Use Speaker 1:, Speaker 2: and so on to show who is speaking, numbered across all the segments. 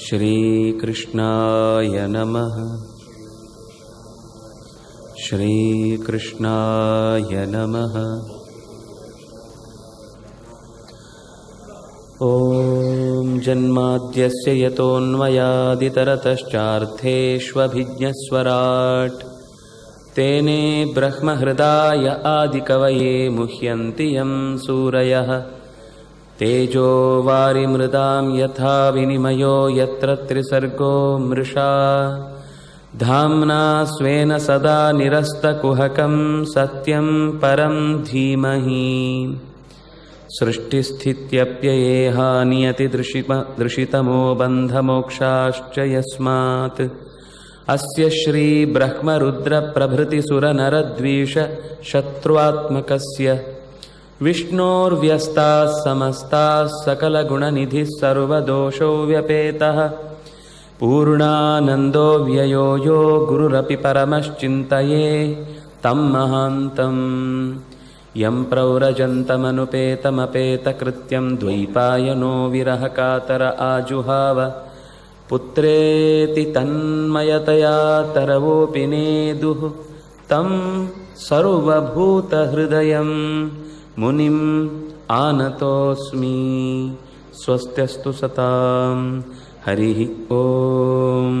Speaker 1: ಶ್ರೀಕೃಷ್ಣಾಯ ನಮಃ. ಶ್ರೀಕೃಷ್ಣಾಯ ನಮಃ. ಓಂ ಜನ್ಮಾದ್ಯಸ್ಯ ಯತೋನ್ಮಯಾದಿತರತಶ್ಚಾರ್ಥೇಷ್ವಭಿಜ್ಞಸ್ವರಾಟ್ ತೇನೇ ಬ್ರಹ್ಮಹೃದಾಯ ಆದಿಕವಯೇ ಮುಹ್ಯಂತಿ ಯಂ ಸೂರಯಃ ತೇಜೋ ವಾರಿಮೃದಾಂ ಯಥಾ ವಿನಿಮಯೋ ಯತ್ರ ತ್ರಿಸರ್ಗೋ ಮೃಷಾ ಧಾಮ್ನಾ ಸ್ವೇನ ಸದಾ ನಿರಸ್ತಕುಹಕಂ ಸತ್ಯಂ ಪರಂ ಧೀಮಹಿ. ಸೃಷ್ಟಿಸ್ಥಿತ್ಯಪ್ಯಯೇಹ ನಿಯತಿದೃಶಿತಮೋ ಬಂಧಮೋಕ್ಷಾಶ್ಚ ಯಸ್ಮಾತ್ ಅಸ್ಯ ಶ್ರೀ ಬ್ರಹ್ಮರುದ್ರ ಪ್ರಭೃತಿ ಸುರನರದ್ವೀಷ ಶತ್ರುವಾತ್ಮಕಸ್ಯ ವಿಷ್ಣೋರ್ವ್ಯಸ್ತಾಃ ಸಮಸ್ತಾಃ ಸಕಲಗುಣನಿಧಿಃ ಸರ್ವದೋಷೋ ವ್ಯಪೇತಃ ಪೂರ್ಣಾನಂದೋ ವ್ಯಯೋ ಯೋ ಗುರುರಪಿ ಪರಮಶ್ಚಿಂತಯೇ ತಂ ಮಹಾಂತಂ. ಯಂ ಪ್ರವ್ರಜಂತಮನುಪೇತಮಪೇತಕೃತ್ಯಂ ದ್ವೈಪಾಯನೋ ವಿರಹಕಾತರ ಆಜುಹಾವ ಪುತ್ರೇತಿ ತನ್ಮಯತಯಾ ತರವೋಪಿ ನೇದುಃ ತಂ ಸರ್ವಭೂತಹೃದಯಂ ಮುನಿಂ ಆನತೋಸ್ಮಿ. ಸ್ವಸ್ತ್ಯಸ್ತು ಸತಾಂ. ಹರಿ ಓಂ.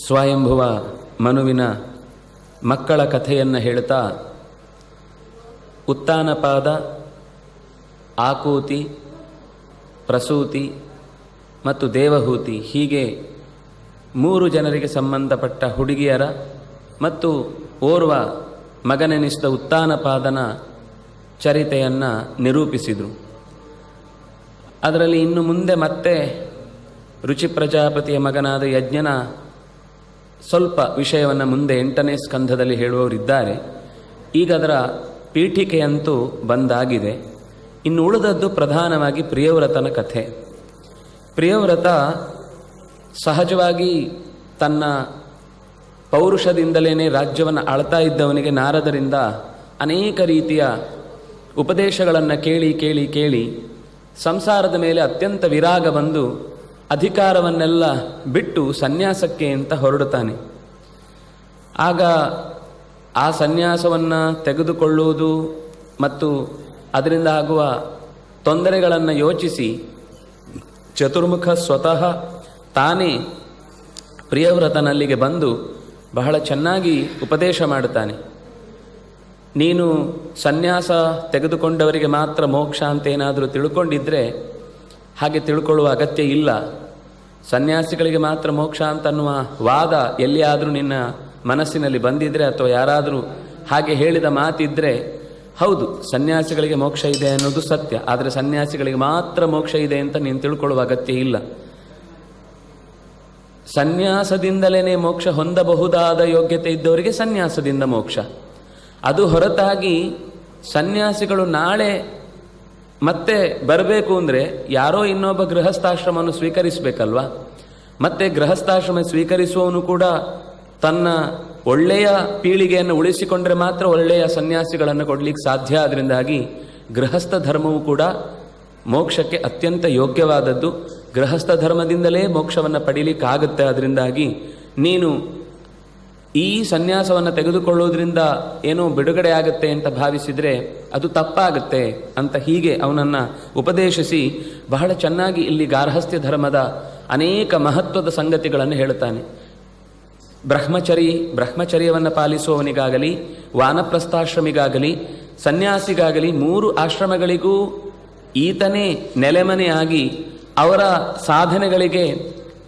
Speaker 1: ಸ್ವಯಂಭುವ ಮನುವಿನ ಮಕ್ಕಳ ಕಥೆಯನ್ನು ಹೇಳ್ತಾ ಉತ್ತಾನಪಾದ, ಆಕೂತಿ, ಪ್ರಸೂತಿ ಮತ್ತು ದೇವಹೂತಿ ಹೀಗೆ 3 ಜನರಿಗೆ ಸಂಬಂಧಪಟ್ಟ ಹುಡುಗಿಯರ ಮತ್ತು ಓರ್ವ ಮಗನೆನಿಸಿದ ಉತ್ತಾನಪಾದನ ಚರಿತೆಯನ್ನು ನಿರೂಪಿಸಿದರು. ಅದರಲ್ಲಿ ಇನ್ನು ಮುಂದೆ ಮತ್ತೆ ರುಚಿ ಪ್ರಜಾಪತಿಯ ಮಗನಾದ ಯಜ್ಞನ ಸ್ವಲ್ಪ ವಿಷಯವನ್ನು ಮುಂದೆ 8ನೇ ಸ್ಕಂಧದಲ್ಲಿ ಹೇಳುವವರಿದ್ದಾರೆ. ಈಗ ಅದರ ಪೀಠಿಕೆಯಂತೂ ಬಂದಾಗಿದೆ. ಇನ್ನು ಉಳಿದದ್ದು ಪ್ರಧಾನವಾಗಿ ಪ್ರಿಯವ್ರತನ ಕಥೆ. ಪ್ರಿಯವ್ರತ ಸಹಜವಾಗಿ ತನ್ನ ಪೌರುಷದಿಂದಲೇ ರಾಜ್ಯವನ್ನು ಆಳ್ತಾ ಇದ್ದವನಿಗೆ ನಾರದರಿಂದ ಅನೇಕ ರೀತಿಯ ಉಪದೇಶಗಳನ್ನು ಕೇಳಿ ಕೇಳಿ ಕೇಳಿ ಸಂಸಾರದ ಮೇಲೆ ಅತ್ಯಂತ ವಿರಾಗ ಬಂದು ಅಧಿಕಾರವನ್ನೆಲ್ಲ ಬಿಟ್ಟು ಸನ್ಯಾಸಕ್ಕೆ ಅಂತ ಹೊರಡುತ್ತಾನೆ. ಆಗ ಆ ಸನ್ಯಾಸವನ್ನು ತೆಗೆದುಕೊಳ್ಳುವುದು ಮತ್ತು ಅದರಿಂದ ಆಗುವ ತೊಂದರೆಗಳನ್ನು ಯೋಚಿಸಿ ಚತುರ್ಮುಖ ಸ್ವತಃ ತಾನೇ ಪ್ರಿಯವ್ರತನಲ್ಲಿಗೆ ಬಂದು ಬಹಳ ಚೆನ್ನಾಗಿ ಉಪದೇಶ ಮಾಡುತ್ತಾನೆ. ನೀನು ಸನ್ಯಾಸ ತೆಗೆದುಕೊಂಡವರಿಗೆ ಮಾತ್ರ ಮೋಕ್ಷ ಅಂತೇನಾದರೂ ತಿಳ್ಕೊಂಡಿದ್ರೆ ಹಾಗೆ ತಿಳ್ಕೊಳ್ಳುವ ಅಗತ್ಯ ಇಲ್ಲ. ಸನ್ಯಾಸಿಗಳಿಗೆ ಮಾತ್ರ ಮೋಕ್ಷ ಅಂತನ್ನುವ ವಾದ ಎಲ್ಲಿಯಾದರೂ ನಿನ್ನ ಮನಸ್ಸಿನಲ್ಲಿ ಬಂದಿದ್ರೆ ಅಥವಾ ಯಾರಾದರೂ ಹಾಗೆ ಹೇಳಿದ ಮಾತಿದ್ರೆ, ಹೌದು ಸನ್ಯಾಸಿಗಳಿಗೆ ಮೋಕ್ಷ ಇದೆ ಅನ್ನೋದು ಸತ್ಯ, ಆದರೆ ಸನ್ಯಾಸಿಗಳಿಗೆ ಮಾತ್ರ ಮೋಕ್ಷ ಇದೆ ಅಂತ ನೀನು ತಿಳ್ಕೊಳ್ಳುವ ಅಗತ್ಯ ಇಲ್ಲ. ಸನ್ಯಾಸದಿಂದಲೇ ಮೋಕ್ಷ ಹೊಂದಬಹುದಾದ ಯೋಗ್ಯತೆ ಇದ್ದವರಿಗೆ ಸನ್ಯಾಸದಿಂದ ಮೋಕ್ಷ. ಅದು ಹೊರತಾಗಿ ಸನ್ಯಾಸಿಗಳು ನಾಳೆ ಮತ್ತೆ ಬರಬೇಕು ಅಂದರೆ ಯಾರೋ ಇನ್ನೊಬ್ಬ ಗೃಹಸ್ಥಾಶ್ರಮವನ್ನು ಸ್ವೀಕರಿಸಬೇಕಲ್ವ. ಮತ್ತೆ ಗೃಹಸ್ಥಾಶ್ರಮ ಸ್ವೀಕರಿಸುವವನು ಕೂಡ ತನ್ನ ಒಳ್ಳೆಯ ಪೀಳಿಗೆಯನ್ನು ಉಳಿಸಿಕೊಂಡ್ರೆ ಮಾತ್ರ ಒಳ್ಳೆಯ ಸನ್ಯಾಸಿಗಳನ್ನು ಕೊಡಲಿಕ್ಕೆ ಸಾಧ್ಯ. ಅದರಿಂದಾಗಿ ಗೃಹಸ್ಥ ಧರ್ಮವು ಕೂಡ ಮೋಕ್ಷಕ್ಕೆ ಅತ್ಯಂತ ಯೋಗ್ಯವಾದದ್ದು. ಗೃಹಸ್ಥ ಧರ್ಮದಿಂದಲೇ ಮೋಕ್ಷವನ್ನು ಪಡೀಲಿಕ್ಕಾಗುತ್ತೆ. ಅದರಿಂದಾಗಿ ನೀನು ಈ ಸನ್ಯಾಸವನ್ನು ತೆಗೆದುಕೊಳ್ಳೋದ್ರಿಂದ ಏನೋ ಬಿಡುಗಡೆ ಆಗುತ್ತೆ ಅಂತ ಭಾವಿಸಿದರೆ ಅದು ತಪ್ಪಾಗುತ್ತೆ ಅಂತ ಹೀಗೆ ಅವನನ್ನು ಉಪದೇಶಿಸಿ ಬಹಳ ಚೆನ್ನಾಗಿ ಇಲ್ಲಿ ಗಾರ್ಹಸ್ಥ್ಯ ಧರ್ಮದ ಅನೇಕ ಮಹತ್ವದ ಸಂಗತಿಗಳನ್ನು ಹೇಳುತ್ತಾನೆ. ಬ್ರಹ್ಮಚರ್ಯವನ್ನು ಪಾಲಿಸುವವನಿಗಾಗಲಿ, ವಾನಪ್ರಸ್ಥಾಶ್ರಮಿಗಾಗಲಿ, ಸನ್ಯಾಸಿಗಾಗಲಿ 3 ಆಶ್ರಮಗಳಿಗೂ ಈತನೇ ನೆಲೆಮನೆಯಾಗಿ ಅವರ ಸಾಧನೆಗಳಿಗೆ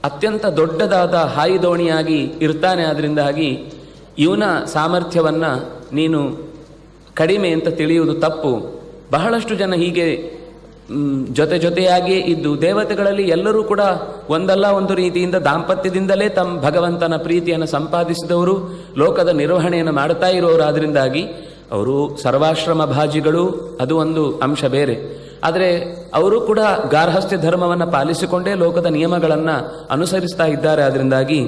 Speaker 1: ಅತ್ಯಂತ ದೊಡ್ಡದಾದ ಹಾಯಿದೋಣಿಯಾಗಿ ಇರ್ತಾನೆ. ಅದರಿಂದಾಗಿ ಇವನ ಸಾಮರ್ಥ್ಯವನ್ನು ನೀನು ಕಡಿಮೆ ಅಂತ ತಿಳಿಯುವುದು ತಪ್ಪು. ಬಹಳಷ್ಟು ಜನ ಹೀಗೆ ಜೊತೆಯಾಗಿಯೇ ಇದ್ದು ದೇವತೆಗಳಲ್ಲಿ ಎಲ್ಲರೂ ಕೂಡ ಒಂದಲ್ಲ ಒಂದು ರೀತಿಯಿಂದ ದಾಂಪತ್ಯದಿಂದಲೇ ತಮ್ಮ ಭಗವಂತನ ಪ್ರೀತಿಯನ್ನು ಸಂಪಾದಿಸಿದವರು, ಲೋಕದ ನಿರ್ವಹಣೆಯನ್ನು ಮಾಡ್ತಾ ಇರೋರು. ಆದ್ದರಿಂದಾಗಿ ಅವರು ಸರ್ವಾಶ್ರಮ ಭಾಜಿಗಳು, ಅದು ಒಂದು ಅಂಶ ಬೇರೆ. ಆದರೆ ಅವರು ಕೂಡ ಗಾರ್ಹಸ್ಥ್ಯ ಧರ್ಮವನ್ನು ಪಾಲಿಸಿಕೊಂಡೇ ಲೋಕದ ನಿಯಮಗಳನ್ನು ಅನುಸರಿಸ್ತಾ ಇದ್ದಾರೆ. ಅದರಿಂದಾಗಿ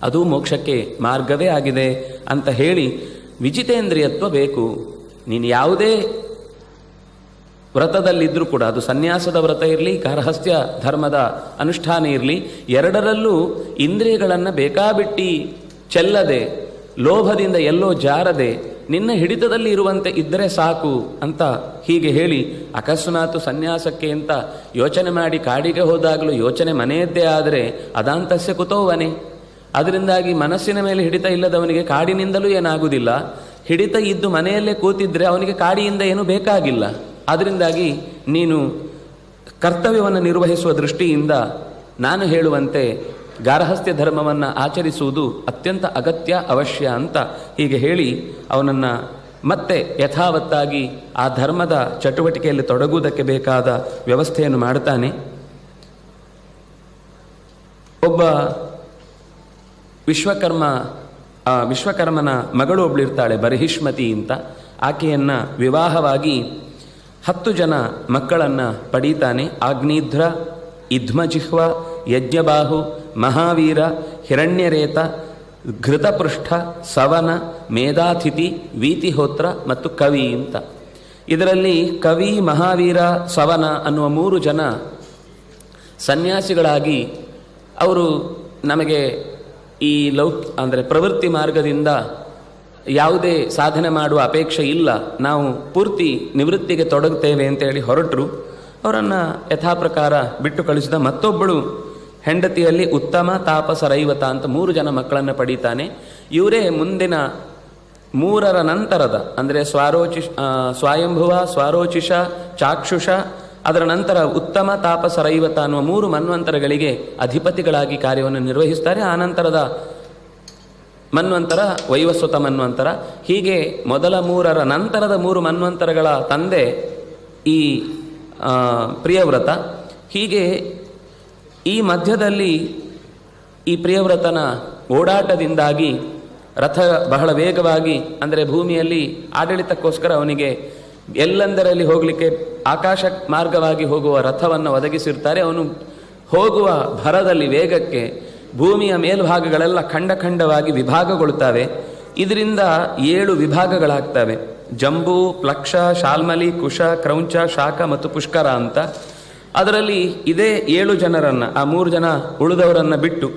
Speaker 1: ಅದು ಮೋಕ್ಷಕ್ಕೆ ಮಾರ್ಗವೇ ಆಗಿದೆ ಅಂತ ಹೇಳಿ, ವಿಜಿತೇಂದ್ರಿಯತ್ವ ಬೇಕು. ನೀನು ಯಾವುದೇ ವ್ರತದಲ್ಲಿದ್ದರೂ ಕೂಡ, ಅದು ಸನ್ಯಾಸದ ವ್ರತ ಇರಲಿ, ಗಾರ್ಹಸ್ಥ್ಯ ಧರ್ಮದ ಅನುಷ್ಠಾನ ಇರಲಿ, ಎರಡರಲ್ಲೂ ಇಂದ್ರಿಯಗಳನ್ನು ಬೇಕಾಬಿಟ್ಟಿ ಚೆಲ್ಲದೆ, ಲೋಭದಿಂದ ಎಲ್ಲೋ ಜಾರದೆ, ನಿನ್ನ ಹಿಡಿತದಲ್ಲಿ ಇರುವಂತೆ ಇದ್ದರೆ ಸಾಕು ಅಂತ ಹೀಗೆ ಹೇಳಿ, ಅಕಸ್ಮಾತ್ ಸನ್ಯಾಸಕ್ಕೆ ಅಂತ ಯೋಚನೆ ಮಾಡಿ ಕಾಡಿಗೆ ಹೋದಾಗಲೂ ಯೋಚನೆ ಮನೆಯದ್ದೇ ಆದರೆ ಅದಾಂತಸ್ಯ ಕುತೋವನೆ. ಅದರಿಂದಾಗಿ ಮನಸ್ಸಿನ ಮೇಲೆ ಹಿಡಿತ ಇಲ್ಲದವನಿಗೆ ಕಾಡಿನಿಂದಲೂ ಏನಾಗುವುದಿಲ್ಲ, ಹಿಡಿತ ಇದ್ದು ಮನೆಯಲ್ಲೇ ಕೂತಿದ್ರೆ ಅವನಿಗೆ ಕಾಡಿಯಿಂದ ಏನೂ ಬೇಕಾಗಿಲ್ಲ. ಅದರಿಂದಾಗಿ ನೀನು ಕರ್ತವ್ಯವನ್ನು ನಿರ್ವಹಿಸುವ ದೃಷ್ಟಿಯಿಂದ ನಾನು ಹೇಳುವಂತೆ ಗಾರ್ಹಸ್ಥ್ಯ ಧರ್ಮವನ್ನು ಆಚರಿಸುವುದು ಅತ್ಯಂತ ಅಗತ್ಯ, ಅವಶ್ಯ ಅಂತ ಹೀಗೆ ಹೇಳಿ ಅವನನ್ನು ಮತ್ತೆ ಯಥಾವತ್ತಾಗಿ ಆ ಧರ್ಮದ ಚಟುವಟಿಕೆಯಲ್ಲಿ ತೊಡಗುವುದಕ್ಕೆ ಬೇಕಾದ ವ್ಯವಸ್ಥೆಯನ್ನು ಮಾಡುತ್ತಾನೆ. ಒಬ್ಬ ವಿಶ್ವಕರ್ಮನ ಮಗಳು ಒಬ್ಳಿರ್ತಾಳೆ, ಬರ್ಹಿಷ್ಮತಿ ಅಂತ. ಆಕೆಯನ್ನು ವಿವಾಹವಾಗಿ 10 ಜನ ಮಕ್ಕಳನ್ನು ಪಡೀತಾನೆ. ಆಗ್ನೇಧ್ರ, ಇಧ್ಮಜಿಹ್ವ, ಯಜ್ಞಬಾಹು, ಮಹಾವೀರ, ಹಿರಣ್ಯರೇತ, ಘೃತಪೃಷ್ಠ, ಸವನ, ಮೇಧಾತಿಥಿ, ವೀತಿಹೋತ್ರ ಮತ್ತು ಕವಿ ಅಂತ. ಇದರಲ್ಲಿ ಕವಿ, ಮಹಾವೀರ, ಸವನ ಅನ್ನುವ 3 ಜನ ಸನ್ಯಾಸಿಗಳಾಗಿ ಅವರು ನಮಗೆ ಈ ಅಂದರೆ ಪ್ರವೃತ್ತಿ ಮಾರ್ಗದಿಂದ ಯಾವುದೇ ಸಾಧನೆ ಮಾಡುವ ಅಪೇಕ್ಷೆ ಇಲ್ಲ, ನಾವು ಪೂರ್ತಿ ನಿವೃತ್ತಿಗೆ ತೊಡಗುತ್ತೇವೆ ಅಂತೇಳಿ ಹೊರಟರು. ಅವರನ್ನು ಯಥಾಪ್ರಕಾರ ಬಿಟ್ಟು ಕಳಿಸಿದ. ಮತ್ತೊಬ್ಬಳು ಹೆಂಡತಿಯಲ್ಲಿ ಉತ್ತಮ, ತಾಪಸ, ರೈವತ ಅಂತ 3 ಜನ ಮಕ್ಕಳನ್ನು ಪಡೀತಾನೆ. ಇವರೇ ಮುಂದಿನ 3ರ ನಂತರದ ಅಂದರೆ ಸ್ವಯಂಭುವ, ಸ್ವಾರೋಚಿಷ, ಚಾಕ್ಷುಷ, ಅದರ ನಂತರ ಉತ್ತಮ, ತಾಪಸ, ರೈವತ ಅನ್ನುವ 3 ಮನ್ವಂತರಗಳಿಗೆ ಅಧಿಪತಿಗಳಾಗಿ ಕಾರ್ಯವನ್ನು ನಿರ್ವಹಿಸ್ತಾರೆ. ಆನಂತರದ ಮನ್ವಂತರ ವೈವಸ್ವತ ಮನ್ವಂತರ. ಹೀಗೆ ಮೊದಲ 3ರ ನಂತರದ 3 ಮನ್ವಂತರಗಳ ತಂದೆ ಈ ಪ್ರಿಯವ್ರತ. ಹೀಗೆ ಈ ಮಧ್ಯದಲ್ಲಿ ಈ ಪ್ರಿಯವ್ರತನ ಓಡಾಟದಿಂದಾಗಿ ರಥ ಬಹಳ ವೇಗವಾಗಿ, ಅಂದರೆ ಭೂಮಿಯಲ್ಲಿ ಆಡಳಿತಕ್ಕೋಸ್ಕರ ಅವನಿಗೆ ಎಲ್ಲೆಂದರಲ್ಲಿ ಹೋಗಲಿಕ್ಕೆ ಆಕಾಶ ಮಾರ್ಗವಾಗಿ ಹೋಗುವ ರಥವನ್ನು ಒದಗಿಸಿರ್ತಾರೆ. ಅವನು ಹೋಗುವ ಭರದಲ್ಲಿ ವೇಗಕ್ಕೆ ಭೂಮಿಯ ಮೇಲ್ಭಾಗಗಳೆಲ್ಲ ಖಂಡವಾಗಿ ವಿಭಾಗಗೊಳ್ಳುತ್ತವೆ. ಇದರಿಂದ 7 ವಿಭಾಗಗಳಾಗ್ತವೆ: ಜಂಬೂ, ಪ್ಲಕ್ಷ, ಶಾಲ್ಮಲಿ, ಕುಶ, ಕ್ರೌಂಚ, ಶಾಖ ಮತ್ತು ಪುಷ್ಕರ ಅಂತ. ಅದರಲ್ಲಿ ಇದೇ 7 ಜನರನ್ನು, ಆ 3 ಜನ ಉಳಿದವರನ್ನು ಬಿಟ್ಟು,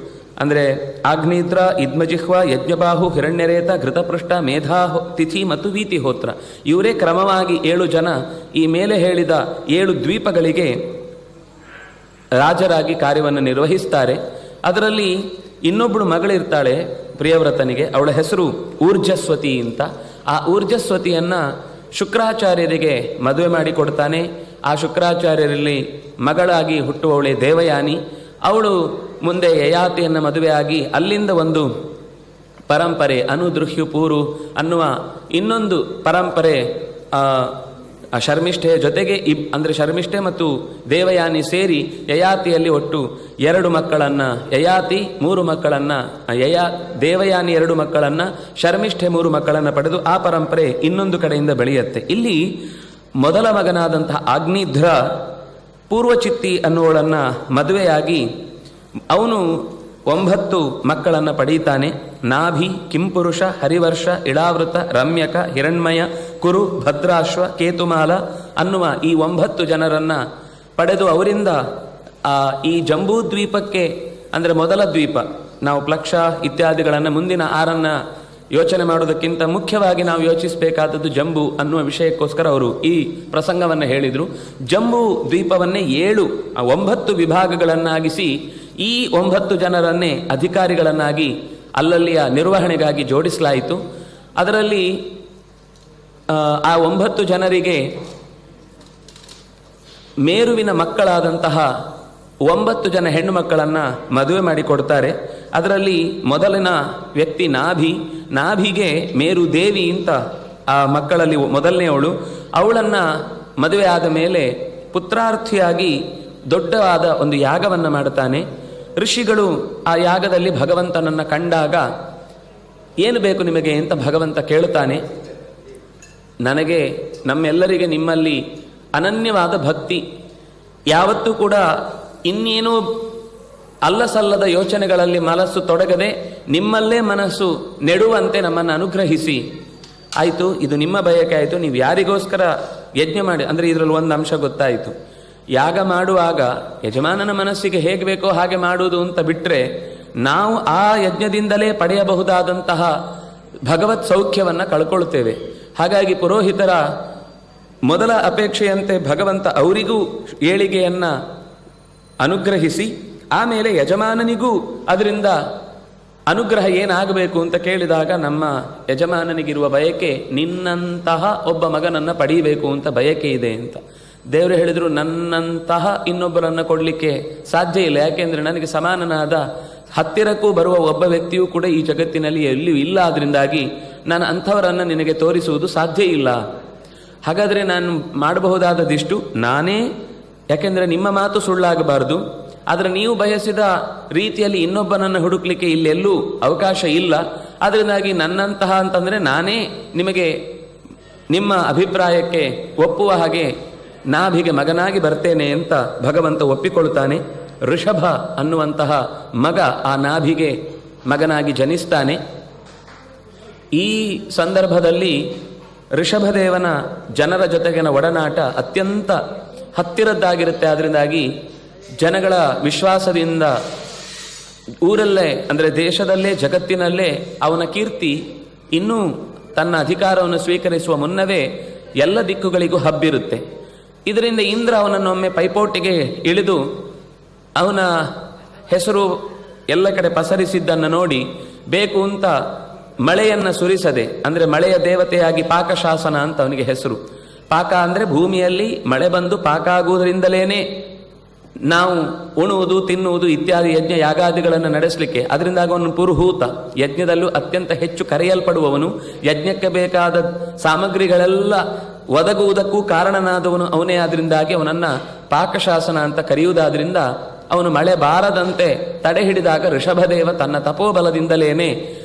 Speaker 1: ಅಂದರೆ ಆಗ್ನೇದ್ರ, ಇದ್ಮಜಿಹ್ವ, ಯಜ್ಞಬಾಹು, ಹಿರಣ್ಯರೇತ, ಘೃತಪೃಷ್ಠ, ಮೇಧಾತಿಥಿ ಮತ್ತು ವೀತಿಹೋತ್ರ, ಇವರೇ ಕ್ರಮವಾಗಿ 7 ಜನ ಈ ಮೇಲೆ ಹೇಳಿದ 7 ದ್ವೀಪಗಳಿಗೆ ರಾಜರಾಗಿ ಕಾರ್ಯವನ್ನು ನಿರ್ವಹಿಸ್ತಾರೆ. ಅದರಲ್ಲಿ ಇನ್ನೊಬ್ಬಳು ಮಗಳಿರ್ತಾಳೆ ಪ್ರಿಯವ್ರತನಿಗೆ, ಅವಳ ಹೆಸರು ಊರ್ಜಸ್ವತಿ ಅಂತ. ಆ ಊರ್ಜಸ್ವತಿಯನ್ನು ಶುಕ್ರಾಚಾರ್ಯರಿಗೆ ಮದುವೆ ಮಾಡಿಕೊಡ್ತಾನೆ. ಆ ಶುಕ್ರಾಚಾರ್ಯರಲ್ಲಿ ಮಗಳಾಗಿ ಹುಟ್ಟುವವಳೆ ದೇವಯಾನಿ. ಅವಳು ಮುಂದೆ ಯಯಾತಿಯನ್ನು ಮದುವೆಯಾಗಿ ಅಲ್ಲಿಂದ ಒಂದು ಪರಂಪರೆ, ಅನುದೃಹ್ಯುಪೂರು ಅನ್ನುವ ಇನ್ನೊಂದು ಪರಂಪರೆ, ಶರ್ಮಿಷ್ಠೆಯ ಜೊತೆಗೆ ಅಂದರೆ ಶರ್ಮಿಷ್ಠೆ ಮತ್ತು ದೇವಯಾನಿ ಸೇರಿ ಯಯಾತಿಯಲ್ಲಿ ಒಟ್ಟು 2 ಮಕ್ಕಳನ್ನು, ಯಯಾತಿ 3 ಮಕ್ಕಳನ್ನು, ದೇವಯಾನಿ 2 ಮಕ್ಕಳನ್ನು, ಶರ್ಮಿಷ್ಠೆ 3 ಮಕ್ಕಳನ್ನು ಪಡೆದು ಆ ಪರಂಪರೆ ಇನ್ನೊಂದು ಕಡೆಯಿಂದ ಬೆಳೆಯುತ್ತೆ. ಇಲ್ಲಿ ಮೊದಲ ಮಗನಾದಂತಹ ಆಗ್ನೇಧ್ರ ಪೂರ್ವಚಿತ್ತಿ ಅನ್ನುವಳನ್ನು ಮದುವೆಯಾಗಿ ಅವನು 9 ಮಕ್ಕಳನ್ನು ಪಡೀತಾನೆ. ನಾಭಿ, ಕಿಂಪುರುಷ, ಹರಿವರ್ಷ, ಇಳಾವೃತ, ರಮ್ಯಕ, ಹಿರಣ್ಮಯ, ಕುರು, ಭದ್ರಾಶ್ವ, ಕೇತುಮಾಲ ಅನ್ನುವ ಈ 9 ಜನರನ್ನು ಪಡೆದು ಅವರಿಂದ ಈ ಜಂಬೂ ದ್ವೀಪಕ್ಕೆ, ಅಂದರೆ ಮೊದಲ ದ್ವೀಪ, ನಾವು ಪ್ಲಕ್ಷ ಇತ್ಯಾದಿಗಳನ್ನು ಮುಂದಿನ 6 ಯೋಚನೆ ಮಾಡುವುದಕ್ಕಿಂತ ಮುಖ್ಯವಾಗಿ ನಾವು ಯೋಚಿಸಬೇಕಾದದ್ದು ಜಂಬೂ ಅನ್ನುವ ವಿಷಯಕ್ಕೋಸ್ಕರ ಅವರು ಈ ಪ್ರಸಂಗವನ್ನು ಹೇಳಿದರು. ಜಂಬೂ ದ್ವೀಪವನ್ನೇ 9 ವಿಭಾಗಗಳನ್ನಾಗಿಸಿ ಈ 9 ಜನರನ್ನೇ ಅಧಿಕಾರಿಗಳನ್ನಾಗಿ ಅಲ್ಲಲ್ಲಿಯ ನಿರ್ವಹಣೆಗಾಗಿ ಜೋಡಿಸಲಾಯಿತು. ಅದರಲ್ಲಿ ಆ 9 ಜನರಿಗೆ ಮೇರುವಿನ ಮಕ್ಕಳಾದಂತಹ 9 ಜನ ಹೆಣ್ಣು ಮಕ್ಕಳನ್ನು ಮದುವೆ ಮಾಡಿಕೊಡ್ತಾರೆ. ಅದರಲ್ಲಿ ಮೊದಲಿನ ವ್ಯಕ್ತಿ ನಾಭಿಗೆ ಮೇರು ದೇವಿ ಅಂತ ಆ ಮಕ್ಕಳಲ್ಲಿ ಮೊದಲನೆಯವಳು. ಅವಳನ್ನು ಮದುವೆ ಆದ ಮೇಲೆ ಪುತ್ರಾರ್ಥಿಯಾಗಿ ದೊಡ್ಡವಾದ ಒಂದು ಯಾಗವನ್ನು ಮಾಡುತ್ತಾನೆ. ಋಷಿಗಳು ಆ ಯಾಗದಲ್ಲಿ ಭಗವಂತನನ್ನು ಕಂಡಾಗ ಏನು ಬೇಕು ನಿಮಗೆ ಅಂತ ಭಗವಂತ ಕೇಳುತ್ತಾನೆ. ನನಗೆ, ನಮ್ಮೆಲ್ಲರಿಗೆ ನಿಮ್ಮಲ್ಲಿ ಅನನ್ಯವಾದ ಭಕ್ತಿ, ಯಾವತ್ತೂ ಕೂಡ ಇನ್ನೇನೂ ಅಲ್ಲಸಲ್ಲದ ಯೋಚನೆಗಳಲ್ಲಿ ಮನಸ್ಸು ತೊಡಗದೆ ನಿಮ್ಮಲ್ಲೇ ಮನಸ್ಸು ನೆಡುವಂತೆ ನಮ್ಮನ್ನು ಅನುಗ್ರಹಿಸಿ, ಆಯಿತು, ಇದು ನಿಮ್ಮ ಬಯಕೆ ಆಯಿತು, ನೀವು ಯಾರಿಗೋಸ್ಕರ ಯಜ್ಞ ಮಾಡಿ, ಅಂದರೆ ಇದರಲ್ಲಿ ಒಂದು ಅಂಶ ಗೊತ್ತಾಯಿತು. ಯಾಗ ಮಾಡುವಾಗ ಯಜಮಾನನ ಮನಸ್ಸಿಗೆ ಹೇಗೆ ಬೇಕೋ ಹಾಗೆ ಮಾಡುವುದು ಅಂತ ಬಿಟ್ಟರೆ, ನಾವು ಆ ಯಜ್ಞದಿಂದಲೇ ಪಡೆಯಬಹುದಾದಂತಹ ಭಗವತ್ ಸೌಖ್ಯವನ್ನು ಕಳ್ಕೊಳ್ತೇವೆ. ಹಾಗಾಗಿ ಪುರೋಹಿತರ ಮೊದಲ ಅಪೇಕ್ಷೆಯಂತೆ ಭಗವಂತ ಅವರಿಗೂ ಏಳಿಗೆಯನ್ನು ಅನುಗ್ರಹಿಸಿ, ಆಮೇಲೆ ಯಜಮಾನನಿಗೂ ಅದರಿಂದ ಅನುಗ್ರಹ ಏನಾಗಬೇಕು ಅಂತ ಕೇಳಿದಾಗ, ನಮ್ಮ ಯಜಮಾನನಿಗಿರುವ ಬಯಕೆ ನಿನ್ನಂತಹ ಒಬ್ಬ ಮಗನನ್ನು ಪಡೀಬೇಕು ಅಂತ ಬಯಕೆ ಇದೆ ಅಂತ. ದೇವರು ಹೇಳಿದರು, ನನ್ನಂತಹ ಇನ್ನೊಬ್ಬರನ್ನು ಕೊಡಲಿಕ್ಕೆ ಸಾಧ್ಯ ಇಲ್ಲ, ಯಾಕೆಂದರೆ ನನಗೆ ಸಮಾನನಾದ ಹತ್ತಿರಕ್ಕೂ ಬರುವ ಒಬ್ಬ ವ್ಯಕ್ತಿಯೂ ಕೂಡ ಈ ಜಗತ್ತಿನಲ್ಲಿ ಎಲ್ಲಿಯೂ ಇಲ್ಲ. ಅದರಿಂದಾಗಿ ನಾನು ಅಂಥವರನ್ನು ನಿನಗೆ ತೋರಿಸುವುದು ಸಾಧ್ಯ ಇಲ್ಲ. ಹಾಗಾದರೆ ನಾನು ಮಾಡಬಹುದಾದದಿಷ್ಟು ನಾನೇ, ಯಾಕೆಂದರೆ ನಿಮ್ಮ ಮಾತು ಸುಳ್ಳಾಗಬಾರದು. ಆದರೆ ನೀವು ಬಯಸಿದ ರೀತಿಯಲ್ಲಿ ಇನ್ನೊಬ್ಬನನ್ನು ಹುಡುಕ್ಲಿಕ್ಕೆ ಇಲ್ಲೆಲ್ಲೂ ಅವಕಾಶ ಇಲ್ಲ. ಅದರಿಂದಾಗಿ ನನ್ನಂತಹ ಅಂತಂದರೆ ನಾನೇ ನಿಮಗೆ ನಿಮ್ಮ ಅಭಿಪ್ರಾಯಕ್ಕೆ ಒಪ್ಪುವ ಹಾಗೆ ನಾಭಿಗೆ ಮಗನಾಗಿ ಬರ್ತೇನೆ ಅಂತ ಭಗವಂತ ಒಪ್ಪಿಕೊಳ್ತಾನೆ. ಋಷಭ ಅನ್ನುವಂತಹ ಮಗ ಆ ನಾಭಿಗೆ ಮಗನಾಗಿ ಜನಿಸ್ತಾನೆ. ಈ ಸಂದರ್ಭದಲ್ಲಿ ಋಷಭದೇವನ ಜನರ ಜೊತೆಗಿನ ಒಡನಾಟ ಅತ್ಯಂತ ಹತ್ತಿರದ್ದಾಗಿರುತ್ತೆ. ಅದರಿಂದಾಗಿ ಜನಗಳ ವಿಶ್ವಾಸದಿಂದ ಊರಲ್ಲೇ, ಅಂದರೆ ದೇಶದಲ್ಲೇ, ಜಗತ್ತಿನಲ್ಲೇ ಅವನ ಕೀರ್ತಿ ಇನ್ನೂ ತನ್ನ ಅಧಿಕಾರವನ್ನು ಸ್ವೀಕರಿಸುವ ಮುನ್ನವೇ ಎಲ್ಲ ದಿಕ್ಕುಗಳಿಗೂ ಹಬ್ಬಿರುತ್ತೆ. ಇದರಿಂದ ಇಂದ್ರ ಅವನನ್ನೊಮ್ಮೆ ಪೈಪೋಟಿಗೆ ಇಳಿದು ಅವನ ಹೆಸರು ಎಲ್ಲ ಕಡೆ ಪಸರಿಸಿದ್ದನ್ನು ನೋಡಿ ಬೇಕು ಅಂತ ಮಳೆಯನ್ನು ಸುರಿಸದೆ, ಅಂದರೆ ಮಳೆಯ ದೇವತೆಯಾಗಿ ಪಾಕಶಾಸನ ಅಂತ ಅವನಿಗೆ ಹೆಸರು. ಪಾಕ ಅಂದರೆ ಭೂಮಿಯಲ್ಲಿ ಮಳೆ ಬಂದು ಪಾಕ ಆಗುವುದರಿಂದಲೇ ನಾವು ಉಣುವುದು, ತಿನ್ನುವುದು ಇತ್ಯಾದಿ ಯಜ್ಞ ಯಾಗಾದಿಗಳನ್ನು ನಡೆಸಲಿಕ್ಕೆ. ಅದರಿಂದಾಗ ಅವನು ಪುರುಹೂತ, ಯಜ್ಞದಲ್ಲೂ ಅತ್ಯಂತ ಹೆಚ್ಚು ಕರೆಯಲ್ಪಡುವವನು, ಯಜ್ಞಕ್ಕೆ ಬೇಕಾದ ಸಾಮಗ್ರಿಗಳೆಲ್ಲ ಒದಗುವುದಕ್ಕೂ ಕಾರಣನಾದವನು ಅವನೇ. ಆದ್ರಿಂದಾಗಿ ಅವನನ್ನು ಪಾಕಶಾಸನ ಅಂತ ಕರೆಯುವುದಾದ್ರಿಂದ ಅವನು ಮಳೆ ಬಾರದಂತೆ ತಡೆ ಹಿಡಿದಾಗ ಋಷಭದೇವ ತನ್ನ ತಪೋಬಲದಿಂದಲೇನೆ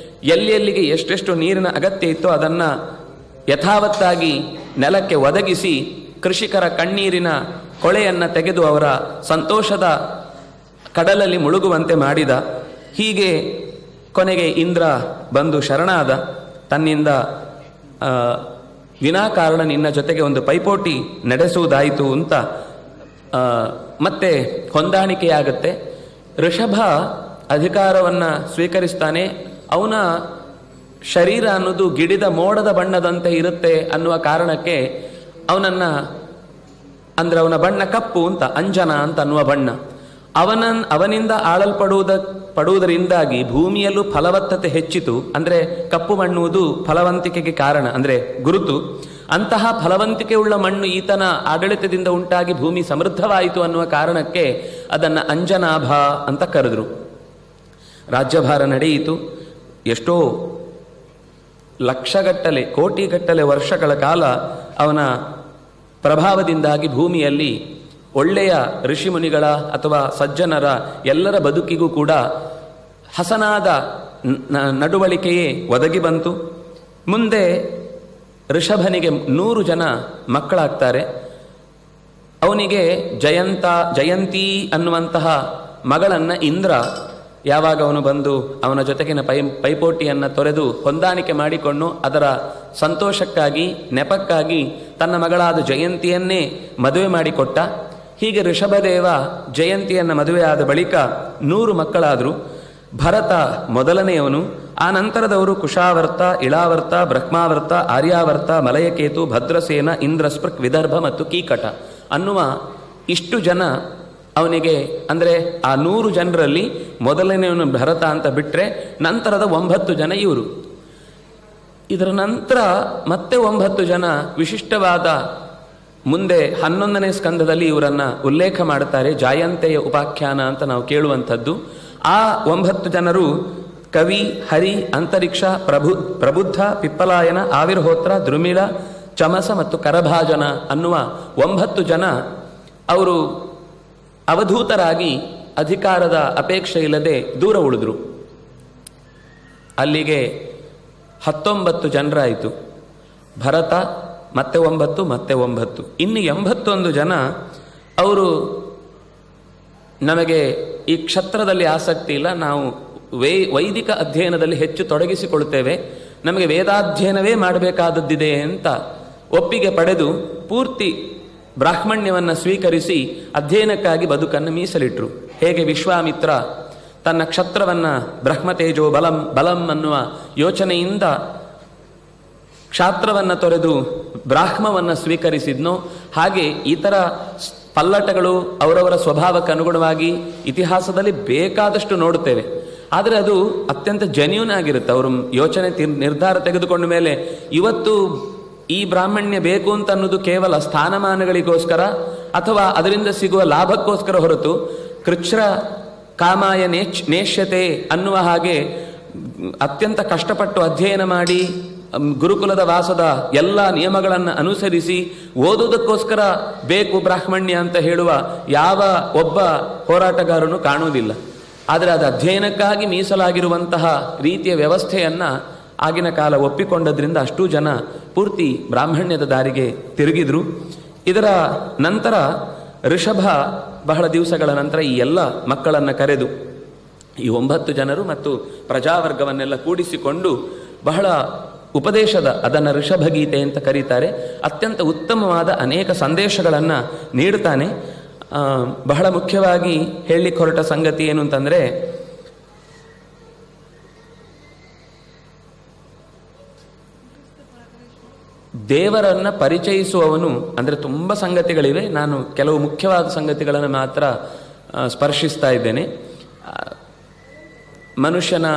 Speaker 1: ಎಲ್ಲಿಗೆ ಎಷ್ಟೆಷ್ಟು ನೀರಿನ ಅಗತ್ಯ ಇತ್ತೋ ಅದನ್ನು ಯಥಾವತ್ತಾಗಿ ನೆಲಕ್ಕೆ ಒದಗಿಸಿ ಕೃಷಿಕರ ಕಣ್ಣೀರಿನ ಕೊಳೆಯನ್ನು ತೆಗೆದು ಅವರ ಸಂತೋಷದ ಕಡಲಲ್ಲಿ ಮುಳುಗುವಂತೆ ಮಾಡಿದ. ಹೀಗೆ ಕೊನೆಗೆ ಇಂದ್ರ ಬಂದು ಶರಣಾದ. ತನ್ನಿಂದ ವಿನಾಕಾರಣ ನಿನ್ನ ಜೊತೆಗೆ ಒಂದು ಪೈಪೋಟಿ ನಡೆಸುವುದಾಯಿತು ಅಂತ ಮತ್ತೆ ಹೊಂದಾಣಿಕೆಯಾಗತ್ತೆ. ಋಷಭ ಅಧಿಕಾರವನ್ನು ಸ್ವೀಕರಿಸ್ತಾನೆ. ಅವನ ಶರೀರ ಅನ್ನೋದು ಗಿಡಿದ ಮೋಡದ ಬಣ್ಣದಂತೆ ಇರುತ್ತೆ ಅನ್ನುವ ಕಾರಣಕ್ಕೆ ಅವನನ್ನು, ಅಂದರೆ ಅವನ ಬಣ್ಣ ಕಪ್ಪು ಅಂತ, ಅಂಜನ ಅಂತ ಅನ್ನುವ ಬಣ್ಣ. ಅವನಿಂದ ಪಡುವುದರಿಂದಾಗಿ ಭೂಮಿಯಲ್ಲೂ ಫಲವತ್ತತೆ ಹೆಚ್ಚಿತು. ಅಂದರೆ ಕಪ್ಪು ಮಣ್ಣುವುದು ಫಲವಂತಿಕೆಗೆ ಕಾರಣ, ಅಂದರೆ ಗುರುತು. ಅಂತಹ ಫಲವಂತಿಕೆ ಉಳ್ಳ ಮಣ್ಣು ಈತನ ಆಡಳಿತದಿಂದ ಉಂಟಾಗಿ ಭೂಮಿ ಸಮೃದ್ಧವಾಯಿತು ಅನ್ನುವ ಕಾರಣಕ್ಕೆ ಅದನ್ನು ಅಂಜನಾಭ ಅಂತ ಕರೆದರು. ರಾಜ್ಯಭಾರ ನಡೆಯಿತು. ಎಷ್ಟೋ ಲಕ್ಷಗಟ್ಟಲೆ, ಕೋಟಿಗಟ್ಟಲೆ ವರ್ಷಗಳ ಕಾಲ ಅವನ ಪ್ರಭಾವದಿಂದಾಗಿ ಭೂಮಿಯಲ್ಲಿ ಒಳ್ಳೆಯ ಋಷಿಮುನಿಗಳ ಅಥವಾ ಸಜ್ಜನರ ಎಲ್ಲರ ಬದುಕಿಗೂ ಕೂಡ ಹಸನಾದ ನಡವಳಿಕೆಯೇ ಒದಗಿ ಬಂತು. ಮುಂದೆ ಋಷಭನಿಗೆ 100 ಜನ ಮಕ್ಕಳಾಗ್ತಾರೆ. ಅವನಿಗೆ ಜಯಂತಿ ಅನ್ನುವಂತಹ ಮಗಳನ್ನು ಇಂದ್ರ ಯಾವಾಗ ಅವನು ಬಂದು ಅವನ ಜೊತೆಗಿನ ಪೈಪೋಟಿಯನ್ನು ತೊರೆದು ಹೊಂದಾಣಿಕೆ ಮಾಡಿಕೊಂಡು ಅದರ ಸಂತೋಷಕ್ಕಾಗಿ, ನೆಪಕ್ಕಾಗಿ ತನ್ನ ಮಗಳಾದ ಜಯಂತಿಯನ್ನೇ ಮದುವೆ ಮಾಡಿಕೊಟ್ಟ. ಹೀಗೆ ಋಷಭದೇವ ಜಯಂತಿಯನ್ನು ಮದುವೆಯಾದ ಬಳಿಕ 100 ಮಕ್ಕಳಾದರು. ಭರತ ಮೊದಲನೆಯವನು. ಆ ನಂತರದವರು ಕುಶಾವರ್ತ, ಇಳಾವರ್ತ, ಬ್ರಹ್ಮಾವರ್ತ, ಆರ್ಯಾವರ್ತ, ಮಲಯಕೇತು, ಭದ್ರಸೇನ, ಇಂದ್ರಸ್ಪೃಕ್, ವಿದರ್ಭ ಮತ್ತು ಕೀಕಟ ಅನ್ನುವ ಇಷ್ಟು ಜನ ಅವನಿಗೆ, ಅಂದರೆ ಆ 100 ಜನರಲ್ಲಿ ಮೊದಲನೆಯವನು ಭರತ ಅಂತ ಬಿಟ್ಟರೆ ನಂತರದ 9 ಜನ ಇವರು. ಇದರ ನಂತರ ಮತ್ತೆ 9 ಜನ ವಿಶಿಷ್ಟವಾದ, ಮುಂದೆ 11ನೇ ಸ್ಕಂದದಲ್ಲಿ ಇವರನ್ನು ಉಲ್ಲೇಖ ಮಾಡುತ್ತಾರೆ. ಜಾಯಂತೆಯ ಉಪಾಖ್ಯಾನ ಅಂತ ನಾವು ಕೇಳುವಂಥದ್ದು. ಆ 9 ಜನರು ಕವಿ, ಹರಿ, ಅಂತರಿಕ್ಷ, ಪ್ರಬುದ್ಧ, ಪಿಪ್ಪಲಾಯನ, ಆವಿರ್ಹೋತ್ರ, ದ್ರುಮಿಳ, ಚಮಸ ಮತ್ತು ಕರಭಾಜನ ಅನ್ನುವ 9 ಜನ ಅವರು ಅವಧೂತರಾಗಿ ಅಧಿಕಾರದ ಅಪೇಕ್ಷೆ ಇಲ್ಲದೆ ದೂರ ಉಳಿದ್ರು. ಅಲ್ಲಿಗೆ 19 ಜನರಾಯಿತು. ಭರತ ಮತ್ತೆ 9 ಮತ್ತೆ 9, ಇನ್ನು 81 ಜನ ಅವರು ನಮಗೆ ಈ ಕ್ಷತ್ರದಲ್ಲಿ ಆಸಕ್ತಿ ಇಲ್ಲ, ನಾವು ವೈದಿಕ ಅಧ್ಯಯನದಲ್ಲಿ ಹೆಚ್ಚು ತೊಡಗಿಸಿಕೊಳ್ತೇವೆ, ನಮಗೆ ವೇದಾಧ್ಯಯನವೇ ಮಾಡಬೇಕಾದದ್ದಿದೆ ಅಂತ ಒಪ್ಪಿಗೆ ಪಡೆದು ಪೂರ್ತಿ ಬ್ರಾಹ್ಮಣ್ಯವನ್ನು ಸ್ವೀಕರಿಸಿ ಅಧ್ಯಯನಕ್ಕಾಗಿ ಬದುಕನ್ನು ಮೀಸಲಿಟ್ರು. ಹೇಗೆ ವಿಶ್ವಾಮಿತ್ರ ತನ್ನ ಕ್ಷತ್ರವನ್ನು ಬ್ರಹ್ಮತೇಜೋ ಬಲಂ ಅನ್ನುವ ಯೋಚನೆಯಿಂದ ಕ್ಷಾತ್ರವನ್ನು ತೊರೆದು ಬ್ರಾಹ್ಮವನ್ನು ಸ್ವೀಕರಿಸಿದ್ನೋ, ಹಾಗೆ ಇತರ ಪಲ್ಲಟಗಳು ಅವರವರ ಸ್ವಭಾವಕ್ಕೆ ಅನುಗುಣವಾಗಿ ಇತಿಹಾಸದಲ್ಲಿ ಬೇಕಾದಷ್ಟು ನೋಡುತ್ತೇವೆ. ಆದರೆ ಅದು ಅತ್ಯಂತ ಜೆನ್ಯೂನ್ ಆಗಿರುತ್ತೆ. ಅವರು ಯೋಚನೆ ನಿರ್ಧಾರ ತೆಗೆದುಕೊಂಡ ಮೇಲೆ ಇವತ್ತು ಈ ಬ್ರಾಹ್ಮಣ್ಯ ಬೇಕು ಅಂತ ಅನ್ನೋದು ಕೇವಲ ಸ್ಥಾನಮಾನಗಳಿಗೋಸ್ಕರ ಅಥವಾ ಅದರಿಂದ ಸಿಗುವ ಲಾಭಕ್ಕೋಸ್ಕರ ಹೊರತು ಕೃಚ್ಛ್ರ ಕಾಮಾಯ ನೇಷ್ಯತೆ ಅನ್ನುವ ಹಾಗೆ ಅತ್ಯಂತ ಕಷ್ಟಪಟ್ಟು ಅಧ್ಯಯನ ಮಾಡಿ ಗುರುಕುಲದ ವಾಸದ ಎಲ್ಲ ನಿಯಮಗಳನ್ನು ಅನುಸರಿಸಿ ಓದುವುದಕ್ಕೋಸ್ಕರ ಬೇಕು ಬ್ರಾಹ್ಮಣ್ಯ ಅಂತ ಹೇಳುವ ಯಾವ ಒಬ್ಬ ಹೋರಾಟಗಾರನು ಕಾಣುವುದಿಲ್ಲ. ಆದರೆ ಅದು ಅಧ್ಯಯನಕ್ಕಾಗಿ ಮೀಸಲಾಗಿರುವಂತಹ ರೀತಿಯ ವ್ಯವಸ್ಥೆಯನ್ನು ಆಗಿನ ಕಾಲ ಒಪ್ಪಿಕೊಂಡದ್ರಿಂದ ಅಷ್ಟೂ ಜನ ಪೂರ್ತಿ ಬ್ರಾಹ್ಮಣ್ಯದ ದಾರಿಗೆ ತಿರುಗಿದ್ರು. ಇದರ ನಂತರ ಋಷಭ ಬಹಳ ದಿವಸಗಳ ನಂತರ ಈ ಎಲ್ಲ ಮಕ್ಕಳನ್ನು ಕರೆದು ಈ 9 ಜನರು ಮತ್ತು ಪ್ರಜಾವರ್ಗವನ್ನೆಲ್ಲ ಕೂಡಿಸಿಕೊಂಡು ಬಹಳ ಉಪದೇಶದ, ಅದನ್ನು ಋಷಭಗೀತೆ ಅಂತ ಕರೀತಾರೆ, ಅತ್ಯಂತ ಉತ್ತಮವಾದ ಅನೇಕ ಸಂದೇಶಗಳನ್ನು ನೀಡುತ್ತಾನೆ. ಬಹಳ ಮುಖ್ಯವಾಗಿ ಹೇಳಲಿಕ್ಕೆ ಹೊರಟ ಸಂಗತಿ ಏನು ಅಂತಂದರೆ, ದೇವರನ್ನು ಪರಿಚಯಿಸುವವನು, ಅಂದರೆ ತುಂಬ ಸಂಗತಿಗಳಿವೆ, ನಾನು ಕೆಲವು ಮುಖ್ಯವಾದ ಸಂಗತಿಗಳನ್ನು ಮಾತ್ರ ಸ್ಪರ್ಶಿಸ್ತಾ ಇದ್ದೇನೆ. ಮನುಷ್ಯನ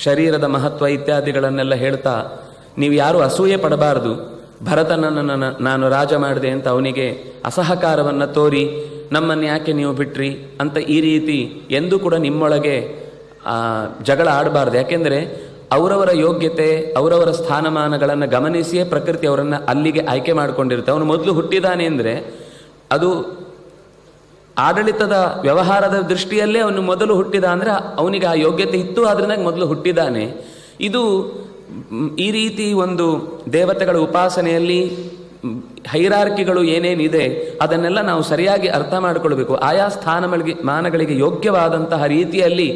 Speaker 1: ಶರೀರದ ಮಹತ್ವ ಇತ್ಯಾದಿಗಳನ್ನೆಲ್ಲ ಹೇಳ್ತಾ, ನೀವು ಯಾರು ಅಸೂಯೆ ಪಡಬಾರದು, ಭರತನನ್ನು ನಾನು ರಾಜ ಮಾಡಿದೆ ಅಂತ ಅವನಿಗೆ ಅಸಹಕಾರವನ್ನು ತೋರಿ ನಮ್ಮನ್ನು ಯಾಕೆ ನೀವು ಬಿಟ್ರಿ ಅಂತ ಈ ರೀತಿ ಎಂದೂ ಕೂಡ ನಿಮ್ಮೊಳಗೆ ಜಗಳ ಆಡಬಾರ್ದು. ಯಾಕೆಂದರೆ ಅವರವರ ಯೋಗ್ಯತೆ, ಅವರವರ ಸ್ಥಾನಮಾನಗಳನ್ನು ಗಮನಿಸಿಯೇ ಪ್ರಕೃತಿ ಅವರನ್ನು ಅಲ್ಲಿಗೆ ಆಯ್ಕೆ ಮಾಡಿಕೊಂಡಿರುತ್ತೆ. ಅವನು ಮೊದಲು ಹುಟ್ಟಿದಾನೆ ಅಂದರೆ ಅದು ಆಡಳಿತದ ವ್ಯವಹಾರದ ದೃಷ್ಟಿಯಲ್ಲೇ ಅವನು ಮೊದಲು ಹುಟ್ಟಿದ ಅಂದರೆ ಅವನಿಗೆ ಆ ಯೋಗ್ಯತೆ ಇತ್ತು, ಅದರಿಂದ ಮೊದಲು ಹುಟ್ಟಿದ್ದಾನೆ. ಇದು ಈ ರೀತಿ ಒಂದು ದೇವತೆಗಳ ಉಪಾಸನೆಯಲ್ಲಿ ಹೈರಾರ್ಕಿಗಳು ಏನೇನಿದೆ ಅದನ್ನೆಲ್ಲ ನಾವು ಸರಿಯಾಗಿ ಅರ್ಥ ಮಾಡಿಕೊಳ್ಬೇಕು. ಆಯಾ ಮಾನಗಳಿಗೆ ಯೋಗ್ಯವಾದಂತಹ ರೀತಿಯಲ್ಲಿ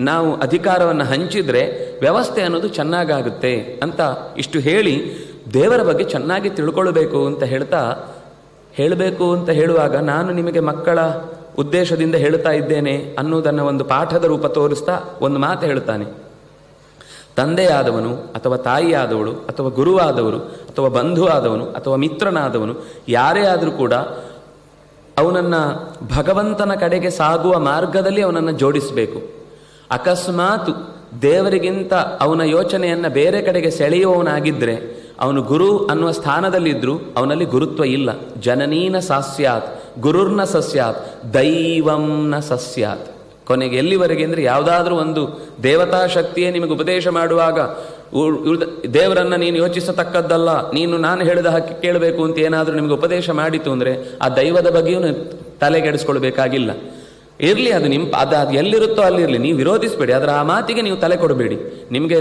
Speaker 1: ನಾವು ಅಧಿಕಾರವನ್ನು ಹಂಚಿದ್ರೆ ವ್ಯವಸ್ಥೆ ಅನ್ನೋದು ಚೆನ್ನಾಗಾಗುತ್ತೆ ಅಂತ ಇಷ್ಟು ಹೇಳಿ ದೇವರ ಬಗ್ಗೆ ಚೆನ್ನಾಗಿ ತಿಳ್ಕೊಳ್ಬೇಕು ಅಂತ ಹೇಳಬೇಕು ಅಂತ ಹೇಳುವಾಗ, ನಾನು ನಿಮಗೆ ಮಕ್ಕಳ ಉದ್ದೇಶದಿಂದ ಹೇಳ್ತಾ ಇದ್ದೇನೆ ಅನ್ನುವುದನ್ನು ಒಂದು ಪಾಠದ ರೂಪ ತೋರಿಸ್ತಾ ಒಂದು ಮಾತು ಹೇಳ್ತಾನೆ. ತಂದೆಯಾದವನು ಅಥವಾ ತಾಯಿಯಾದವಳು ಅಥವಾ ಗುರುವಾದವರು ಅಥವಾ ಬಂಧುವಾದವನು ಅಥವಾ ಮಿತ್ರನಾದವನು ಯಾರೇ ಆದರೂ ಕೂಡ ಅವನನ್ನು ಭಗವಂತನ ಕಡೆಗೆ ಸಾಗುವ ಮಾರ್ಗದಲ್ಲಿ ಅವನನ್ನು ಜೋಡಿಸಬೇಕು. ಅಕಸ್ಮಾತ್ ದೇವರಿಗಿಂತ ಅವನ ಯೋಚನೆಯನ್ನು ಬೇರೆ ಕಡೆಗೆ ಸೆಳೆಯುವವನಾಗಿದ್ದರೆ ಅವನು ಗುರು ಅನ್ನುವ ಸ್ಥಾನದಲ್ಲಿದ್ದರೂ ಅವನಲ್ಲಿ ಗುರುತ್ವ ಇಲ್ಲ. ಜನನೀನ ಸಾಸ್ಯಾತ್ ಗುರುರ್ನ ಸಸ್ಯಾತ್ ದೈವಂನ ಸಸ್ಯಾತ್. ಕೊನೆಗೆ ಎಲ್ಲಿವರೆಗೆ ಅಂದರೆ ಯಾವುದಾದ್ರೂ ಒಂದು ದೇವತಾ ಶಕ್ತಿಯೇ ನಿಮಗೆ ಉಪದೇಶ ಮಾಡುವಾಗ ದೇವರನ್ನು ನೀನು ಯೋಚಿಸತಕ್ಕದ್ದಲ್ಲ, ನಾನು ಹೇಳಿದ ಹಾಕಿ ಕೇಳಬೇಕು ಅಂತ ಏನಾದರೂ ನಿಮಗೆ ಉಪದೇಶ ಮಾಡಿತು ಅಂದರೆ ಆ ದೈವದ ಬಗ್ಗೆಯೂ ತಲೆಗೆಡಿಸ್ಕೊಳ್ಬೇಕಾಗಿಲ್ಲ. ಇರಲಿ, ಅದು ಎಲ್ಲಿರುತ್ತೋ ಅಲ್ಲಿರಲಿ, ನೀವು ವಿರೋಧಿಸಬೇಡಿ, ಅದರ ಆ ಮಾತಿಗೆ ನೀವು ತಲೆ ಕೊಡಬೇಡಿ. ನಿಮಗೆ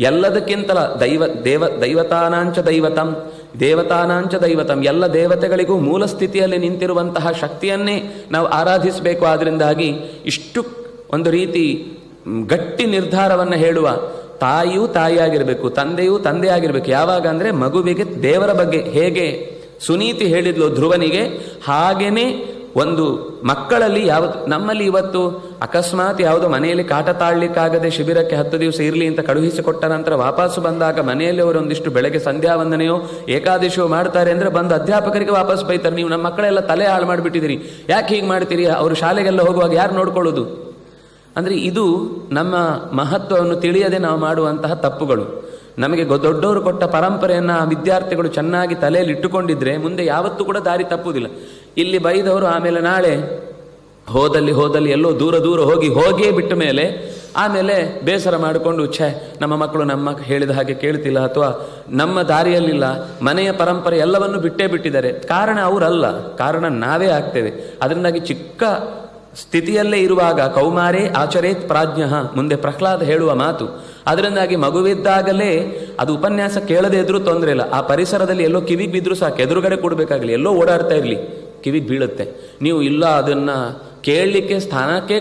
Speaker 1: ಎಲ್ಲದಕ್ಕಿಂತಲ ದೈವತಾನಾಂಚ ದೈವತಂ ಎಲ್ಲ ದೇವತೆಗಳಿಗೂ ಮೂಲ ಸ್ಥಿತಿಯಲ್ಲಿ ನಿಂತಿರುವಂತಹ ಶಕ್ತಿಯನ್ನೇ ನಾವು ಆರಾಧಿಸಬೇಕು. ಆದ್ದರಿಂದಾಗಿ ಇಷ್ಟು ಒಂದು ರೀತಿ ಗಟ್ಟಿ ನಿರ್ಧಾರವನ್ನು ಹೇಳುವ ತಾಯಿಯೂ ತಾಯಿಯಾಗಿರಬೇಕು, ತಂದೆಯೂ ತಂದೆಯಾಗಿರಬೇಕು. ಯಾವಾಗ ಅಂದರೆ ಮಗುವಿಗೆ ದೇವರ ಬಗ್ಗೆ ಹೇಗೆ ಸುನೀತಿ ಹೇಳಿದ್ಲು ಧ್ರುವನಿಗೆ, ಹಾಗೇನೆ ಒಂದು ಮಕ್ಕಳಲ್ಲಿ ನಮ್ಮಲ್ಲಿ ಇವತ್ತು ಅಕಸ್ಮಾತ್ ಯಾವುದೋ ಮನೆಯಲ್ಲಿ ಕಾಟ ತಾಳ್ಲಿಕ್ಕಾಗದೆ ಶಿಬಿರಕ್ಕೆ 10 ದಿವಸ ಇರಲಿ ಅಂತ ಕಳುಹಿಸಿಕೊಟ್ಟ ನಂತರ ವಾಪಸ್ಸು ಬಂದಾಗ ಮನೆಯಲ್ಲಿ ಅವರು ಒಂದಿಷ್ಟು ಬೆಳಗ್ಗೆ ಸಂಧ್ಯಾ ವಂದನೆಯೋ ಏಕಾದಶಿಯೋ ಮಾಡ್ತಾರೆ ಅಂದರೆ ಬಂದು ಅಧ್ಯಾಪಕರಿಗೆ ವಾಪಸ್ ಬೈತಾರೆ, ನೀವು ನಮ್ಮ ಮಕ್ಕಳೆಲ್ಲ ತಲೆ ಹಾಳು ಮಾಡಿಬಿಟ್ಟಿದ್ದೀರಿ, ಯಾಕೆ ಹೀಗೆ ಮಾಡ್ತೀರಿ, ಅವರು ಶಾಲೆಗೆಲ್ಲ ಹೋಗುವಾಗ ಯಾರು ನೋಡ್ಕೊಳ್ಳೋದು? ಅಂದರೆ ಇದು ನಮ್ಮ ಮಹತ್ವವನ್ನು ತಿಳಿಯದೆ ನಾವು ಮಾಡುವಂತಹ ತಪ್ಪುಗಳು. ನಮಗೆ ದೊಡ್ಡವರು ಕೊಟ್ಟ ಪರಂಪರೆಯನ್ನು ವಿದ್ಯಾರ್ಥಿಗಳು ಚೆನ್ನಾಗಿ ತಲೆಯಲ್ಲಿ ಇಟ್ಟುಕೊಂಡಿದ್ರೆ ಮುಂದೆ ಯಾವತ್ತೂ ಕೂಡ ದಾರಿ ತಪ್ಪುವುದಿಲ್ಲ. ಇಲ್ಲಿ ಬೈದವರು ಆಮೇಲೆ ನಾಳೆ ಹೋದಲ್ಲಿ ಎಲ್ಲೋ ದೂರ ಹೋಗಿಯೇ ಬಿಟ್ಟ ಮೇಲೆ ಆಮೇಲೆ ಬೇಸರ ಮಾಡಿಕೊಂಡು ನಮ್ಮ ಮಕ್ಕಳು ನಮ್ಮ ಹೇಳಿದ ಹಾಗೆ ಕೇಳ್ತಿಲ್ಲ ಅಥವಾ ನಮ್ಮ ದಾರಿಯಲ್ಲಿಲ್ಲ, ಮನೆಯ ಪರಂಪರೆ ಎಲ್ಲವನ್ನು ಬಿಟ್ಟೇ ಬಿಟ್ಟಿದ್ದಾರೆ. ಕಾರಣ ಅವರಲ್ಲ, ಕಾರಣ ನಾವೇ ಆಗ್ತೇವೆ. ಅದರಿಂದಾಗಿ ಚಿಕ್ಕ ಸ್ಥಿತಿಯಲ್ಲೇ ಇರುವಾಗ ಕೌಮಾರೇ ಆಚರೇತ್ ಪ್ರಾಜ್ಞ, ಮುಂದೆ ಪ್ರಹ್ಲಾದ ಹೇಳುವ ಮಾತು. ಅದರಿಂದಾಗಿ ಮಗುವಿದ್ದಾಗಲೇ ಅದು ಉಪನ್ಯಾಸ ಕೇಳದೇ ಇದ್ರೂ ತೊಂದರೆ ಇಲ್ಲ, ಆ ಪರಿಸರದಲ್ಲಿ ಎಲ್ಲೋ ಕಿವಿಗೆ ಬಿದ್ದರೂ ಸಾಕು, ಎದುರುಗಡೆ ಕೊಡಬೇಕಾಗಲಿ, ಎಲ್ಲೋ ಓಡಾಡ್ತಾ ಇರಲಿ, ಕಿವಿಗೆ ಬೀಳುತ್ತೆ. ನೀವು ಇಲ್ಲ ಅದನ್ನು ಕೇಳಲಿಕ್ಕೆ ಸ್ಥಾನಕ್ಕೆ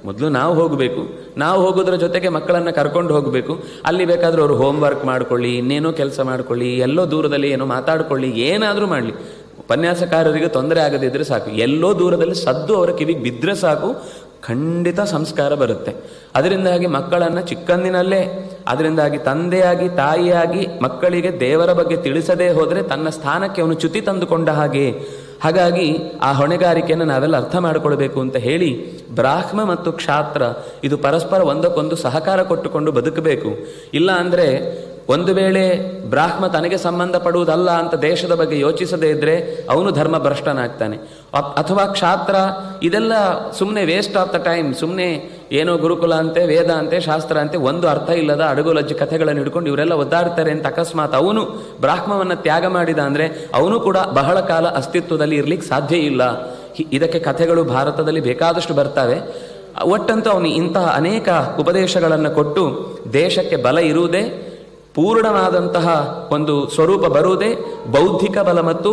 Speaker 1: ಮೊದಲು ನಾವು ಹೋಗಬೇಕು, ನಾವು ಹೋಗೋದ್ರ ಜೊತೆಗೆ ಮಕ್ಕಳನ್ನು ಕರ್ಕೊಂಡು ಹೋಗಬೇಕು. ಅಲ್ಲಿ ಬೇಕಾದರೂ ಅವರು ಹೋಮ್ವರ್ಕ್ ಮಾಡ್ಕೊಳ್ಳಿ, ಇನ್ನೇನೋ ಕೆಲಸ ಮಾಡ್ಕೊಳ್ಳಿ, ಎಲ್ಲೋ ದೂರದಲ್ಲಿ ಏನೋ ಮಾತಾಡ್ಕೊಳ್ಳಿ, ಏನಾದರೂ ಮಾಡಲಿ, ಉಪನ್ಯಾಸಕಾರರಿಗೆ ತೊಂದರೆ ಆಗದಿದ್ದರೆ ಸಾಕು. ಎಲ್ಲೋ ದೂರದಲ್ಲಿ ಸದ್ದು ಅವರ ಕಿವಿಗೆ ಬಿದ್ದರೆ ಸಾಕು, ಖಂಡಿತ ಸಂಸ್ಕಾರ ಬರುತ್ತೆ. ಅದರಿಂದಾಗಿ ಮಕ್ಕಳನ್ನು ಚಿಕ್ಕಂದಿನಲ್ಲೇ, ಅದರಿಂದಾಗಿ ತಂದೆಯಾಗಿ ತಾಯಿಯಾಗಿ ಮಕ್ಕಳಿಗೆ ದೇವರ ಬಗ್ಗೆ ತಿಳಿಸದೇ ಹೋದರೆ ತನ್ನ ಸ್ಥಾನಕ್ಕೆ ಅವನು ಚ್ಯುತಿ ತಂದುಕೊಂಡ ಹಾಗೆ. ಹಾಗಾಗಿ ಆ ಹೊಣೆಗಾರಿಕೆಯನ್ನು ನಾವೆಲ್ಲ ಅರ್ಥ ಮಾಡಿಕೊಳ್ಬೇಕು ಅಂತ ಹೇಳಿ, ಬ್ರಾಹ್ಮ ಮತ್ತು ಕ್ಷಾತ್ರ ಇದು ಪರಸ್ಪರ ಒಂದಕ್ಕೊಂದು ಸಹಕಾರ ಕೊಟ್ಟುಕೊಂಡು ಬದುಕಬೇಕು. ಇಲ್ಲ ಅಂದರೆ ಒಂದು ವೇಳೆ ಬ್ರಾಹ್ಮ ತನಗೆ ಸಂಬಂಧಪಡುವುದಲ್ಲ ಅಂತ ದೇಶದ ಬಗ್ಗೆ ಯೋಚಿಸದೇ ಇದ್ದರೆ ಅವನು ಧರ್ಮ ಭ್ರಷ್ಟನಾಗ್ತಾನೆ. ಅಥವಾ ಕ್ಷಾತ್ರ ಇದೆಲ್ಲ ಸುಮ್ಮನೆ ವೇಸ್ಟ್ ಆಫ್ ದ ಟೈಮ್, ಸುಮ್ಮನೆ ಏನೋ ಗುರುಕುಲ ಅಂತೆ, ವೇದ ಅಂತೆ, ಶಾಸ್ತ್ರ ಅಂತೆ, ಒಂದು ಅರ್ಥ ಇಲ್ಲದ ಅಡುಗುಲಜ್ಜಿ ಕಥೆಗಳನ್ನು ಹಿಡ್ಕೊಂಡು ಇವರೆಲ್ಲ ಒದ್ದಾಡ್ತಾರೆ ಅಂತ ಅಕಸ್ಮಾತ್ ಅವನು ಬ್ರಾಹ್ಮವನ್ನು ತ್ಯಾಗ ಮಾಡಿದ ಅಂದರೆ ಅವನು ಕೂಡ ಬಹಳ ಕಾಲ ಅಸ್ತಿತ್ವದಲ್ಲಿ ಇರಲಿಕ್ಕೆ ಸಾಧ್ಯ ಇಲ್ಲ. ಇದಕ್ಕೆ ಕಥೆಗಳು ಭಾರತದಲ್ಲಿ ಬೇಕಾದಷ್ಟು ಬರ್ತವೆ. ಒಟ್ಟಂತೂ ಅವನು ಇಂತಹ ಅನೇಕ ಉಪದೇಶಗಳನ್ನು ಕೊಟ್ಟು ದೇಶಕ್ಕೆ ಬಲ ಇರುವುದೇ, ಪೂರ್ಣವಾದಂತಹ ಒಂದು ಸ್ವರೂಪ ಬರುವುದೇ ಬೌದ್ಧಿಕ ಬಲ ಮತ್ತು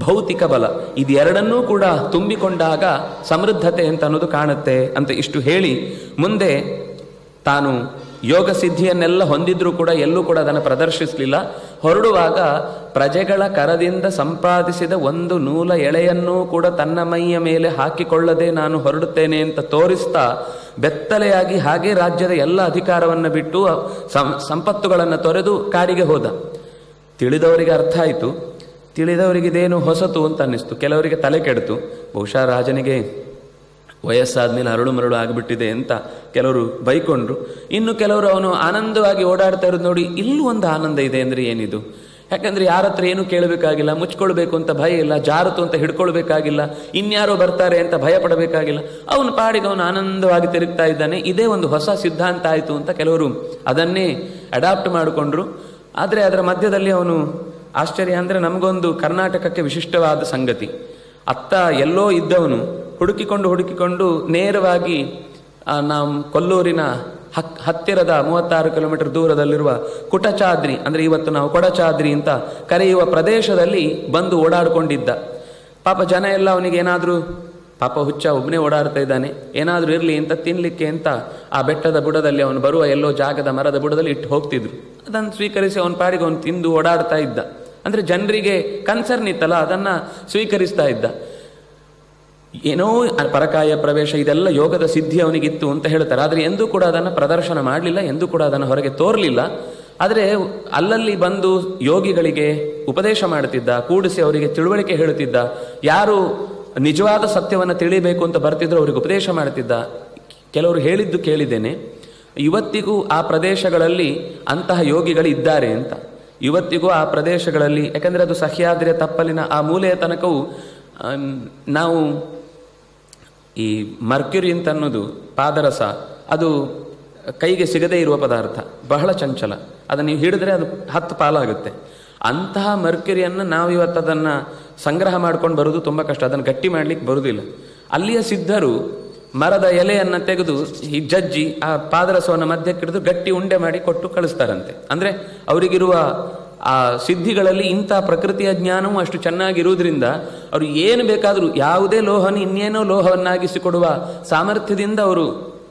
Speaker 1: ಭೌತಿಕ ಬಲ, ಇದೆರಡನ್ನೂ ಕೂಡ ತುಂಬಿಕೊಂಡಾಗ ಸಮೃದ್ಧತೆ ಅಂತ ಅನ್ನೋದು ಕಾಣುತ್ತೆ ಅಂತ ಇಷ್ಟು ಹೇಳಿ, ಮುಂದೆ ತಾನು ಯೋಗ ಸಿದ್ಧಿಯನ್ನೆಲ್ಲ ಹೊಂದಿದ್ರೂ ಕೂಡ ಎಲ್ಲೂ ಕೂಡ ಅದನ್ನು ಪ್ರದರ್ಶಿಸಲಿಲ್ಲ. ಹೊರಡುವಾಗ ಪ್ರಜೆಗಳ ಕರದಿಂದ ಸಂಪಾದಿಸಿದ ಒಂದು ನೂಲ ಎಳೆಯನ್ನೂ ಕೂಡ ತನ್ನ ಮೈಯ ಮೇಲೆ ಹಾಕಿಕೊಳ್ಳದೆ ನಾನು ಹೊರಡುತ್ತೇನೆ ಅಂತ ತೋರಿಸ್ತಾ ಬೆತ್ತಲೆಯಾಗಿ ಹಾಗೆ ರಾಜ್ಯದ ಎಲ್ಲ ಅಧಿಕಾರವನ್ನು ಬಿಟ್ಟು ಸಂಪತ್ತುಗಳನ್ನು ತೊರೆದು ಕಾಡಿಗೆ ಹೋದ. ತಿಳಿದವರಿಗೆ ಅರ್ಥ ಆಯಿತು, ತಿಳಿದವರಿಗಿದೇನು ಹೊಸತು ಅಂತ ಅನ್ನಿಸ್ತು. ಕೆಲವರಿಗೆ ತಲೆ ಕೆಡ್ತು, ಬಹುಶಃ ರಾಜನಿಗೆ ವಯಸ್ಸಾದ್ಮೇಲೆ ಅರಳು ಮರಳು ಆಗಿಬಿಟ್ಟಿದೆ ಅಂತ ಕೆಲವರು ಬೈಕೊಂಡ್ರು. ಇನ್ನು ಕೆಲವರು ಅವನು ಆನಂದವಾಗಿ ಓಡಾಡ್ತಾ ಇರೋದು ನೋಡಿ, ಇಲ್ಲೂ ಒಂದು ಆನಂದ ಇದೆ ಅಂದರೆ ಏನಿದು, ಯಾಕಂದ್ರೆ ಯಾರ ಹತ್ರ ಏನೂ ಕೇಳಬೇಕಾಗಿಲ್ಲ, ಮುಚ್ಕೊಳ್ಬೇಕು ಅಂತ ಭಯ ಇಲ್ಲ, ಜಾರತು ಅಂತ ಹಿಡ್ಕೊಳ್ಬೇಕಾಗಿಲ್ಲ, ಇನ್ಯಾರೋ ಬರ್ತಾರೆ ಅಂತ ಭಯ ಪಡಬೇಕಾಗಿಲ್ಲ, ಅವನ ಪಾಡಿಗೆ ಅವನು ಆನಂದವಾಗಿ ತಿರುಗ್ತಾ ಇದ್ದಾನೆ, ಇದೇ ಒಂದು ಹೊಸ ಸಿದ್ಧಾಂತ ಆಯಿತು ಅಂತ ಕೆಲವರು ಅದನ್ನೇ ಅಡಾಪ್ಟ್ ಮಾಡಿಕೊಂಡ್ರು. ಆದರೆ ಅದರ ಮಧ್ಯದಲ್ಲಿ ಅವನು ಆಶ್ಚರ್ಯ ಅಂದರೆ, ನಮಗೊಂದು ಕರ್ನಾಟಕಕ್ಕೆ ವಿಶಿಷ್ಟವಾದ ಸಂಗತಿ, ಅತ್ತ ಎಲ್ಲೋ ಇದ್ದವನು ಹುಡುಕಿಕೊಂಡು ನೇರವಾಗಿ ನಾವು ಕೊಲ್ಲೂರಿನ ಹತ್ತಿರದ 36 ಕಿಲೋಮೀಟರ್ ದೂರದಲ್ಲಿರುವ ಕುಟಚಾದ್ರಿ, ಅಂದರೆ ಇವತ್ತು ನಾವು ಕೊಡಚಾದ್ರಿ ಅಂತ ಕರೆಯುವ ಪ್ರದೇಶದಲ್ಲಿ ಬಂದು ಓಡಾಡಿಕೊಂಡಿದ್ದ. ಪಾಪ ಜನ ಎಲ್ಲ ಅವನಿಗೆ ಏನಾದರೂ, ಪಾಪ ಹುಚ್ಚ ಒಬ್ಬನೇ ಓಡಾಡ್ತಾ ಇದ್ದಾನೆ, ಏನಾದರೂ ಇರಲಿ ಅಂತ ತಿನ್ನಲಿಕ್ಕೆ ಅಂತ ಆ ಬೆಟ್ಟದ ಬುಡದಲ್ಲಿ ಅವನು ಬರುವ ಎಲ್ಲೋ ಜಾಗದ ಮರದ ಬುಡದಲ್ಲಿ ಇಟ್ಟು ಹೋಗ್ತಿದ್ರು. ಅದನ್ನು ಸ್ವೀಕರಿಸಿ ಅವನ ಪಾಡಿಗೆ ಅವನು ತಿಂದು ಓಡಾಡ್ತಾ ಇದ್ದ. ಅಂದರೆ ಜನರಿಗೆ ಕನ್ಸರ್ನ್ ಇತ್ತಲ್ಲ, ಅದನ್ನು ಸ್ವೀಕರಿಸ್ತಾ ಇದ್ದ. ಏನೋ ಪರಕಾಯ ಪ್ರವೇಶ ಇದೆಲ್ಲ ಯೋಗದ ಸಿದ್ಧಿ ಅವನಿಗಿತ್ತು ಅಂತ ಹೇಳ್ತಾರೆ. ಆದರೆ ಎಂದೂ ಕೂಡ ಅದನ್ನು ಪ್ರದರ್ಶನ ಮಾಡಲಿಲ್ಲ, ಎಂದೂ ಕೂಡ ಅದನ್ನು ಹೊರಗೆ ತೋರಲಿಲ್ಲ. ಆದರೆ ಅಲ್ಲಲ್ಲಿ ಬಂದು ಯೋಗಿಗಳಿಗೆ ಉಪದೇಶ ಮಾಡುತ್ತಿದ್ದ, ಕೂಡಿಸಿ ಅವರಿಗೆ ತಿಳುವಳಿಕೆ ಹೇಳುತ್ತಿದ್ದ, ಯಾರು ನಿಜವಾದ ಸತ್ಯವನ್ನು ತಿಳಿಬೇಕು ಅಂತ ಬರ್ತಿದ್ರು ಅವರಿಗೆ ಉಪದೇಶ ಮಾಡುತ್ತಿದ್ದ. ಕೆಲವರು ಹೇಳಿದ್ದು ಕೇಳಿದ್ದೇನೆ, ಇವತ್ತಿಗೂ ಆ ಪ್ರದೇಶಗಳಲ್ಲಿ ಅಂತಹ ಯೋಗಿಗಳು ಇದ್ದಾರೆ ಅಂತ. ಇವತ್ತಿಗೂ ಆ ಪ್ರದೇಶಗಳಲ್ಲಿ, ಯಾಕಂದರೆ ಅದು ಸಹ್ಯಾದ್ರಿಯ ತಪ್ಪಲಿನ ಆ ಮೂಲೆಯ ತನಕವೂ ನಾವು ಈ ಮರ್ಕ್ಯುರಿ ಅಂತ ಅನ್ನೋದು ಪಾದರಸ, ಅದು ಕೈಗೆ ಸಿಗದೇ ಇರುವ ಪದಾರ್ಥ, ಬಹಳ ಚಂಚಲ, ಅದನ್ನು ನೀವು ಹಿಡಿದ್ರೆ ಅದು 10 ಪಾಲಾಗುತ್ತೆ. ಅಂತಹ ಮರ್ಕ್ಯುರಿಯನ್ನು ನಾವು ಇವತ್ತು ಅದನ್ನು ಸಂಗ್ರಹ ಮಾಡ್ಕೊಂಡು ಬರೋದು ತುಂಬ ಕಷ್ಟ, ಅದನ್ನು ಗಟ್ಟಿ ಮಾಡಲಿಕ್ಕೆ ಬರುವುದಿಲ್ಲ. ಅಲ್ಲಿಯ ಸಿದ್ಧರು ಮರದ ಎಲೆಯನ್ನು ತೆಗೆದು ಈ ಜಜ್ಜಿ ಆ ಪಾದರಸವನ್ನು ಮಧ್ಯಕ್ಕೆ ಹಿಡಿದು ಗಟ್ಟಿ ಉಂಡೆ ಮಾಡಿ ಕೊಟ್ಟು ಕಳಿಸ್ತಾರಂತೆ. ಅಂದರೆ ಅವರಿಗಿರುವ ಆ ಸಿದ್ಧಿಗಳಲ್ಲಿ ಇಂಥ ಪ್ರಕೃತಿಯ ಜ್ಞಾನವೂ ಅಷ್ಟು ಚೆನ್ನಾಗಿರುವುದರಿಂದ ಅವರು ಏನು ಬೇಕಾದರೂ ಯಾವುದೇ ಲೋಹನ ಇನ್ನೇನೋ ಲೋಹವನ್ನಾಗಿಸಿಕೊಡುವ ಸಾಮರ್ಥ್ಯದಿಂದ ಅವರು,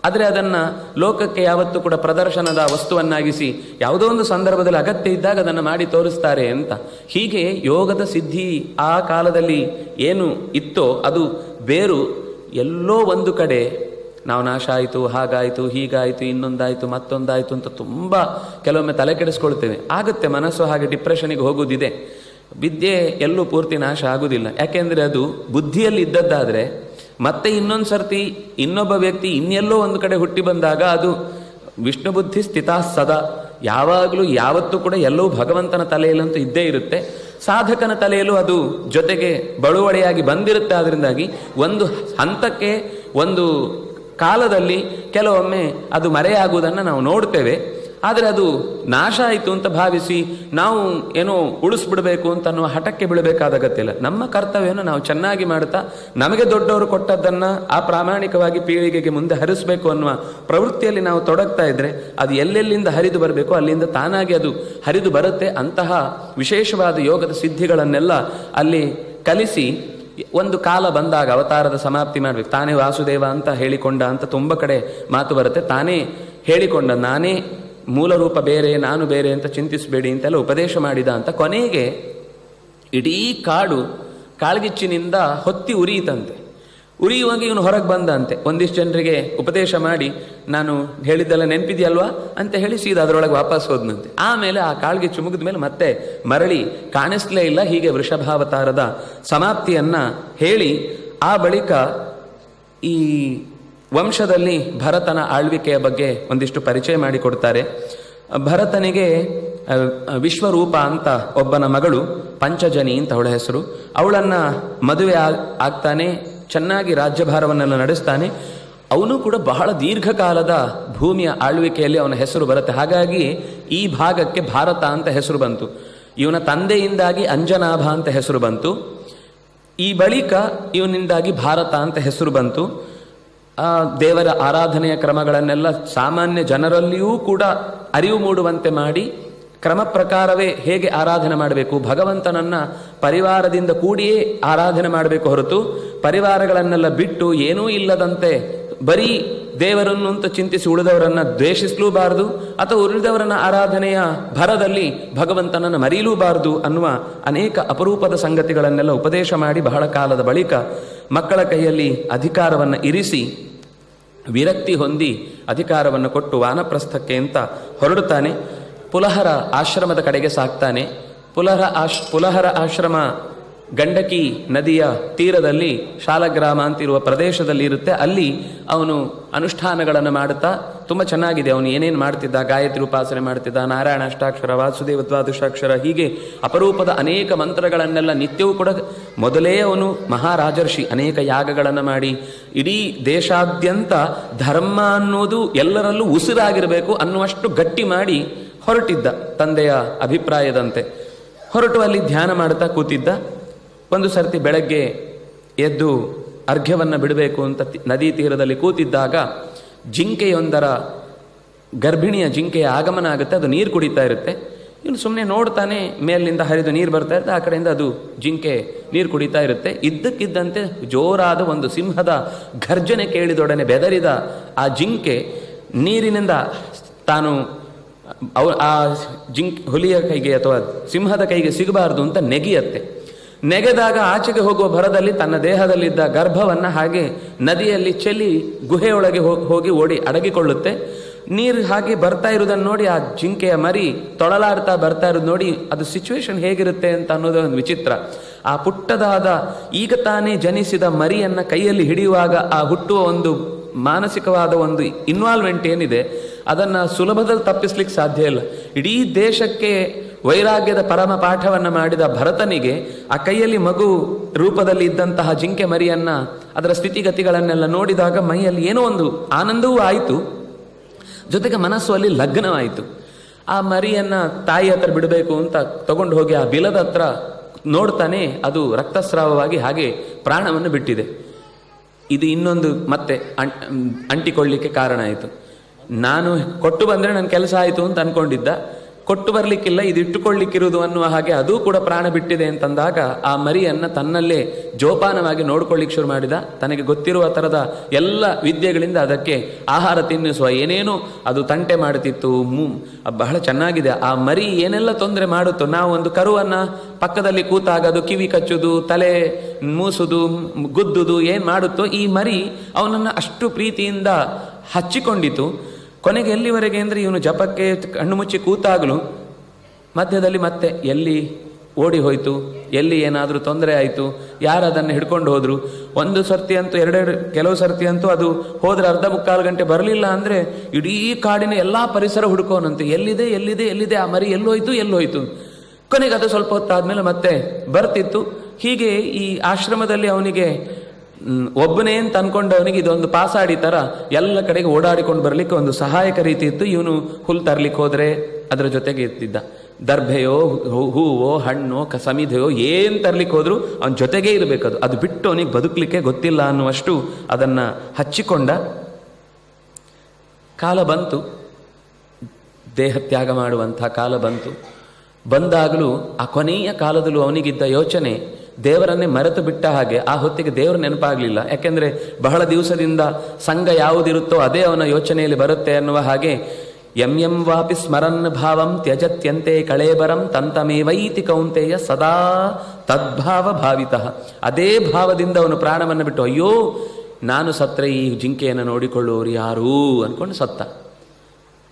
Speaker 1: ಆದರೆ ಅದನ್ನು ಲೋಕಕ್ಕೆ ಯಾವತ್ತೂ ಕೂಡ ಪ್ರದರ್ಶನದ ವಸ್ತುವನ್ನಾಗಿಸಿ ಯಾವುದೋ ಒಂದು ಸಂದರ್ಭದಲ್ಲಿ ಅಗತ್ಯ ಇದ್ದಾಗ ಅದನ್ನು ಮಾಡಿ ತೋರಿಸ್ತಾರೆ ಅಂತ. ಹೀಗೆ ಯೋಗದ ಸಿದ್ಧಿ ಆ ಕಾಲದಲ್ಲಿ ಏನು ಇತ್ತೋ ಅದು ಬೇರು ಎಲ್ಲೋ ಒಂದು ಕಡೆ ನಾವು ನಾಶ ಆಯಿತು, ಹಾಗಾಯಿತು, ಹೀಗಾಯಿತು, ಇನ್ನೊಂದಾಯಿತು, ಮತ್ತೊಂದಾಯಿತು ಅಂತ ತುಂಬ ಕೆಲವೊಮ್ಮೆ ತಲೆ ಕೆಡಿಸ್ಕೊಳ್ತೇವೆ. ಆಗುತ್ತೆ, ಮನಸ್ಸು ಹಾಗೆ ಡಿಪ್ರೆಷನಿಗೆ ಹೋಗುವುದಿದೆ. ವಿದ್ಯೆ ಎಲ್ಲೂ ಪೂರ್ತಿ ನಾಶ ಆಗುವುದಿಲ್ಲ, ಯಾಕೆಂದರೆ ಅದು ಬುದ್ಧಿಯಲ್ಲಿ ಇದ್ದದ್ದಾದರೆ ಮತ್ತೆ ಇನ್ನೊಂದು ಸರ್ತಿ ಇನ್ನೊಬ್ಬ ವ್ಯಕ್ತಿ ಇನ್ನೆಲ್ಲೋ ಒಂದು ಕಡೆ ಹುಟ್ಟಿ ಬಂದಾಗ ಅದು ವಿಷ್ಣು ಬುದ್ಧಿ ಸ್ಥಿತಾ ಸದಾ, ಯಾವಾಗಲೂ ಯಾವತ್ತೂ ಕೂಡ ಎಲ್ಲವೂ ಭಗವಂತನ ತಲೆಯಲ್ಲಂತೂ ಇದ್ದೇ ಇರುತ್ತೆ. ಸಾಧಕನ ತಲೆಯಲ್ಲೂ ಅದು ಜೊತೆಗೆ ಬಳುವಳಿಯಾಗಿ ಬಂದಿರುತ್ತೆ. ಅದರಿಂದಾಗಿ ಒಂದು ಹಂತಕ್ಕೆ, ಒಂದು ಕಾಲದಲ್ಲಿ ಕೆಲವೊಮ್ಮೆ ಅದು ಮರೆಯಾಗುವುದನ್ನು ನಾವು ನೋಡ್ತೇವೆ. ಆದರೆ ಅದು ನಾಶ ಆಯಿತು ಅಂತ ಭಾವಿಸಿ ನಾವು ಏನೋ ಉಳಿಸ್ಬಿಡಬೇಕು ಅಂತ ಅನ್ನುವ ಹಠಕ್ಕೆ ಬೀಳಬೇಕಾದ ಅಗತ್ಯ ಇಲ್ಲ. ನಮ್ಮ ಕರ್ತವ್ಯವನ್ನು ನಾವು ಚೆನ್ನಾಗಿ ಮಾಡ್ತಾ ನಮಗೆ ದೊಡ್ಡವರು ಕೊಟ್ಟದ್ದನ್ನು ಆ ಪ್ರಾಮಾಣಿಕವಾಗಿ ಪೀಳಿಗೆಗೆ ಮುಂದೆ ಹರಿಸಬೇಕು ಅನ್ನುವ ಪ್ರವೃತ್ತಿಯಲ್ಲಿ ನಾವು ತೊಡಗ್ತಾ ಇದ್ರೆ ಅದು ಎಲ್ಲೆಲ್ಲಿಂದ ಹರಿದು ಬರಬೇಕು ಅಲ್ಲಿಂದ ತಾನಾಗಿ ಅದು ಹರಿದು ಬರುತ್ತೆ. ಅಂತಹ ವಿಶೇಷವಾದ ಯೋಗದ ಸಿದ್ಧಿಗಳನ್ನೆಲ್ಲ ಅಲ್ಲಿ ಕಲಿಸಿ ಒಂದು ಕಾಲ ಬಂದಾಗ ಅವತಾರದ ಸಮಾಪ್ತಿ ಮಾಡಬೇಕು. ತಾನೇ ವಾಸುದೇವ ಅಂತ ಹೇಳಿಕೊಂಡ ಅಂತ ತುಂಬ ಕಡೆ ಮಾತು ಬರುತ್ತೆ. ತಾನೇ ಹೇಳಿಕೊಂಡ, ನಾನೇ ಮೂಲ ರೂಪ ಬೇರೆ, ನಾನು ಬೇರೆ ಅಂತ ಚಿಂತಿಸಬೇಡಿ ಅಂತೆಲ್ಲ ಉಪದೇಶ ಮಾಡಿದ ಅಂತ. ಕೊನೆಗೆ ಇಡೀ ಕಾಡು ಕಾಳ್ಗಿಚ್ಚಿನಿಂದ ಹೊತ್ತಿ ಉರಿಯಿತಂತೆ. ಉರಿಯುವಾಗ ಇವನು ಹೊರಗೆ ಬಂದಂತೆ. ಒಂದಿಷ್ಟು ಜನರಿಗೆ ಉಪದೇಶ ಮಾಡಿ, ನಾನು ಹೇಳಿದ್ದೆಲ್ಲ ನೆನಪಿದೆಯಲ್ವಾ ಅಂತ ಹೇಳಿ ಸೀದಾ ಅದರೊಳಗೆ ವಾಪಸ್ ಹೋದ್ನಂತೆ. ಆಮೇಲೆ ಆ ಕಾಳ್ಗಿಚ್ಚು ಮುಗಿದ ಮೇಲೆ ಮತ್ತೆ ಮರಳಿ ಕಾಣಿಸ್ಲೇ ಇಲ್ಲ. ಹೀಗೆ ವೃಷಭಾವತಾರದ ಸಮಾಪ್ತಿಯನ್ನ ಹೇಳಿ ಆ ಬಳಿಕ ಈ ವಂಶದಲ್ಲಿ ಭರತನ ಆಳ್ವಿಕೆಯ ಬಗ್ಗೆ ಒಂದಿಷ್ಟು ಪರಿಚಯ ಮಾಡಿಕೊಡ್ತಾರೆ. ಭರತನಿಗೆ ವಿಶ್ವರೂಪ ಅಂತ ಒಬ್ಬನ ಮಗಳು, ಪಂಚಜನಿ ಅಂತ ಅವಳ ಹೆಸರು. ಅವಳನ್ನು ಮದುವೆ ಆಗ್ತಾನೆ, ಚೆನ್ನಾಗಿ ರಾಜ್ಯಭಾರವನ್ನೆಲ್ಲ ನಡೆಸ್ತಾನೆ. ಅವನು ಕೂಡ ಬಹಳ ದೀರ್ಘಕಾಲದ ಭೂಮಿಯ ಆಳ್ವಿಕೆಯಲ್ಲಿ ಅವನ ಹೆಸರು ಬರುತ್ತೆ. ಹಾಗಾಗಿ ಈ ಭಾಗಕ್ಕೆ ಭಾರತ ಅಂತ ಹೆಸರು ಬಂತು. ಇವನ ತಂದೆಯಿಂದಾಗಿ ಅಂಜನಾಭ ಅಂತ ಹೆಸರು ಬಂತು. ಈ ಬಳಿಕ ಇವನಿಂದಾಗಿ ಭಾರತ ಅಂತ ಹೆಸರು ಬಂತು. ದೇವರ ಆರಾಧನೆಯ ಕ್ರಮಗಳನ್ನೆಲ್ಲ ಸಾಮಾನ್ಯ ಜನರಲ್ಲಿಯೂ ಕೂಡ ಅರಿವು ಮೂಡುವಂತೆ ಮಾಡಿ, ಕ್ರಮ ಪ್ರಕಾರವೇ ಹೇಗೆ ಆರಾಧನೆ ಮಾಡಬೇಕು, ಭಗವಂತನನ್ನ ಪರಿವಾರದಿಂದ ಕೂಡಿಯೇ ಆರಾಧನೆ ಮಾಡಬೇಕು ಹೊರತು ಪರಿವಾರಗಳನ್ನೆಲ್ಲ ಬಿಟ್ಟು ಏನೂ ಇಲ್ಲದಂತೆ ಬರೀ ದೇವರನ್ನು ಅಂತ ಚಿಂತಿಸಿ ಉಳಿದವರನ್ನ ದ್ವೇಷಿಸಲೂಬಾರದು ಅಥವಾ ಉಳಿದವರನ್ನ ಆರಾಧನೆಯ ಭರದಲ್ಲಿ ಭಗವಂತನನ್ನು ಮರೆಯಲೂಬಾರದು ಅನ್ನುವ ಅನೇಕ ಅಪರೂಪದ ಸಂಗತಿಗಳನ್ನೆಲ್ಲ ಉಪದೇಶ ಮಾಡಿ ಬಹಳ ಕಾಲದ ಬಳಿಕ ಮಕ್ಕಳ ಕೈಯಲ್ಲಿ ಅಧಿಕಾರವನ್ನು ಇರಿಸಿ ವಿರಕ್ತಿ ಹೊಂದಿ ಅಧಿಕಾರವನ್ನು ಕೊಟ್ಟು ವಾನಪ್ರಸ್ಥಕ್ಕೆ ಅಂತ ಹೊರಡುತ್ತಾನೆ. ಪುಲಹರ ಆಶ್ರಮದ ಕಡೆಗೆ ಸಾಕ್ತಾನೆ. ಪುಲಹರ ಆಶ್ರಮ ಗಂಡಕಿ ನದಿಯ ತೀರದಲ್ಲಿ ಶಾಲಗ್ರಾಮ ಅಂತಿರುವ ಪ್ರದೇಶದಲ್ಲಿ ಇರುತ್ತೆ. ಅಲ್ಲಿ ಅವನು ಅನುಷ್ಠಾನಗಳನ್ನು ಮಾಡುತ್ತಾ ತುಂಬ ಚೆನ್ನಾಗಿದೆ. ಅವನು ಏನೇನು ಮಾಡ್ತಿದ್ದ, ಗಾಯತ್ರಿ ಉಪಾಸನೆ ಮಾಡ್ತಿದ್ದ, ನಾರಾಯಣ ಅಷ್ಟಾಕ್ಷರ, ವಾಸುದೇವ ದ್ವಾದಶಾಕ್ಷರ, ಹೀಗೆ ಅಪರೂಪದ ಅನೇಕ ಮಂತ್ರಗಳನ್ನೆಲ್ಲ ನಿತ್ಯವೂ ಕೂಡ ಮೊದಲೇ ಅವನು ಮಹಾರಾಜರ್ಷಿ ಅನೇಕ ಯಾಗಗಳನ್ನು ಮಾಡಿ ಇಡೀ ದೇಶಾದ್ಯಂತ ಧರ್ಮ ಅನ್ನೋದು ಎಲ್ಲರಲ್ಲೂ ಉಸಿರಾಗಿರಬೇಕು ಅನ್ನುವಷ್ಟು ಗಟ್ಟಿ ಮಾಡಿ ಹೊರಟಿದ್ದ. ತಂದೆಯ ಅಭಿಪ್ರಾಯದಂತೆ ಹೊರಟು ಅಲ್ಲಿ ಧ್ಯಾನ ಮಾಡುತ್ತಾ ಕೂತಿದ್ದ. ಒಂದು ಸರ್ತಿ ಬೆಳಗ್ಗೆ ಎದ್ದು ಅರ್ಘ್ಯವನ್ನು ಬಿಡಬೇಕು ಅಂತ ನದಿ ತೀರದಲ್ಲಿ ಕೂತಿದ್ದಾಗ ಜಿಂಕೆಯೊಂದರ ಗರ್ಭಿಣಿಯ ಜಿಂಕೆಯ ಆಗಮನ ಆಗುತ್ತೆ. ಅದು ನೀರು ಕುಡಿತಾ ಇರುತ್ತೆ. ಇವನು ಸುಮ್ಮನೆ ನೋಡ್ತಾನೆ, ಮೇಲಿನಿಂದ ಹರಿದು ನೀರು ಬರ್ತಾ ಇರುತ್ತೆ. ಆ ಕಡೆಯಿಂದ ಅದು ಜಿಂಕೆ ನೀರು ಕುಡಿತಾ ಇರುತ್ತೆ. ಇದ್ದಕ್ಕಿದ್ದಂತೆ ಜೋರಾದ ಒಂದು ಸಿಂಹದ ಘರ್ಜನೆ ಕೇಳಿದೊಡನೆ ಬೆದರಿದ ಆ ಜಿಂಕೆ ನೀರಿನಿಂದ ತಾನು ಆ ಹುಲಿಯ ಕೈಗೆ ಅಥವಾ ಸಿಂಹದ ಕೈಗೆ ಸಿಗಬಾರದು ಅಂತ ನೆಗೆಯತ್ತೆ. ನೆಗೆದಾಗ ಆಚೆಗೆ ಹೋಗುವ ಭರದಲ್ಲಿ ತನ್ನ ದೇಹದಲ್ಲಿದ್ದ ಗರ್ಭವನ್ನು ಹಾಗೆ ನದಿಯಲ್ಲಿ ಚೆಲ್ಲಿ ಗುಹೆಯೊಳಗೆ ಹೋಗಿ ಓಡಿ ಅಡಗಿಕೊಳ್ಳುತ್ತೆ. ನೀರು ಹಾಗೆ ಬರ್ತಾ ಇರುವುದನ್ನು ನೋಡಿ ಆ ಜಿಂಕೆಯ ಮರಿ ತೊಳಲಾಡ್ತಾ ಬರ್ತಾ ಇರೋದು ನೋಡಿ ಅದು ಸಿಚುವೇಶನ್ ಹೇಗಿರುತ್ತೆ ಅಂತ ಅನ್ನೋದು ಒಂದು ವಿಚಿತ್ರ. ಆ ಪುಟ್ಟದಾದ ಈಗ ತಾನೇ ಜನಿಸಿದ ಮರಿಯನ್ನ ಕೈಯಲ್ಲಿ ಹಿಡಿಯುವಾಗ ಆ ಹುಟ್ಟುವ ಒಂದು ಮಾನಸಿಕವಾದ ಒಂದು ಇನ್ವಾಲ್ವ್ಮೆಂಟ್ ಏನಿದೆ ಅದನ್ನು ಸುಲಭದಲ್ಲಿ ತಪ್ಪಿಸ್ಲಿಕ್ಕೆ ಸಾಧ್ಯ ಇಲ್ಲ. ಇಡೀ ದೇಶಕ್ಕೆ ವೈರಾಗ್ಯದ ಪರಮ ಪಾಠವನ್ನು ಮಾಡಿದ ಭರತನಿಗೆ ಆ ಕೈಯಲ್ಲಿ ಮಗು ರೂಪದಲ್ಲಿ ಇದ್ದಂತಹ ಜಿಂಕೆ ಮರಿಯನ್ನ ಅದರ ಸ್ಥಿತಿಗತಿಗಳನ್ನೆಲ್ಲ ನೋಡಿದಾಗ ಮೈಯಲ್ಲಿ ಏನೋ ಒಂದು ಆನಂದವೂ ಆಯಿತು, ಜೊತೆಗೆ ಮನಸ್ಸು ಅಲ್ಲಿ ಲಗ್ನವಾಯಿತು. ಆ ಮರಿಯನ್ನ ತಾಯಿ ಹತ್ರ ಬಿಡಬೇಕು ಅಂತ ತಗೊಂಡು ಹೋಗಿ ಆ ಬಿಲದ ಹತ್ರ ನೋಡ್ತಾನೆ, ಅದು ರಕ್ತಸ್ರಾವವಾಗಿ ಹಾಗೆ ಪ್ರಾಣವನ್ನು ಬಿಟ್ಟಿದೆ. ಇದು ಇನ್ನೊಂದು ಮತ್ತೆ ಅಂಟಿಕೊಳ್ಳಿಕ್ಕೆ ಕಾರಣ ಆಯಿತು. ನಾನು ಕೊಟ್ಟು ಬಂದರೆ ನನ್ನ ಕೆಲಸ ಆಯಿತು ಅಂತ ಅನ್ಕೊಂಡಿದ್ದ, ಕೊಟ್ಟು ಬರಲಿಕ್ಕಿಲ್ಲ, ಇದು ಇಟ್ಟುಕೊಳ್ಳಿಕ್ಕಿರುವುದು ಅನ್ನುವ ಹಾಗೆ ಅದು ಕೂಡ ಪ್ರಾಣ ಬಿಟ್ಟಿದೆ ಅಂತಂದಾಗ ಆ ಮರಿಯನ್ನು ತನ್ನಲ್ಲೇ ಜೋಪಾನವಾಗಿ ನೋಡ್ಕೊಳ್ಳಿಕ್ಕೆ ಶುರು ಮಾಡಿದ. ತನಗೆ ಗೊತ್ತಿರುವ ಥರದ ಎಲ್ಲ ವಿದ್ಯೆಗಳಿಂದ ಅದಕ್ಕೆ ಆಹಾರ ತಿನ್ನಿಸುವ ಏನೇನೋ ಅದು ತಂಟೆ ಮಾಡುತ್ತಿತ್ತು. ಬಹಳ ಚೆನ್ನಾಗಿದೆ. ಆ ಮರಿ ಏನೆಲ್ಲ ತೊಂದರೆ ಮಾಡುತ್ತೋ, ನಾವು ಒಂದು ಕರುವನ್ನು ಪಕ್ಕದಲ್ಲಿ ಕೂತಾಗ ಅದು ಕಿವಿ ಕಚ್ಚುದು, ತಲೆ ಮೂಸುದು, ಗುದ್ದುದು ಏನು ಮಾಡುತ್ತೋ, ಈ ಮರಿ ಅವನನ್ನು ಅಷ್ಟು ಪ್ರೀತಿಯಿಂದ ಹಚ್ಚಿಕೊಂಡಿತು. ಕೊನೆಗೆ ಎಲ್ಲಿವರೆಗೆ ಅಂದರೆ ಇವನು ಜಪಕ್ಕೆ ಕಣ್ಣು ಮುಚ್ಚಿ ಕೂತಾಗಲೂ ಮಧ್ಯದಲ್ಲಿ ಮತ್ತೆ ಎಲ್ಲಿ ಓಡಿ ಹೋಯಿತು, ಎಲ್ಲಿ ಏನಾದರೂ ತೊಂದರೆ ಆಯಿತು, ಯಾರು ಅದನ್ನು ಹಿಡ್ಕೊಂಡು ಹೋದರು. ಒಂದು ಸರ್ತಿ ಅಂತೂ ಕೆಲವು ಸರ್ತಿ ಅಂತೂ ಅದು ಹೋದರೆ ಅರ್ಧ ಮುಕ್ಕಾಲು ಗಂಟೆ ಬರಲಿಲ್ಲ ಅಂದರೆ ಇಡೀ ಕಾಡಿನ ಎಲ್ಲ ಪರಿಸರ ಹುಡುಕೋನಂತೆ, ಎಲ್ಲಿದೆ ಎಲ್ಲಿದೆ ಎಲ್ಲಿದೆ ಆ ಮರಿ, ಎಲ್ಲೋಯ್ತು. ಕೊನೆಗೆ ಅದು ಸ್ವಲ್ಪ ಹೊತ್ತಾದ್ಮೇಲೆ ಮತ್ತೆ ಬರ್ತಿತ್ತು. ಹೀಗೆ ಈ ಆಶ್ರಮದಲ್ಲಿ ಅವನಿಗೆ ಒಬ್ಬನೇ ಅಂತ ಅನ್ಕೊಂಡವನಿಗೆ ಇದೊಂದು ಪಾಸಾಡಿ ಥರ ಎಲ್ಲ ಕಡೆಗೆ ಓಡಾಡಿಕೊಂಡು ಬರಲಿಕ್ಕೆ ಒಂದು ಸಹಾಯಕ ರೀತಿ ಇತ್ತು. ಇವನು ಹುಲ್ ತರಲಿಕ್ಕೆ ಹೋದರೆ ಅದರ ಜೊತೆಗೆ ಇರ್ತಿದ್ದ. ದರ್ಭೆಯೋ ಹೂವೋ ಹಣ್ಣೋ ಸಮಿಧೆಯೋ ಏನು ತರಲಿಕ್ಕೆ ಹೋದ್ರು ಅವನ ಜೊತೆಗೇ ಇರಬೇಕದು. ಅದು ಬಿಟ್ಟು ಅವನಿಗೆ ಬದುಕಲಿಕ್ಕೆ ಗೊತ್ತಿಲ್ಲ ಅನ್ನುವಷ್ಟು ಅದನ್ನು ಹಚ್ಚಿಕೊಂಡ. ಕಾಲ ಬಂತು, ದೇಹ ತ್ಯಾಗ ಮಾಡುವಂಥ ಕಾಲ ಬಂತು. ಬಂದಾಗಲೂ ಆ ಕೊನೆಯ ಕಾಲದಲ್ಲೂ ಅವನಿಗಿದ್ದ ಯೋಚನೆ, ದೇವರನ್ನೇ ಮರೆತು ಬಿಟ್ಟ ಹಾಗೆ. ಆ ಹೊತ್ತಿಗೆ ದೇವರು ನೆನಪಾಗಲಿಲ್ಲ, ಯಾಕೆಂದರೆ ಬಹಳ ದಿವಸದಿಂದ ಸಂಘ ಯಾವುದಿರುತ್ತೋ ಅದೇ ಅವನ ಯೋಚನೆಯಲ್ಲಿ ಬರುತ್ತೆ ಅನ್ನುವ ಹಾಗೆ. ಯಂ ವಾಪಿ ಸ್ಮರನ್ ಭಾವಂ ತ್ಯಜತ್ಯಂತೆ ಕಳೇಬರಂ ತಂತಮೇವೈತಿ ಕೌಂತೆಯ ಸದಾ ತದ್ಭಾವ ಭಾವಿತಃ. ಅದೇ ಭಾವದಿಂದ ಅವನು ಪ್ರಾಣವನ್ನು ಬಿಟ್ಟು, ಅಯ್ಯೋ ನಾನು ಸತ್ರೆ ಈ ಜಿಂಕೆಯನ್ನು ನೋಡಿಕೊಳ್ಳುವವರು ಯಾರೂ ಅಂದ್ಕೊಂಡು ಸತ್ತ.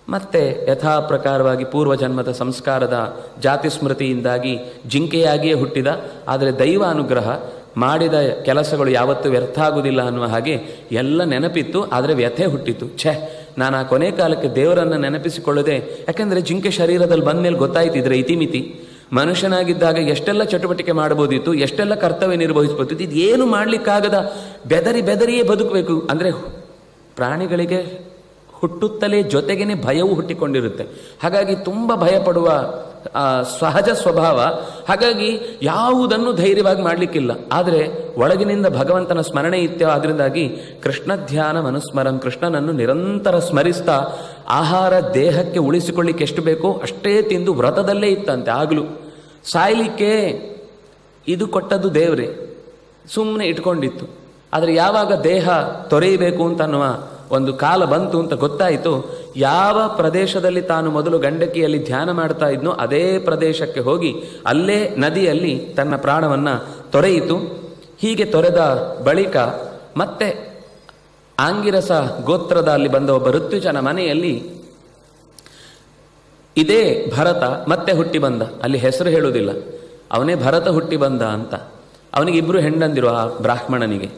Speaker 1: ಮತ್ತೆ ಯಥಾ ಪ್ರಕಾರವಾಗಿ ಪೂರ್ವಜನ್ಮದ ಸಂಸ್ಕಾರದ ಜಾತಿ ಸ್ಮೃತಿಯಿಂದಾಗಿ ಜಿಂಕೆಯಾಗಿಯೇ ಹುಟ್ಟಿದ. ಆದರೆ ದೈವ ಅನುಗ್ರಹ, ಮಾಡಿದ ಕೆಲಸಗಳು ಯಾವತ್ತೂ ವ್ಯರ್ಥ ಆಗುವುದಿಲ್ಲ ಅನ್ನುವ ಹಾಗೆ ಎಲ್ಲ ನೆನಪಿತ್ತು. ಆದರೆ ವ್ಯಥೆ ಹುಟ್ಟಿತು. ನಾನು ಆ ಕೊನೆ ಕಾಲಕ್ಕೆ ದೇವರನ್ನು ನೆನಪಿಸಿಕೊಳ್ಳದೆ, ಯಾಕೆಂದರೆ ಜಿಂಕೆ ಶರೀರದಲ್ಲಿ ಬಂದ ಮೇಲೆ ಗೊತ್ತಾಯ್ತಿದ್ರೆ ಇತಿಮಿತಿ. ಮನುಷ್ಯನಾಗಿದ್ದಾಗ ಎಷ್ಟೆಲ್ಲ ಚಟುವಟಿಕೆ ಮಾಡ್ಬೋದಿತ್ತು, ಎಷ್ಟೆಲ್ಲ ಕರ್ತವ್ಯ ನಿರ್ವಹಿಸ್ಬೋದಿತ್ತು. ಇದು ಏನು ಮಾಡಲಿಕ್ಕಾಗದ ಬೆದರಿಯೇ ಬದುಕಬೇಕು. ಅಂದರೆ ಪ್ರಾಣಿಗಳಿಗೆ ಹುಟ್ಟುತ್ತಲೇ ಜೊತೆಗೇನೆ ಭಯವು ಹುಟ್ಟಿಕೊಂಡಿರುತ್ತೆ. ಹಾಗಾಗಿ ತುಂಬ ಭಯಪಡುವ ಸಹಜ ಸ್ವಭಾವ. ಹಾಗಾಗಿ ಯಾವುದನ್ನು ಧೈರ್ಯವಾಗಿ ಮಾಡಲಿಕ್ಕಿಲ್ಲ. ಆದರೆ ಒಳಗಿನಿಂದ ಭಗವಂತನ ಸ್ಮರಣೆ ಇತ್ಯ. ಅದರಿಂದಾಗಿ ಕೃಷ್ಣ ಧ್ಯಾನ ಮನುಸ್ಮರಂ, ಕೃಷ್ಣನನ್ನು ನಿರಂತರ ಸ್ಮರಿಸ್ತಾ ಆಹಾರ ದೇಹಕ್ಕೆ ಉಳಿಸಿಕೊಳ್ಳಿಕ್ಕೆ ಎಷ್ಟು ಬೇಕೋ ಅಷ್ಟೇ ತಿಂದು ವ್ರತದಲ್ಲೇ ಇತ್ತಂತೆ. ಆಗಲೂ ಸಾಯಲಿಕ್ಕೆ ಇದು ಕೊಟ್ಟದ್ದು ದೇವರೇ, ಸುಮ್ಮನೆ ಇಟ್ಕೊಂಡಿತ್ತು. ಆದರೆ ಯಾವಾಗ ದೇಹ ತೊರೆಯಬೇಕು ಅಂತನ್ನುವ ಒಂದು ಕಾಲ ಬಂತು ಅಂತ ಗೊತ್ತಾಯಿತು, ಯಾವ ಪ್ರದೇಶದಲ್ಲಿ ತಾನು ಮೊದಲು ಗಂಡಕಿಯಲ್ಲಿ ಧ್ಯಾನ ಮಾಡ್ತಾ ಇದ್ನೋ ಅದೇ ಪ್ರದೇಶಕ್ಕೆ ಹೋಗಿ ಅಲ್ಲೇ ನದಿಯಲ್ಲಿ ತನ್ನ ಪ್ರಾಣವನ್ನು ತೊರೆಯಿತು. ಹೀಗೆ ತೊರೆದ ಬಳಿಕ ಮತ್ತೆ ಆಂಗಿರಸ ಗೋತ್ರದ ಅಲ್ಲಿ ಬಂದ ಒಬ್ಬ ಋತ್ವಿಜನ ಮನೆಯಲ್ಲಿ ಇದೇ ಭರತ ಮತ್ತೆ ಹುಟ್ಟಿ ಬಂದ. ಅಲ್ಲಿ ಹೆಸರು ಹೇಳುವುದಿಲ್ಲ, ಅವನೇ ಭರತ ಹುಟ್ಟಿ ಬಂದ ಅಂತ. ಅವನಿಗೆ 2 ಹೆಂಡಂದಿರು ಆ ಬ್ರಾಹ್ಮಣನಿಗೆ.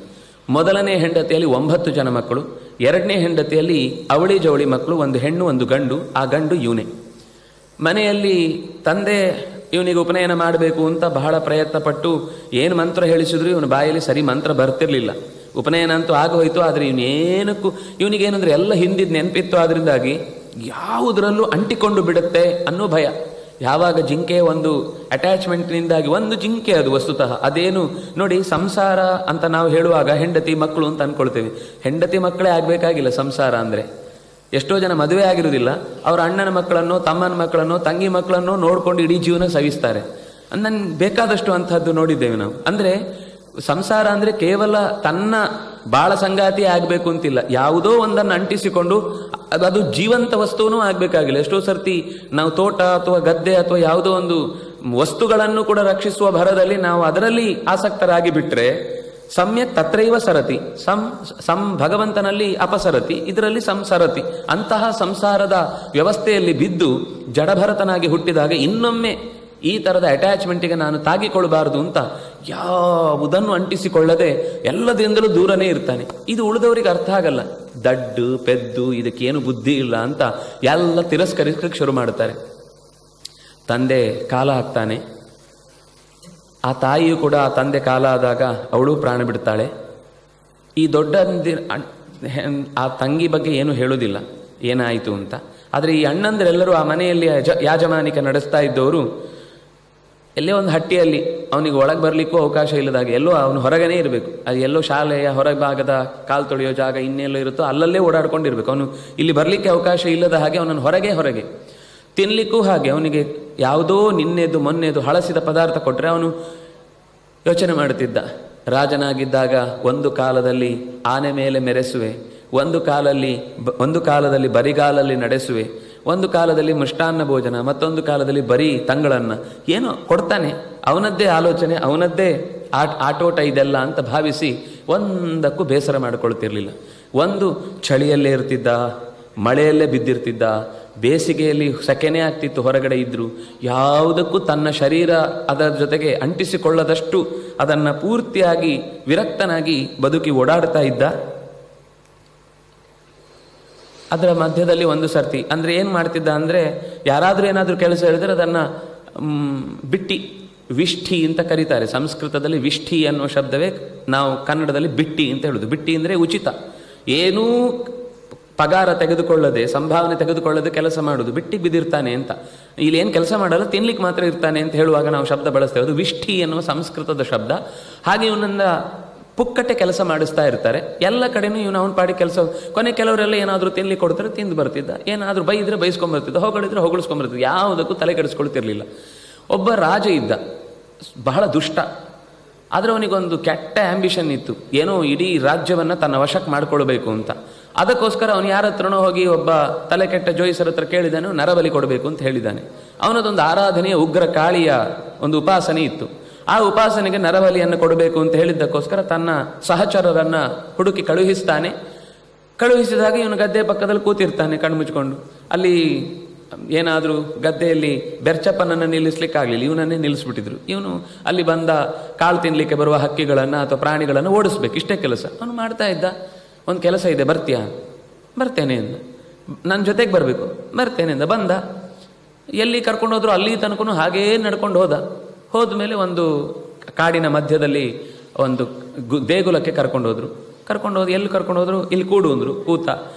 Speaker 1: ಮೊದಲನೇ ಹೆಂಡತಿಯಲ್ಲಿ 9 ಜನ ಮಕ್ಕಳು, ಎರಡನೇ ಹೆಂಡತಿಯಲ್ಲಿ ಅವಳಿ ಜವಳಿ ಮಕ್ಕಳು, 1 ಹೆಣ್ಣು 1 ಗಂಡು. ಆ ಗಂಡು ಇವನೇ. ಮನೆಯಲ್ಲಿ ತಂದೆ ಇವನಿಗೆ ಉಪನಯನ ಮಾಡಬೇಕು ಅಂತ ಬಹಳ ಪ್ರಯತ್ನ ಪಟ್ಟು ಏನು ಮಂತ್ರ ಹೇಳಿಸಿದ್ರು ಇವನ ಬಾಯಲ್ಲಿ ಸರಿ ಮಂತ್ರ ಬರ್ತಿರ್ಲಿಲ್ಲ. ಉಪನಯನ ಅಂತೂ ಆಗೋಯ್ತು. ಆದರೆ ಇವನೇನಕ್ಕೂ ಇವನಿಗೇನಂದ್ರೆ ಎಲ್ಲ ಹಿಂದಿದ್ದು ನೆನಪಿತ್ತು. ಆದ್ರಿಂದಾಗಿ ಯಾವುದರಲ್ಲೂ ಅಂಟಿಕೊಂಡು ಬಿಡುತ್ತೆ ಅನ್ನೋ ಭಯ. ಯಾವಾಗ ಜಿಂಕೆ ಒಂದು ಅಟ್ಯಾಚ್ಮೆಂಟ್ನಿಂದಾಗಿ, ಒಂದು ಜಿಂಕೆ ಅದು ವಸ್ತುತಃ ಅದೇನು ನೋಡಿ, ಸಂಸಾರ ಅಂತ ನಾವು ಹೇಳುವಾಗ ಹೆಂಡತಿ ಮಕ್ಕಳು ಅಂತ ಅಂದ್ಕೊಳ್ತೇವೆ. ಹೆಂಡತಿ ಮಕ್ಕಳೇ ಆಗಬೇಕಾಗಿಲ್ಲ ಸಂಸಾರ ಅಂದರೆ. ಎಷ್ಟೋ ಜನ ಮದುವೆ ಆಗಿರುವುದಿಲ್ಲ, ಅವರ ಅಣ್ಣನ ಮಕ್ಕಳನ್ನೋ ತಮ್ಮನ ಮಕ್ಕಳನ್ನೋ ತಂಗಿ ಮಕ್ಕಳನ್ನೋ ನೋಡ್ಕೊಂಡು ಇಡೀ ಜೀವನ ಸವಿಸ್ತಾರೆ. ನನ್ ಬೇಕಾದಷ್ಟು ಅಂತಹದ್ದು ನೋಡಿದ್ದೇವೆ ನಾವು. ಅಂದರೆ ಸಂಸಾರ ಅಂದರೆ ಕೇವಲ ತನ್ನ ಬಾಳ ಸಂಗಾತಿ ಆಗಬೇಕು ಅಂತಿಲ್ಲ, ಯಾವುದೋ ಒಂದನ್ನು ಅಂಟಿಸಿಕೊಂಡು ಅದು ಜೀವಂತ ವಸ್ತುವೂ ಆಗಬೇಕಾಗಿಲ್ಲ. ಎಷ್ಟೋ ಸರ್ತಿ ನಾವು ತೋಟ ಅಥವಾ ಗದ್ದೆ ಅಥವಾ ಯಾವುದೋ ಒಂದು ವಸ್ತುಗಳನ್ನು ಕೂಡ ರಕ್ಷಿಸುವ ಭರದಲ್ಲಿ ನಾವು ಅದರಲ್ಲಿ ಆಸಕ್ತರಾಗಿ ಬಿಟ್ರೆ ಸಮ್ಯಕ್ ತತ್ರೈವ ಸರತಿ, ಭಗವಂತನಲ್ಲಿ ಅಪಸರತಿ, ಇದರಲ್ಲಿ ಸಂಸರತಿ. ಅಂತಹ ಸಂಸಾರದ ವ್ಯವಸ್ಥೆಯಲ್ಲಿ ಬಿದ್ದು ಜಡಭರತನಾಗಿ ಹುಟ್ಟಿದಾಗ ಇನ್ನೊಮ್ಮೆ ಈ ಥರದ ಅಟ್ಯಾಚ್ಮೆಂಟಿಗೆ ನಾನು ತಾಗಿಕೊಳ್ಳಬಾರದು ಅಂತ ಯಾವುದನ್ನು ಅಂಟಿಸಿಕೊಳ್ಳದೆ ಎಲ್ಲದಿಂದಲೂ ದೂರನೇ ಇರ್ತಾನೆ. ಇದು ಉಳಿದವರಿಗೆ ಅರ್ಥ ಆಗಲ್ಲ. ದಡ್ಡು ಪೆದ್ದು ಇದಕ್ಕೇನು ಬುದ್ಧಿ ಇಲ್ಲ ಅಂತ ಎಲ್ಲ ತಿರಸ್ಕರಿಸಕ್ಕೆ ಶುರು ಮಾಡುತ್ತಾರೆ. ತಂದೆ ಕಾಲ ಹಾಕ್ತಾನೆ. ಆ ತಾಯಿಯು ಕೂಡ ಆ ತಂದೆ ಕಾಲ ಆದಾಗ ಅವಳು ಪ್ರಾಣ ಬಿಡ್ತಾಳೆ. ಈ ದೊಡ್ಡ ಆ ತಂಗಿ ಬಗ್ಗೆ ಏನು ಹೇಳೋದಿಲ್ಲ ಏನಾಯಿತು ಅಂತ. ಆದರೆ ಈ ಅಣ್ಣಂದರೆಲ್ಲರೂ ಆ ಮನೆಯಲ್ಲಿ ಯಾಜಮಾನಿಕ ನಡೆಸ್ತಾ ಇದ್ದವರು ಎಲ್ಲೇ ಒಂದು ಹಟ್ಟಿಯಲ್ಲಿ ಅವನಿಗೆ ಒಳಗೆ ಬರಲಿಕ್ಕೂ ಅವಕಾಶ ಇಲ್ಲದಾಗೆ ಎಲ್ಲೋ ಅವನು ಹೊರಗನೇ ಇರಬೇಕು. ಅದು ಎಲ್ಲೋ ಶಾಲೆಯ ಹೊರಭಾಗದ ಕಾಲು ತೊಳೆಯೋ ಜಾಗ ಇನ್ನೆಲ್ಲೋ ಇರುತ್ತೋ ಅಲ್ಲಲ್ಲೇ ಓಡಾಡ್ಕೊಂಡಿರ್ಬೇಕು. ಅವನು ಇಲ್ಲಿ ಬರಲಿಕ್ಕೆ ಅವಕಾಶ ಇಲ್ಲದ ಹಾಗೆ ಅವನನ್ನು ಹೊರಗೆ ತಿನ್ನಲಿಕ್ಕೂ ಹಾಗೆ. ಅವನಿಗೆ ಯಾವುದೋ ನಿನ್ನೆದು ಮೊನ್ನೆದು ಹಳಸಿದ ಪದಾರ್ಥ ಕೊಟ್ಟರೆ ಅವನು ಯೋಚನೆ ಮಾಡುತ್ತಿದ್ದ. ರಾಜನಾಗಿದ್ದಾಗ ಒಂದು ಕಾಲದಲ್ಲಿ ಆನೆ ಮೇಲೆ ಮೆರೆಸುವೆ, ಒಂದು ಕಾಲದಲ್ಲಿ ಬರಿಗಾಲಲ್ಲಿ ನಡೆಸುವೆ, ಒಂದು ಕಾಲದಲ್ಲಿ ಮೃಷ್ಟಾನ್ನ ಭೋಜನ, ಮತ್ತೊಂದು ಕಾಲದಲ್ಲಿ ಬರೀ ತಂಗಳನ್ನ ಏನೋ ಕೊಡ್ತಾನೆ. ಅವನದ್ದೇ ಆಲೋಚನೆ, ಅವನದ್ದೇ ಆಟೋಟ ಇದೆಲ್ಲ ಅಂತ ಭಾವಿಸಿ ಒಂದಕ್ಕೂ ಬೇಸರ ಮಾಡಿಕೊಳ್ತಿರ್ಲಿಲ್ಲ. ಒಂದು ಚಳಿಯಲ್ಲೇ ಇರ್ತಿದ್ದ, ಮಳೆಯಲ್ಲೇ ಬಿದ್ದಿರ್ತಿದ್ದ, ಬೇಸಿಗೆಯಲ್ಲಿ ಸೆಕೆನೇ ಆಗ್ತಿತ್ತು ಹೊರಗಡೆ ಇದ್ದರೂ. ಯಾವುದಕ್ಕೂ ತನ್ನ ಶರೀರ ಅದರ ಜೊತೆಗೆ ಅಂಟಿಸಿಕೊಳ್ಳದಷ್ಟು ಅದನ್ನು ಪೂರ್ತಿಯಾಗಿ ವಿರಕ್ತನಾಗಿ ಬದುಕಿ ಓಡಾಡ್ತಾ ಇದ್ದ. ಅದರ ಮಧ್ಯದಲ್ಲಿ ಒಂದು ಸರ್ತಿ ಅಂದರೆ ಏನು ಮಾಡ್ತಿದ್ದ ಅಂದರೆ, ಯಾರಾದರೂ ಏನಾದರೂ ಕೆಲಸ ಹೇಳಿದರೆ ಅದನ್ನು ಬಿಟ್ಟಿ, ವಿಷ್ಠಿ ಅಂತ ಕರೀತಾರೆ. ಸಂಸ್ಕೃತದಲ್ಲಿ ವಿಷ್ಠಿ ಅನ್ನೋ ಶಬ್ದವೇ ನಾವು ಕನ್ನಡದಲ್ಲಿ ಬಿಟ್ಟಿ ಅಂತ ಹೇಳೋದು. ಬಿಟ್ಟಿ ಅಂದರೆ ಉಚಿತ, ಏನೂ ಪಗಾರ ತೆಗೆದುಕೊಳ್ಳದೆ, ಸಂಭಾವನೆ ತೆಗೆದುಕೊಳ್ಳದೆ ಕೆಲಸ ಮಾಡೋದು. ಬಿಟ್ಟಿ ಬಿದ್ದಿರ್ತಾನೆ ಅಂತ. ಇಲ್ಲಿ ಏನು ಕೆಲಸ ಮಾಡಲ್ಲ, ತಿನ್ಲಿಕ್ಕೆ ಮಾತ್ರ ಇರ್ತಾನೆ ಅಂತ ಹೇಳುವಾಗ ನಾವು ಶಬ್ದ ಬಳಸ್ತೇವೆ. ಅದು ವಿಷ್ಠಿ ಎನ್ನುವ ಸಂಸ್ಕೃತದ ಶಬ್ದ. ಹಾಗೆ ಇವನನ್ನ ಪುಕ್ಕಟ್ಟೆ ಕೆಲಸ ಮಾಡಿಸ್ತಾ ಇರ್ತಾರೆ. ಎಲ್ಲ ಕಡೆನೂ ಇವನು ಅವನ ಪಾಡಿ ಕೆಲಸ. ಕೊನೆ ಕೆಲವರೆಲ್ಲ ಏನಾದರೂ ತಿನ್ಲಿಕ್ಕೆ ಕೊಡ್ತಾರೆ, ತಿಂದು ಬರ್ತಿದ್ದ. ಏನಾದರೂ ಬೈದ್ರೆ ಬೈಸ್ಕೊಂಬರ್ತಿದ್ದ, ಹೊಗಳಿದ್ರೆ ಹೊಗಳಿಸ್ಕೊಂಬರ್ತಿದ್ದ. ಯಾವುದಕ್ಕೂ ತಲೆ ಕೆಡಿಸ್ಕೊಳ್ತಿರ್ಲಿಲ್ಲ. ಒಬ್ಬ ರಾಜ ಇದ್ದ, ಬಹಳ ದುಷ್ಟ. ಆದರೆ ಅವನಿಗೊಂದು ಕೆಟ್ಟ ಆಂಬಿಷನ್ ಇತ್ತು, ಏನೋ ಇಡೀ ರಾಜ್ಯವನ್ನು ತನ್ನ ವಶಕ್ಕೆ ಮಾಡಿಕೊಳ್ಬೇಕು ಅಂತ. ಅದಕ್ಕೋಸ್ಕರ ಅವನು ಯಾರ ಹತ್ರನೋ ಹೋಗಿ ಒಬ್ಬ ತಲೆ ಕೆಟ್ಟ ಜೋಯಿಸರ ಹತ್ರ ಕೇಳಿದಾನೆ, ನರಬಲಿ ಕೊಡಬೇಕು ಅಂತ ಹೇಳಿದ್ದಾನೆ. ಅವನದೊಂದು ಆರಾಧನೆಯ ಉಗ್ರ ಕಾಳಿಯ ಒಂದು ಉಪಾಸನೆ ಇತ್ತು. ಆ ಉಪಾಸನೆಗೆ ನರಬಲಿಯನ್ನು ಕೊಡಬೇಕು ಅಂತ ಹೇಳಿದ್ದಕ್ಕೋಸ್ಕರ ತನ್ನ ಸಹಚರರನ್ನು ಹುಡುಕಿ ಕಳುಹಿಸ್ತಾನೆ. ಕಳುಹಿಸಿದಾಗ ಇವನು ಗದ್ದೆ ಪಕ್ಕದಲ್ಲಿ ಕೂತಿರ್ತಾನೆ ಕಣ್ಮುಚ್ಕೊಂಡು. ಅಲ್ಲಿ ಏನಾದರೂ ಗದ್ದೆಯಲ್ಲಿ ಬೆರ್ಚಪ್ಪನನ್ನು ನಿಲ್ಲಿಸ್ಲಿಕ್ಕಾಗಲಿಲ್ಲ, ಇವನನ್ನೇ ನಿಲ್ಲಿಸ್ಬಿಟ್ಟಿದ್ರು. ಇವನು ಅಲ್ಲಿ ಬಂದ ಕಾಳು ತಿನ್ನಲಿಕ್ಕೆ ಬರುವ ಹಕ್ಕಿಗಳನ್ನು ಅಥವಾ ಪ್ರಾಣಿಗಳನ್ನು ಓಡಿಸ್ಬೇಕು, ಇಷ್ಟೇ ಕೆಲಸ ಅವನು ಮಾಡ್ತಾ ಇದ್ದ. ಒಂದು ಕೆಲಸ ಇದೆ, ಬರ್ತೀಯಾ? ಬರ್ತೇನೆ ಅಂದ. ನನ್ನ ಜೊತೆಗೆ ಬರಬೇಕು, ಬರ್ತೇನೆ ಅಂದ. ಬಂದ. ಎಲ್ಲಿ ಕರ್ಕೊಂಡು ಹೋದ್ರು ಅಲ್ಲಿ ತನಕನೂ ಹಾಗೇ ನಡ್ಕೊಂಡು ಹೋದ್ಮೇಲೆ ಒಂದು ಕಾಡಿನ ಮಧ್ಯದಲ್ಲಿ ಒಂದು ದೇಗುಲಕ್ಕೆ ಕರ್ಕೊಂಡು ಹೋದ್ರು. ಎಲ್ಲಿ ಕರ್ಕೊಂಡು ಹೋದ್ರು? ಇಲ್ಲಿ ಕೂಡು ಅಂದರು. ಕೂತ.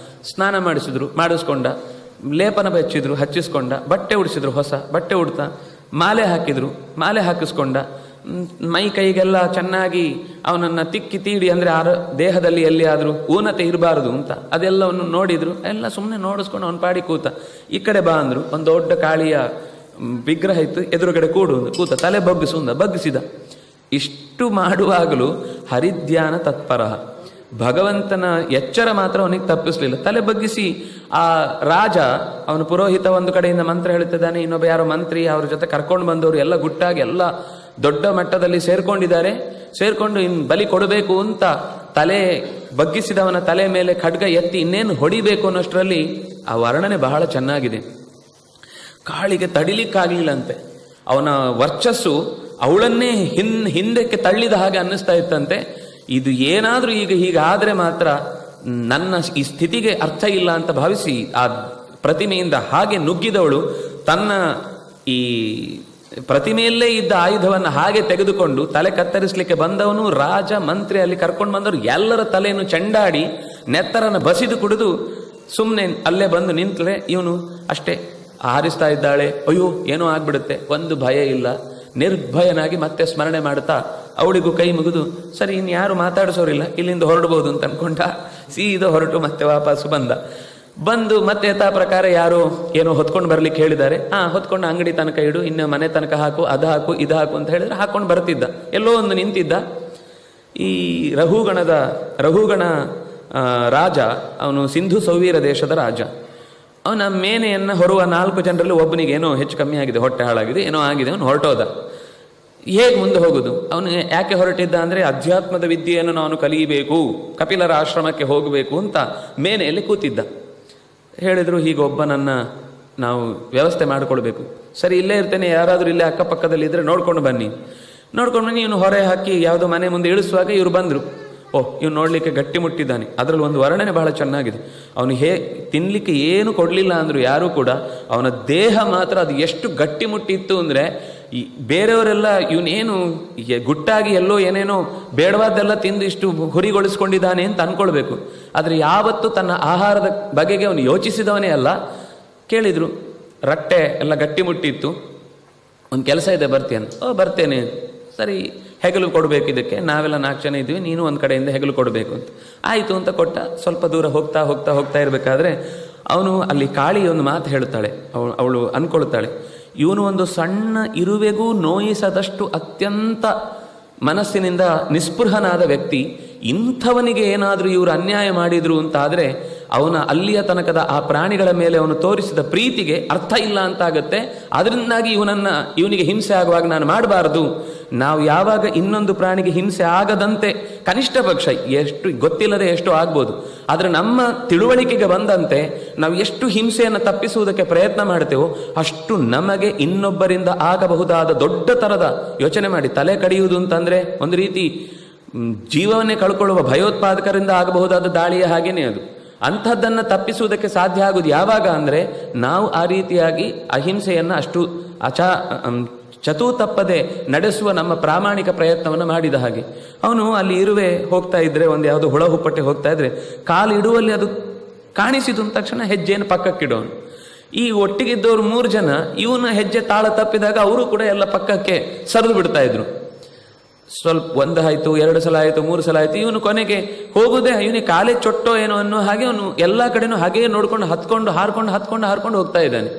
Speaker 1: ಸ್ನಾನ ಮಾಡಿಸ್ಕೊಂಡ, ಲೇಪನ ಹಚ್ಚಿಸ್ಕೊಂಡ, ಬಟ್ಟೆ ಉಡಿಸಿದ್ರು, ಹೊಸ ಬಟ್ಟೆ ಉಡ್ತಾ, ಮಾಲೆ ಹಾಕಿಸ್ಕೊಂಡ, ಮೈ ಕೈಗೆಲ್ಲ ಚೆನ್ನಾಗಿ ಅವನನ್ನು ತಿಕ್ಕಿ ತೀಡಿ, ಅಂದರೆ ದೇಹದಲ್ಲಿ ಎಲ್ಲಿಯಾದರೂ ಊನತೆ ಇರಬಾರದು ಅಂತ ಅದೆಲ್ಲವನ್ನು ನೋಡಿದ್ರು. ಎಲ್ಲ ಸುಮ್ಮನೆ ನೋಡಿಸ್ಕೊಂಡು ಅವನ ಪಾಡಿ ಕೂತ. ಈ ಕಡೆ ಬಾ ಅಂದರು. ಒಂದು ದೊಡ್ಡ ಕಾಳಿಯ ವಿಗ್ರಹ ಇತ್ತು, ಎದುರುಗಡೆ ಕೂತ, ತಲೆ ಬಗ್ಗಿಸಿದ. ಇಷ್ಟು ಮಾಡುವಾಗಲೂ ಹರಿಧ್ಯಾನ ತತ್ಪರ, ಭಗವಂತನ ಎಚ್ಚರ ಮಾತ್ರ ಅವನಿಗೆ ತಪ್ಪಿಸ್ಲಿಲ್ಲ. ತಲೆ ಬಗ್ಗಿಸಿ ಆ ರಾಜ, ಅವನ ಪುರೋಹಿತ ಒಂದು ಕಡೆಯಿಂದ ಮಂತ್ರ ಹೇಳುತ್ತಿದ್ದಾನೆ, ಇನ್ನೊಬ್ಬ ಯಾರೋ ಮಂತ್ರಿ ಅವ್ರ ಜೊತೆ ಕರ್ಕೊಂಡು ಬಂದವರು ಎಲ್ಲ ಗುಟ್ಟಾಗಿ ಎಲ್ಲ ದೊಡ್ಡ ಮಟ್ಟದಲ್ಲಿ ಸೇರ್ಕೊಂಡು ಇನ್ನು ಬಲಿ ಕೊಡಬೇಕು ಅಂತ ತಲೆ ಬಗ್ಗಿಸಿದವನ ತಲೆ ಮೇಲೆ ಖಡ್ಗ ಎತ್ತಿ ಇನ್ನೇನು ಹೊಡಿಬೇಕು ಅನ್ನೋಷ್ಟರಲ್ಲಿ ಆ ವರ್ಣನೆ ಬಹಳ ಚೆನ್ನಾಗಿದೆ. ಕಾಳಿಗೆ ತಡಿಲಿಕ್ಕಾಗಲಿಲ್ಲಂತೆ. ಅವನ ವರ್ಚಸ್ಸು ಅವಳನ್ನೇ ಹಿಂದಕ್ಕೆ ತಳ್ಳಿದ ಹಾಗೆ ಅನ್ನಿಸ್ತಾ ಇತ್ತಂತೆ. ಇದು ಏನಾದರೂ ಈಗ ಹೀಗಾದರೆ ಮಾತ್ರ ನನ್ನ ಈ ಸ್ಥಿತಿಗೆ ಅರ್ಥ ಇಲ್ಲ ಅಂತ ಭಾವಿಸಿ ಆ ಪ್ರತಿಮೆಯಿಂದ ಹಾಗೆ ನುಗ್ಗಿದವಳು ತನ್ನ ಈ ಪ್ರತಿಮೆಯಲ್ಲೇ ಇದ್ದ ಆಯುಧವನ್ನು ಹಾಗೆ ತೆಗೆದುಕೊಂಡು ತಲೆ ಕತ್ತರಿಸಲಿಕ್ಕೆ ಬಂದವನು ರಾಜ, ಮಂತ್ರಿ, ಅಲ್ಲಿ ಕರ್ಕೊಂಡು ಬಂದವರು ಎಲ್ಲರ ತಲೆಯನ್ನು ಚೆಂಡಾಡಿ ನೆತ್ತರನ್ನು ಬಸಿದು ಕುಡಿದು ಸುಮ್ಮನೆ ಅಲ್ಲೇ ಬಂದು ನಿಂತರೆ ಇವನು ಅಷ್ಟೇ ಹಾರಿಸ್ತಾ ಇದ್ದಾಳೆ. ಅಯ್ಯೋ ಏನೋ ಆಗ್ಬಿಡುತ್ತೆ, ಒಂದು ಭಯ ಇಲ್ಲ, ನಿರ್ಭಯನಾಗಿ ಮತ್ತೆ ಸ್ಮರಣೆ ಮಾಡ್ತಾ ಅವಳಿಗೂ ಕೈ ಮುಗಿದು ಸರಿ ಇನ್ಯಾರು ಮಾತಾಡಿಸೋರಿಲ್ಲ, ಇಲ್ಲಿಂದ ಹೊರಡ್ಬೋದು ಅಂತ ಅನ್ಕೊಂಡ ಸೀದಾ ಹೊರಟು ಮತ್ತೆ ವಾಪಸ್ಸು ಬಂದು ಮತ್ತೆ ಯಥಾ ಪ್ರಕಾರ ಯಾರೋ ಏನೋ ಹೊತ್ಕೊಂಡು ಬರ್ಲಿಕ್ಕೆ ಹೇಳಿದ್ದಾರೆ. ಹೊತ್ಕೊಂಡು ಅಂಗಡಿ ತನಕ ಇಡು, ಇನ್ನು ಮನೆ ತನಕ ಹಾಕು, ಅದು ಹಾಕು, ಇದು ಹಾಕು ಅಂತ ಹೇಳಿದ್ರೆ ಹಾಕೊಂಡು ಬರ್ತಿದ್ದ. ಎಲ್ಲೋ ಒಂದು ನಿಂತಿದ್ದ. ಈ ರಘುಗಣ ರಾಜ, ಅವನು ಸಿಂಧು ಸೌವೀರ ದೇಶದ ರಾಜ. ಅವನ ಮೇನೆಯನ್ನು ಹೊರುವ 4 ಜನರಲ್ಲಿ ಒಬ್ಬನಿಗೆ ಏನೋ ಹೆಚ್ಚು ಕಮ್ಮಿ ಆಗಿದೆ, ಹೊಟ್ಟೆ ಹಾಳಾಗಿದೆ, ಏನೋ ಆಗಿದೆ, ಅವನು ಹೊರಟೋದ. ಹೇಗೆ ಮುಂದೆ ಹೋಗುದು? ಅವನು ಯಾಕೆ ಹೊರಟಿದ್ದ ಅಂದರೆ ಅಧ್ಯಾತ್ಮದ ವಿದ್ಯೆಯನ್ನು ನಾನು ಕಲಿಯಬೇಕು, ಕಪಿಲರ ಆಶ್ರಮಕ್ಕೆ ಹೋಗಬೇಕು ಅಂತ ಮೇನೆಯಲ್ಲಿ ಕೂತಿದ್ದ. ಹೇಳಿದ್ರು ಹೀಗೊಬ್ಬನನ್ನು ನಾವು ವ್ಯವಸ್ಥೆ ಮಾಡಿಕೊಳ್ಬೇಕು. ಸರಿ ಇಲ್ಲೇ ಇರ್ತೇನೆ, ಯಾರಾದರೂ ಇಲ್ಲೇ ಅಕ್ಕಪಕ್ಕದಲ್ಲಿ ಇದ್ದರೆ ನೋಡ್ಕೊಂಡು ಬನ್ನಿ. ಇವನು ಹೊರೆ ಹಾಕಿ ಯಾವುದೋ ಮನೆ ಮುಂದೆ ಇಳಿಸುವಾಗ ಇವರು ಬಂದರು. ಇವ್ನು ನೋಡಲಿಕ್ಕೆ ಗಟ್ಟಿ ಮುಟ್ಟಿದ್ದಾನೆ. ಅದರಲ್ಲಿ ಒಂದು ವರ್ಣನೆ ಬಹಳ ಚೆನ್ನಾಗಿದೆ. ಅವನು ತಿನ್ನಲಿಕ್ಕೆ ಏನು ಕೊಡಲಿಲ್ಲ ಅಂದರು ಯಾರೂ ಕೂಡ, ಅವನ ದೇಹ ಮಾತ್ರ ಅದು ಎಷ್ಟು ಗಟ್ಟಿ ಮುಟ್ಟಿತ್ತು ಅಂದರೆ ಈ ಬೇರೆಯವರೆಲ್ಲ ಇವನೇನು ಗುಟ್ಟಾಗಿ ಎಲ್ಲೋ ಏನೇನೋ ಬೇಡವಾದ್ದೆಲ್ಲ ತಿಂದು ಇಷ್ಟು ಹುರಿಗೊಳಿಸ್ಕೊಂಡಿದ್ದಾನೆ ಅಂತ ಅನ್ಕೊಳ್ಬೇಕು. ಆದರೆ ಯಾವತ್ತೂ ತನ್ನ ಆಹಾರದ ಬಗೆಗೆ ಅವನು ಯೋಚಿಸಿದವನೇ ಅಲ್ಲ. ಕೇಳಿದ್ರು, ರಟ್ಟೆ ಎಲ್ಲ ಗಟ್ಟಿ ಮುಟ್ಟಿತ್ತು, ಒಂದು ಕೆಲಸ ಇದೆ ಬರ್ತೀಯನ್? ಬರ್ತೇನೆ. ಸರಿ, ಹೆಗಲು ಕೊಡಬೇಕು ಇದಕ್ಕೆ, ನಾವೆಲ್ಲ 4 ಜನ ಇದ್ವಿ, ನೀನು ಒಂದು ಕಡೆಯಿಂದ ಹೆಗಲು ಕೊಡಬೇಕು ಅಂತ. ಆಯಿತು ಅಂತ ಕೊಟ್ಟ. ಸ್ವಲ್ಪ ದೂರ ಹೋಗ್ತಾ ಇರಬೇಕಾದ್ರೆ ಅವನು ಅಲ್ಲಿ ಕಾಳಿ ಒಂದು ಮಾತು ಹೇಳ್ತಾಳೆ. ಅವಳು ಅನ್ಕೊಳ್ತಾಳೆ, ಇವನು ಒಂದು ಸಣ್ಣ ಇರುವೆಗೂ ನೋಯಿಸದಷ್ಟು ಅತ್ಯಂತ ಮನಸ್ಸಿನಿಂದ ನಿಸ್ಪೃಹನಾದ ವ್ಯಕ್ತಿ. ಇಂಥವನಿಗೆ ಏನಾದರೂ ಇವರು ಅನ್ಯಾಯ ಮಾಡಿದ್ರು ಅಂತಾದರೆ ಅವನ ಅಲ್ಲಿಯ ತನಕದ ಆ ಪ್ರಾಣಿಗಳ ಮೇಲೆ ಅವನು ತೋರಿಸಿದ ಪ್ರೀತಿಗೆ ಅರ್ಥ ಇಲ್ಲ ಅಂತಾಗತ್ತೆ. ಅದರಿಂದಾಗಿ ಇವನಿಗೆ ಹಿಂಸೆ ಆಗುವಾಗ ನಾನು ಮಾಡಬಾರದು. ನಾವು ಯಾವಾಗ ಇನ್ನೊಂದು ಪ್ರಾಣಿಗೆ ಹಿಂಸೆ ಆಗದಂತೆ, ಕನಿಷ್ಠ ಪಕ್ಷ ಎಷ್ಟು ಗೊತ್ತಿಲ್ಲದೆ ಎಷ್ಟು ಆಗ್ಬೋದು, ಆದರೆ ನಮ್ಮ ತಿಳುವಳಿಕೆಗೆ ಬಂದಂತೆ ನಾವು ಎಷ್ಟು ಹಿಂಸೆಯನ್ನು ತಪ್ಪಿಸುವುದಕ್ಕೆ ಪ್ರಯತ್ನ ಮಾಡ್ತೇವೋ ಅಷ್ಟು ನಮಗೆ ಇನ್ನೊಬ್ಬರಿಂದ ಆಗಬಹುದಾದ ದೊಡ್ಡ ಥರದ ಯೋಚನೆ ಮಾಡಿ. ತಲೆ ಕಡಿಯುವುದು ಅಂತಂದರೆ ಒಂದು ರೀತಿ ಜೀವವನ್ನೇ ಕಳ್ಕೊಳ್ಳುವ ಭಯೋತ್ಪಾದಕರಿಂದ ಆಗಬಹುದಾದ ದಾಳಿಯ ಹಾಗೇನೆ ಅದು. ಅಂಥದ್ದನ್ನು ತಪ್ಪಿಸುವುದಕ್ಕೆ ಸಾಧ್ಯ ಆಗುವುದು ಯಾವಾಗ ಅಂದರೆ ನಾವು ಆ ರೀತಿಯಾಗಿ ಅಹಿಂಸೆಯನ್ನು ಅಷ್ಟು ಚತೂ ತಪ್ಪದೆ ನಡೆಸುವ ನಮ್ಮ ಪ್ರಾಮಾಣಿಕ ಪ್ರಯತ್ನವನ್ನು ಮಾಡಿದ ಹಾಗೆ. ಅವನು ಅಲ್ಲಿ ಇರುವೆ ಹೋಗ್ತಾ ಇದ್ರೆ, ಒಂದು ಯಾವುದೋ ಹುಳ ಹುಪ್ಪಟ್ಟೆ ಹೋಗ್ತಾ ಇದ್ರೆ ಕಾಲು ಇಡುವಲ್ಲಿ ಅದು ಕಾಣಿಸಿದ ತಕ್ಷಣ ಹೆಜ್ಜೆಯನ್ನು ಪಕ್ಕಕ್ಕಿಡೋನು. ಈ ಒಟ್ಟಿಗಿದ್ದವರು 3 ಜನ ಇವನ ಹೆಜ್ಜೆ ತಾಳ ತಪ್ಪಿದಾಗ ಅವರು ಕೂಡ ಎಲ್ಲ ಪಕ್ಕಕ್ಕೆ ಸರಿದು ಬಿಡ್ತಾ ಇದ್ರು. ಸ್ವಲ್ಪ 1 ಆಯಿತು, 2 ಸಲ ಆಯಿತು, 3 ಸಲ ಆಯಿತು. ಇವನು ಕೊನೆಗೆ ಹೋಗುದೇ, ಇವನಿಗೆ ಕಾಲೇ ಚೊಟ್ಟೋ ಏನೋ ಅನ್ನೋ ಹಾಗೆ ಅವನು ಎಲ್ಲ ಕಡೆನೂ ಹಾಗೇ ನೋಡ್ಕೊಂಡು ಹಾರ್ಕೊಂಡು ಹೋಗ್ತಾ ಇದ್ದಾನೆ.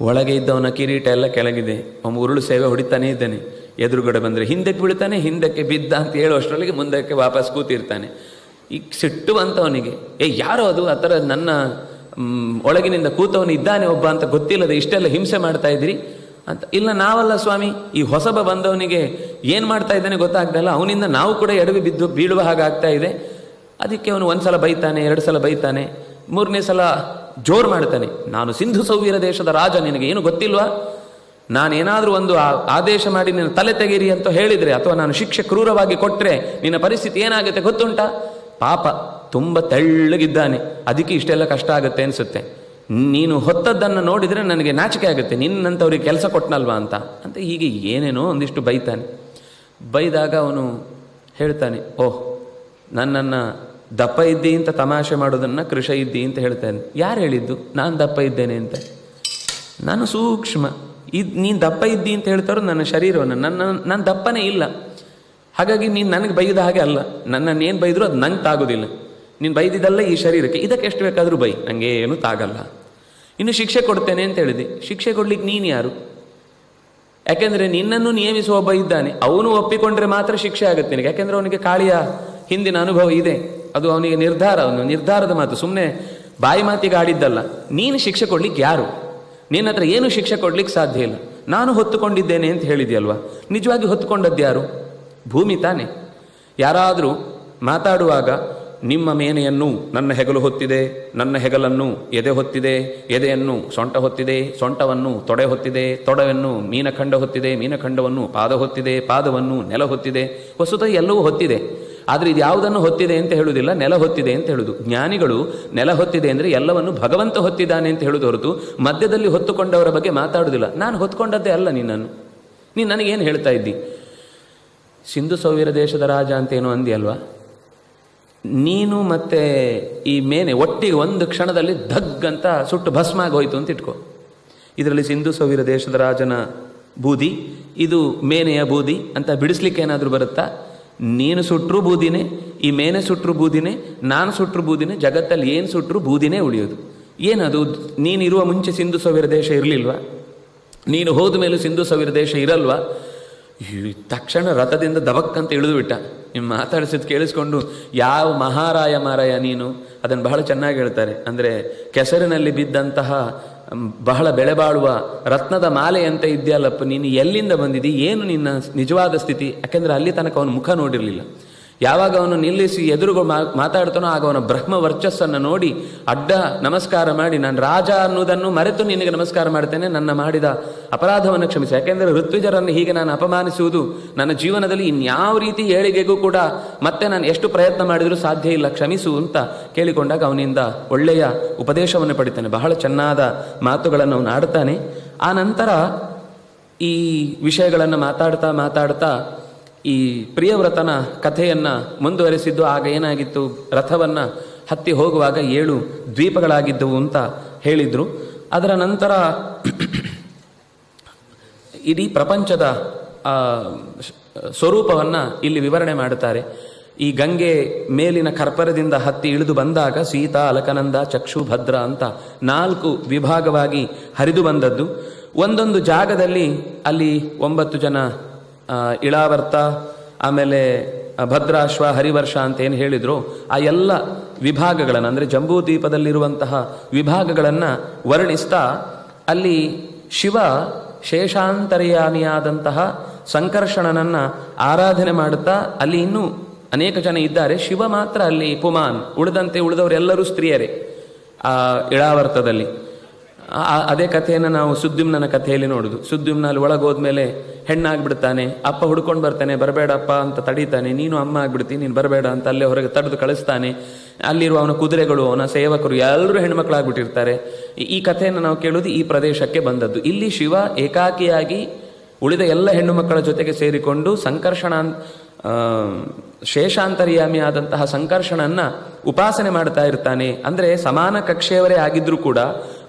Speaker 1: ಒಳಗೆ ಇದ್ದವನ ಕಿರೀಟ ಎಲ್ಲ ಕೆಳಗಿದೆ, ಒಮ್ಮೆ ಉರುಳು ಸೇವೆ ಹೊಡಿತಾನೇ ಇದ್ದಾನೆ. ಎದುರುಗಡೆ ಬಂದರೆ ಹಿಂದಕ್ಕೆ ಬೀಳ್ತಾನೆ, ಹಿಂದಕ್ಕೆ ಬಿದ್ದ ಅಂತ ಹೇಳುವಷ್ಟರೊಳಗೆ ಮುಂದಕ್ಕೆ ವಾಪಸ್ ಕೂತಿರ್ತಾನೆ. ಈಗ ಸಿಟ್ಟು ಬಂತವನಿಗೆ, ಯಾರೋ ಅದು ಆ ಥರ ನನ್ನ ಒಳಗಿನಿಂದ ಕೂತವನು ಇದ್ದಾನೆ ಒಬ್ಬ ಅಂತ ಗೊತ್ತಿಲ್ಲದೆ ಇಷ್ಟೆಲ್ಲ ಹಿಂಸೆ ಮಾಡ್ತಾ ಇದ್ದೀರಿ ಅಂತ. ಇಲ್ಲ ನಾವಲ್ಲ ಸ್ವಾಮಿ, ಈ ಹೊಸಬ ಬಂದವನಿಗೆ ಏನು ಮಾಡ್ತಾ ಇದ್ದಾನೆ ಗೊತ್ತಾಗ್ದಲ್ಲ, ಅವನಿಂದ ನಾವು ಕೂಡ ಎಡವಿ ಬಿದ್ದು ಬೀಳುವ ಹಾಗಾಗ್ತಾ ಇದೆ. ಅದಕ್ಕೆ ಅವನು ಒಂದು ಸಲ ಬೈತಾನೆ, 2 ಸಲ ಬೈತಾನೆ, 3ನೇ ಸಲ ಜೋರು ಮಾಡ್ತಾನೆ. ನಾನು ಸಿಂಧು ಸೌವೀರ ದೇಶದ ರಾಜ, ನಿನಗೆ ಏನು ಗೊತ್ತಿಲ್ವಾ? ನಾನೇನಾದರೂ ಒಂದು ಆದೇಶ ಮಾಡಿ ನಿನ್ನ ತಲೆ ತೆಗೀರಿ ಅಂತ ಹೇಳಿದರೆ, ಅಥವಾ ನಾನು ಶಿಕ್ಷೆ ಕ್ರೂರವಾಗಿ ಕೊಟ್ಟರೆ ನಿನ್ನ ಪರಿಸ್ಥಿತಿ ಏನಾಗುತ್ತೆ ಗೊತ್ತುಂಟಾ? ಪಾಪ ತುಂಬ ತೆಳ್ಳಗಿದ್ದಾನೆ, ಅದಕ್ಕೆ ಇಷ್ಟೆಲ್ಲ ಕಷ್ಟ ಆಗುತ್ತೆ ಅನಿಸುತ್ತೆ. ನೀನು ಹೊತ್ತದ್ದನ್ನು ನೋಡಿದರೆ ನನಗೆ ನಾಚಿಕೆ ಆಗುತ್ತೆ, ನಿನ್ನಂಥವ್ರಿಗೆ ಕೆಲಸ ಕೊಟ್ಟನಲ್ವಾ ಅಂತ ಹೀಗೆ ಏನೇನೋ ಒಂದಿಷ್ಟು ಬೈತಾನೆ. ಬೈದಾಗ ಅವನು ಹೇಳ್ತಾನೆ, ಓಹ್, ನನ್ನನ್ನು ದಪ್ಪ ಇದ್ದಿ ಅಂತ ತಮಾಷೆ ಮಾಡೋದನ್ನು ಕೃಷ ಇದ್ದಿ ಅಂತ ಹೇಳ್ತಾನೆ. ಯಾರು ಹೇಳಿದ್ದು ನಾನು ದಪ್ಪ ಇದ್ದೇನೆ ಅಂತ? ನಾನು ಸೂಕ್ಷ್ಮ, ನೀನು ದಪ್ಪ ಇದ್ದಿ ಅಂತ ಹೇಳ್ತಾರೋ ನನ್ನ ಶರೀರವನ್ನು, ನಾನು ದಪ್ಪನೇ ಇಲ್ಲ. ಹಾಗಾಗಿ ನೀನು ನನಗೆ ಬೈದ ಹಾಗೆ ಅಲ್ಲ, ನನ್ನನ್ನೇನು ಬೈದರೂ ಅದು ನಂಗೆ ತಾಗೋದಿಲ್ಲ. ನೀನು ಬೈದಿದ್ದಲ್ಲ ಈ ಶರೀರಕ್ಕೆ, ಇದಕ್ಕೆ ಎಷ್ಟು ಬೇಕಾದರೂ ಬೈ, ನನಗೆ ಏನು ತಾಗಲ್ಲ. ಇನ್ನು ಶಿಕ್ಷೆ ಕೊಡ್ತೇನೆ ಅಂತ ಹೇಳಿದೆ. ಶಿಕ್ಷೆ ಕೊಡ್ಲಿಕ್ಕೆ ನೀನು ಯಾರು? ಯಾಕೆಂದರೆ ನಿನ್ನನ್ನು ನಿಯಮಿಸುವ ಒಬ್ಬ ಇದ್ದಾನೆ, ಅವನು ಒಪ್ಪಿಕೊಂಡ್ರೆ ಮಾತ್ರ ಶಿಕ್ಷೆ ಆಗುತ್ತೆ ನಿನಗೆ. ಯಾಕೆಂದರೆ ಅವನಿಗೆ ಕಾಳಿಯ ಹಿಂದಿನ ಅನುಭವ ಇದೆ, ಅದು ಅವನಿಗೆ ನಿರ್ಧಾರದ ಮಾತು, ಸುಮ್ಮನೆ ಬಾಯಿ ಮಾತಿಗೆ ಆಡಿದ್ದಲ್ಲ. ನೀನು ಶಿಕ್ಷೆ ಕೊಡ್ಲಿಕ್ಕೆ ಯಾರು? ನಿನ್ನ ಹತ್ರ ಏನು ಶಿಕ್ಷೆ ಕೊಡ್ಲಿಕ್ಕೆ ಸಾಧ್ಯ ಇಲ್ಲ. ನಾನು ಹೊತ್ತುಕೊಂಡಿದ್ದೇನೆ ಅಂತ ಹೇಳಿದೆಯಲ್ವಾ, ನಿಜವಾಗಿ ಹೊತ್ತುಕೊಂಡದ್ದು ಯಾರು? ಭೂಮಿ ತಾನೆ. ಯಾರಾದರೂ ಮಾತಾಡುವಾಗ ನಿಮ್ಮ ಮೇನೆಯನ್ನು ನನ್ನ ಹೆಗಲು ಹೊತ್ತಿದೆ, ನನ್ನ ಹೆಗಲನ್ನು ಎದೆ ಹೊತ್ತಿದೆ, ಎದೆಯನ್ನು ಸೊಂಟ ಹೊತ್ತಿದೆ, ಸೊಂಟವನ್ನು ತೊಡೆ ಹೊತ್ತಿದೆ, ತೊಡೆಯನ್ನು ಮೀನಖಂಡ ಹೊತ್ತಿದೆ, ಮೀನಖಂಡವನ್ನು ಪಾದ ಹೊತ್ತಿದೆ, ಪಾದವನ್ನು ನೆಲ ಹೊತ್ತಿದೆ. ವಸ್ತುತಃ ಎಲ್ಲವೂ ಹೊತ್ತಿದೆ, ಆದರೆ ಇದು ಯಾವುದನ್ನು ಹೊತ್ತಿದೆ ಅಂತ ಹೇಳುವುದಿಲ್ಲ, ನೆಲ ಹೊತ್ತಿದೆ ಅಂತ ಹೇಳುವುದು. ಜ್ಞಾನಿಗಳು ನೆಲ ಹೊತ್ತಿದೆ ಅಂದರೆ ಎಲ್ಲವನ್ನು ಭಗವಂತ ಹೊತ್ತಿದ್ದಾನೆ ಅಂತ ಹೇಳುವುದು ಹೊರತು ಮಧ್ಯದಲ್ಲಿ ಹೊತ್ತುಕೊಂಡವರ ಬಗ್ಗೆ ಮಾತಾಡುವುದಿಲ್ಲ. ನಾನು ಹೊತ್ಕೊಂಡದ್ದೇ ಅಲ್ಲ ನಿನ್ನನ್ನು, ನೀನು ನನಗೇನು ಹೇಳ್ತಾ ಇದ್ದಿ? ಸಿಂಧು ಸೌವೀರ ದೇಶದ ರಾಜ ಅಂತೇನೋ ಅಂದಿಯಲ್ವಾ, ನೀನು ಮತ್ತೆ ಈ ಮೇನೆ ಒಟ್ಟಿಗೆ ಒಂದು ಕ್ಷಣದಲ್ಲಿ ಧಗ್ ಅಂತ ಸುಟ್ಟು ಭಸ್ಮ ಆಗೋಯ್ತು ಅಂತ ಇಟ್ಕೋ. ಇದರಲ್ಲಿ ಸಿಂಧು ಸೌವೀರ ದೇಶದ ರಾಜನ ಬೂದಿ, ಇದು ಮೇನೆಯ ಬೂದಿ ಅಂತ ಬಿಡಿಸ್ಲಿಕ್ಕೆ ಏನಾದರೂ ಬರುತ್ತಾ? ನೀನು ಸುಟ್ಟರು ಬೂದಿನೇ, ಈ ಮೇನೆ ಸುಟ್ಟರು ಬೂದಿನೇ, ನಾನು ಸುಟ್ಟರು ಬೂದಿನೇ, ಜಗತ್ತಲ್ಲಿ ಏನು ಸುಟ್ಟರು ಬೂದಿನೇ ಉಳಿಯೋದು. ಏನದು? ನೀನಿರುವ ಮುಂಚೆ ಸಿಂಧು ಸೌವೀರ ದೇಶ ಇರಲಿಲ್ವಾ? ನೀನು ಹೋದ ಮೇಲೂ ಸಿಂಧು ಸೌವೀರ ದೇಶ ಇರಲ್ವಾ? ತಕ್ಷಣ ರಥದಿಂದ ದಬಕ್ಕಂತ ಇಳಿದು ಬಿಟ್ಟ. ನಿಮ್ಮ ಮಾತಾಡಿಸಿದ್ದು ಕೇಳಿಸ್ಕೊಂಡು, ಯಾವ ಮಾರಾಯ ನೀನು, ಅದನ್ನು ಬಹಳ ಚೆನ್ನಾಗಿ ಹೇಳ್ತಾರೆ. ಅಂದರೆ ಕೆಸರಿನಲ್ಲಿ ಬಿದ್ದಂತಹ ಬಹಳ ಬೆಳೆ ಬಾಳುವ ರತ್ನದ ಮಾಲೆಯಂತೆ ಇದೆಯಲ್ಲಪ್ಪ, ನೀನು ಎಲ್ಲಿಂದ ಬಂದಿದ್ದಿ, ಏನು ನಿನ್ನ ನಿಜವಾದ ಸ್ಥಿತಿ? ಯಾಕೆಂದರೆ ಅಲ್ಲಿ ತನಕ ಅವನ ಮುಖ ನೋಡಿರಲಿಲ್ಲ. ಯಾವಾಗ ಅವನು ನಿಲ್ಲಿಸಿ ಎದುರುಗೂ ಮಾತಾಡ್ತಾನೋ ಆಗ ಅವನ ಬ್ರಹ್ಮ ವರ್ಚಸ್ಸನ್ನು ನೋಡಿ ಅಡ್ಡ ನಮಸ್ಕಾರ ಮಾಡಿ, ನಾನು ರಾಜ ಅನ್ನೋದನ್ನು ಮರೆತು ನಿನಗೆ ನಮಸ್ಕಾರ ಮಾಡ್ತೇನೆ, ನನ್ನ ಮಾಡಿದ ಅಪರಾಧವನ್ನು ಕ್ಷಮಿಸಿ. ಯಾಕೆಂದರೆ ಋತ್ವಿಜರನ್ನು ಹೀಗೆ ನಾನು ಅಪಮಾನಿಸುವುದು ನನ್ನ ಜೀವನದಲ್ಲಿ ಇನ್ಯಾವ ರೀತಿ ಏಳಿಗೆಗೂ ಕೂಡ ಮತ್ತೆ ನಾನು ಎಷ್ಟು ಪ್ರಯತ್ನ ಮಾಡಿದರೂ ಸಾಧ್ಯ ಇಲ್ಲ, ಕ್ಷಮಿಸು ಅಂತ ಕೇಳಿಕೊಂಡಾಗ ಅವನಿಂದ ಒಳ್ಳೆಯ ಉಪದೇಶವನ್ನು ಪಡಿತಾನೆ. ಬಹಳ ಚೆನ್ನಾದ ಮಾತುಗಳನ್ನು ಅವನು ಆಡ್ತಾನೆ. ಆ ನಂತರ ಈ ವಿಷಯಗಳನ್ನು ಮಾತಾಡ್ತಾ ಈ ಪ್ರಿಯವ್ರತನ ಕಥೆಯನ್ನು ಮುಂದುವರಿಸಿದ್ದು. ಆಗ ಏನಾಗಿತ್ತು, ರಥವನ್ನು ಹತ್ತಿ ಹೋಗುವಾಗ 7 ದ್ವೀಪಗಳಾಗಿದ್ದವು ಅಂತ ಹೇಳಿದರು. ಅದರ ನಂತರ ಇಡೀ ಪ್ರಪಂಚದ ಸ್ವರೂಪವನ್ನು ಇಲ್ಲಿ ವಿವರಣೆ ಮಾಡುತ್ತಾರೆ. ಈ ಗಂಗೆ ಮೇಲಿನ ಕರ್ಪರದಿಂದ ಹತ್ತಿ ಇಳಿದು ಬಂದಾಗ ಸೀತಾ, ಅಲಕನಂದ, ಚಕ್ಷು, ಭದ್ರ ಅಂತ 4 ವಿಭಾಗವಾಗಿ ಹರಿದು ಬಂದದ್ದು. ಒಂದೊಂದು ಜಾಗದಲ್ಲಿ ಅಲ್ಲಿ 9 ಜನ ಇಳಾವರ್ತ, ಆಮೇಲೆ ಭದ್ರಾಶ್ವ, ಹರಿವರ್ಷ ಅಂತ ಏನು ಹೇಳಿದ್ರು, ಆ ಎಲ್ಲ ವಿಭಾಗಗಳನ್ನು ಅಂದರೆ ಜಂಬೂ ದ್ವೀಪದಲ್ಲಿರುವಂತಹ ವಿಭಾಗಗಳನ್ನು ವರ್ಣಿಸ್ತಾ ಅಲ್ಲಿ ಶಿವ ಶೇಷಾಂತರ್ಯಾಮಿಯಾದಂತಹ ಸಂಕರ್ಷಣನನ್ನು ಆರಾಧನೆ ಮಾಡುತ್ತಾ, ಅಲ್ಲಿ ಇನ್ನೂ ಅನೇಕ ಜನ ಇದ್ದಾರೆ, ಶಿವ ಮಾತ್ರ ಅಲ್ಲಿ ಪುಮಾನ್, ಉಳಿದವರೆಲ್ಲರೂ ಸ್ತ್ರೀಯರೇ ಆ ಇಳಾವರ್ತದಲ್ಲಿ. ಅದೇ ಕಥೆಯನ್ನು ನಾವು ಸುದ್ಯುಮ್ನ ಕಥೆಯಲ್ಲಿ ನೋಡುದು. ಸುದ್ಯುಮ್ನ ಅಲ್ಲಿ ಒಳಗೋದ್ಮೇಲೆ ಹೆಣ್ಣಾಗ್ಬಿಡ್ತಾನೆ, ಅಪ್ಪ ಹುಡ್ಕೊಂಡು ಬರ್ತಾನೆ, ಬರಬೇಡಪ್ಪ ಅಂತ ತಡೀತಾನೆ, ನೀನು ಅಮ್ಮ ಆಗ್ಬಿಡ್ತೀನಿ, ನೀನು ಬರಬೇಡ ಅಂತ ಅಲ್ಲೇ ಹೊರಗೆ ತಡೆದು ಕಳಿಸ್ತಾನೆ. ಅಲ್ಲಿರುವ ಅವನ ಕುದುರೆಗಳು, ಅವನ ಸೇವಕರು ಎಲ್ಲರೂ ಹೆಣ್ಮಕ್ಳಾಗ್ಬಿಟ್ಟಿರ್ತಾರೆ. ಈ ಕಥೆಯನ್ನು ನಾವು ಕೇಳೋದು ಈ ಪ್ರದೇಶಕ್ಕೆ ಬಂದದ್ದು. ಇಲ್ಲಿ ಶಿವ ಏಕಾಕಿಯಾಗಿ ಉಳಿದ ಎಲ್ಲ ಹೆಣ್ಣು ಮಕ್ಕಳ ಜೊತೆಗೆ ಸೇರಿಕೊಂಡು ಶೇಷಾಂತರ್ಯಾಮಿ ಆದಂತಹ ಸಂಕರ್ಷಣನ್ನ ಉಪಾಸನೆ ಮಾಡ್ತಾ ಇರ್ತಾನೆ. ಅಂದರೆ ಸಮಾನ ಕಕ್ಷೆಯವರೇ ಆಗಿದ್ರೂ ಕೂಡ